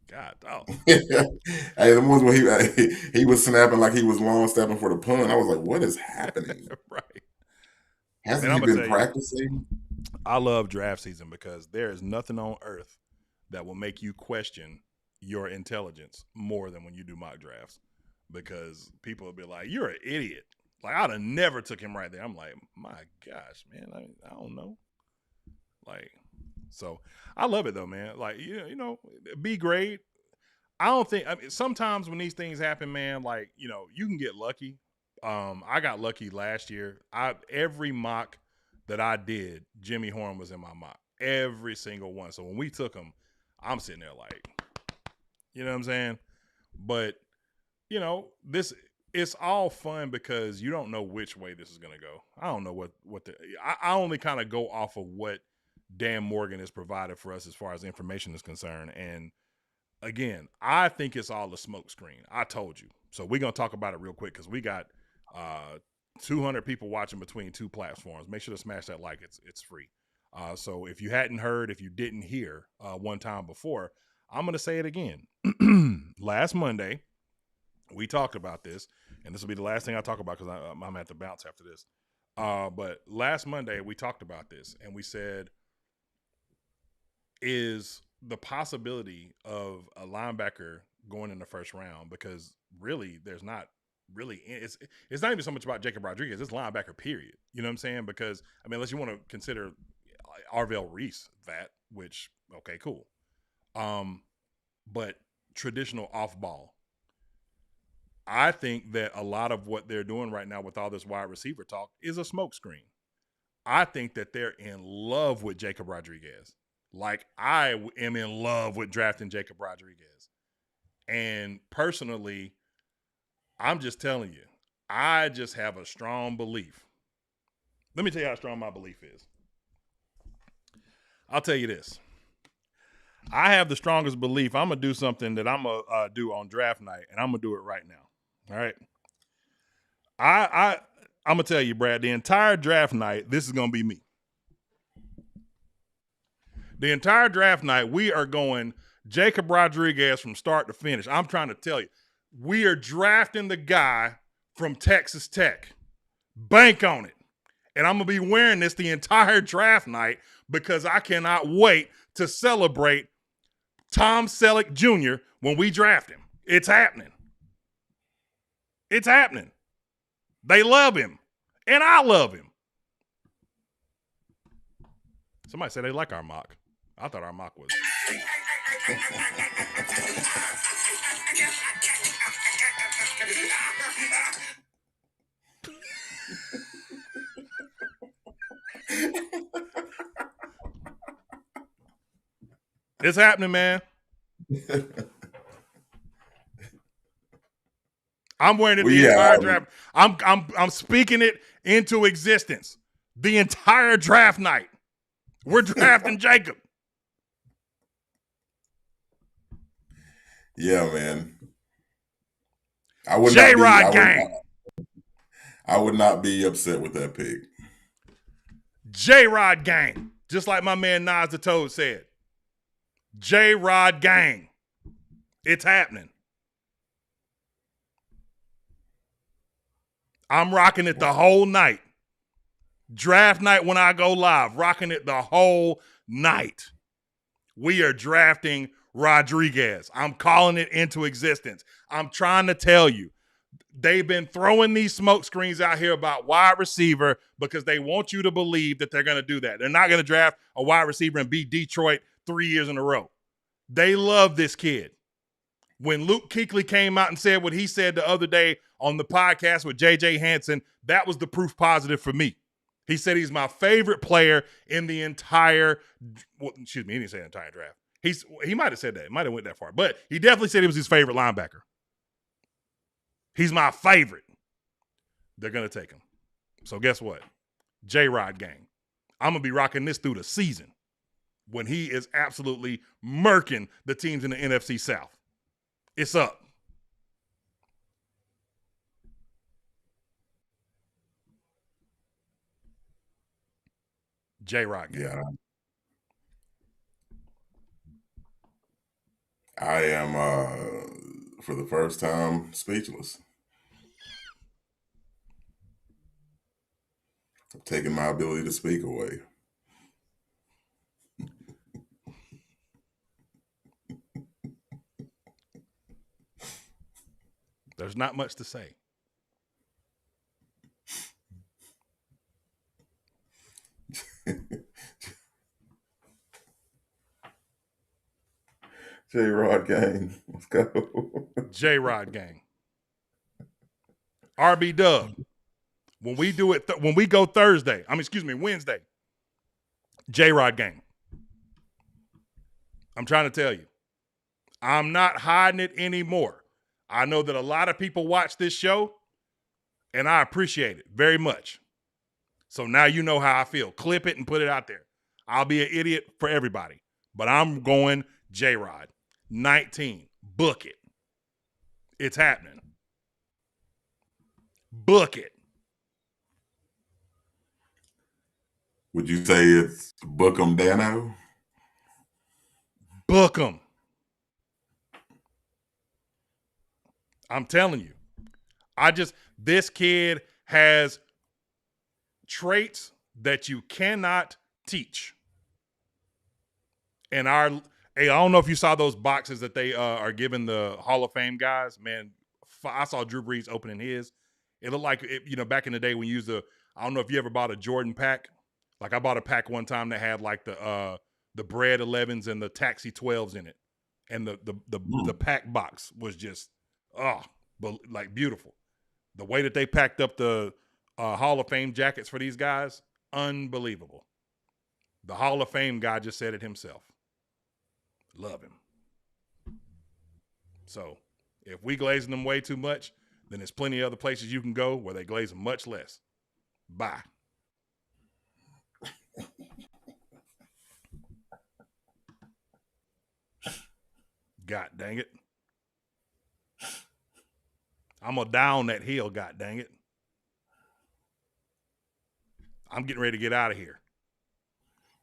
S1: God, dog.
S2: Hey, the ones where he was snapping like he was long stepping for the punt. I was like, what is happening?
S1: Right.
S2: Hasn't he been practicing?
S1: I love draft season because there is nothing on earth that will make you question your intelligence more than when you do mock drafts, because people will be like, you're an idiot. Like, I'd have never took him right there. I'm like, my gosh, man, I don't know. Like, so I love it though, man. Like, be great. Sometimes when these things happen, man, like, you can get lucky. I got lucky last year. Every mock that I did, Jimmy Horn was in my mock. Every single one. So when we took him, I'm sitting there like, you know what I'm saying? But, it's all fun because you don't know which way this is going to go. I don't know I only kind of go off of what Dan Morgan has provided for us as far as information is concerned. And again, I think it's all a smoke screen. I told you. So we're going to talk about it real quick because we got 200 people watching between two platforms. Make sure to smash that like. It's free. So if you hadn't heard, if you didn't hear one time before, I'm going to say it again. Last Monday, we talked about this, and this will be the last thing I talk about because I'm going to have to bounce after this. But last Monday, we talked about this, and we said, is the possibility of a linebacker going in the first round, because really there's not really, it's not even so much about Jacob Rodriguez, it's linebacker period. You know what I'm saying? Because, unless you want to consider Arvell Reese that, which, okay, cool. but traditional off ball. I think that a lot of what they're doing right now with all this wide receiver talk is a smokescreen. I think that they're in love with Jacob Rodriguez. Like I am in love with drafting Jacob Rodriguez. And personally, I'm just telling you, I just have a strong belief. Let me tell you how strong my belief is. I'll tell you this. I have the strongest belief I'm going to do something that I'm going to do on draft night, and I'm going to do it right now. All right? I'm going to tell you, Brad, the entire draft night, this is going to be me. The entire draft night, we are going Jacob Rodriguez from start to finish. I'm trying to tell you, we are drafting the guy from Texas Tech. Bank on it. And I'm going to be wearing this the entire draft night because I cannot wait to celebrate Tom Selleck Jr. when we draft him. It's happening. It's happening. They love him. And I love him. Somebody said they like our mock. I thought our mock was. It's happening, man. I'm wearing it the entire draft. I'm speaking it into existence. The entire draft night. We're drafting Jacob.
S2: Yeah, man. I would
S1: J-Rod gang.
S2: I would not be upset with that pick.
S1: J-Rod gang. Just like my man Nas the Toad said. J-Rod gang. It's happening. I'm rocking it the whole night. Draft night when I go live. Rocking it the whole night. We are drafting Rodriguez. I'm calling it into existence. I'm trying to tell you. They've been throwing these smoke screens out here about wide receiver because they want you to believe that they're going to do that. They're not going to draft a wide receiver and beat Detroit 3 years in a row. They love this kid. When Luke Kuechly came out and said what he said the other day on the podcast with J.J. Hansen, that was the proof positive for me. He said he's my favorite player in the entire he didn't say the entire draft. He might have said that. He might have went that far. But he definitely said he was his favorite linebacker. He's my favorite. They're going to take him. So guess what? J-Rod gang. I'm going to be rocking this through the season when he is absolutely murking the teams in the NFC South. It's up. J-Rod gang.
S2: Yeah. I am, for the first time, speechless. I'm taking my ability to speak away.
S1: There's not much to say.
S2: J-Rod gang. Let's go.
S1: J-Rod gang. RB Dub. When we do it, when we go Wednesday. J-Rod gang. I'm trying to tell you. I'm not hiding it anymore. I know that a lot of people watch this show, and I appreciate it very much. So now you know how I feel. Clip it and put it out there. I'll be an idiot for everybody. But I'm going J-Rod. 19. Book it. It's happening. Book it.
S2: Would you say it's Book 'em Dano?
S1: Book 'em. I'm telling you. This kid has traits that you cannot teach. And I don't know if you saw those boxes that they are giving the Hall of Fame guys. Man, I saw Drew Brees opening his. It looked like, back in the day when you used I don't know if you ever bought a Jordan pack. Like I bought a pack one time that had like the Bread 11s and the Taxi 12s in it. and the pack box was just like beautiful. The way that they packed up the Hall of Fame jackets for these guys, unbelievable. The Hall of Fame guy just said it himself. Love him. So if we glazing them way too much, then there's plenty of other places you can go where they glaze them much less. Bye. God dang it. I'm going to down that hill, god dang it. I'm getting ready to get out of here.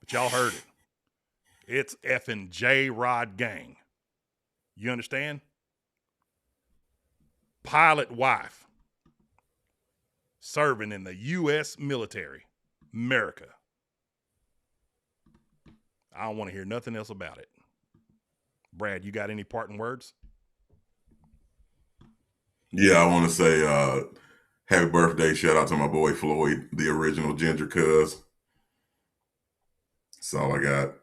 S1: But y'all heard it. It's effing J-Rod gang. You understand? Pilot wife. Serving in the U.S. military. America. I don't want to hear nothing else about it. Brad, you got any parting words?
S2: Yeah, I want to say happy birthday. Shout out to my boy Floyd, the original Ginger Cuz. That's all I got.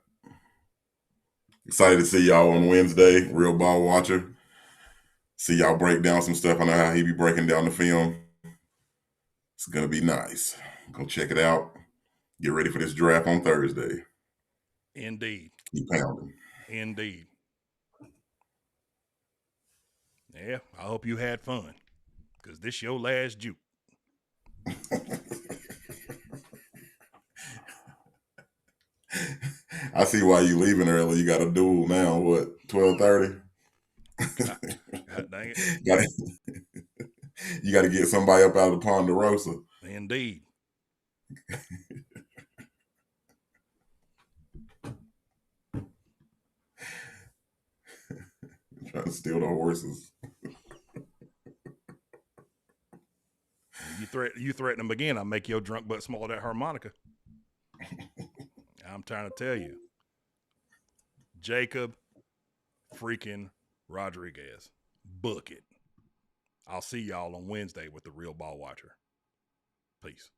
S2: Excited to see y'all on Wednesday, Real Ball Watcher. See y'all break down some stuff. I know how he be breaking down the film. It's going to be nice. Go check it out. Get ready for this draft on Thursday.
S1: Indeed.
S2: Keep pounding.
S1: Indeed. Yeah, I hope you had fun, because this your last juke.
S2: I see why you leaving early. You got a duel now. What, 12:30?
S1: God dang it.
S2: You got to get somebody up out of the Ponderosa.
S1: Indeed.
S2: Trying to steal the horses.
S1: You threaten them again, I'll make your drunk butt smell that harmonica. I'm trying to tell you. Jacob freaking Rodriguez. Book it. I'll see y'all on Wednesday with the Real Ball Watcher. Peace.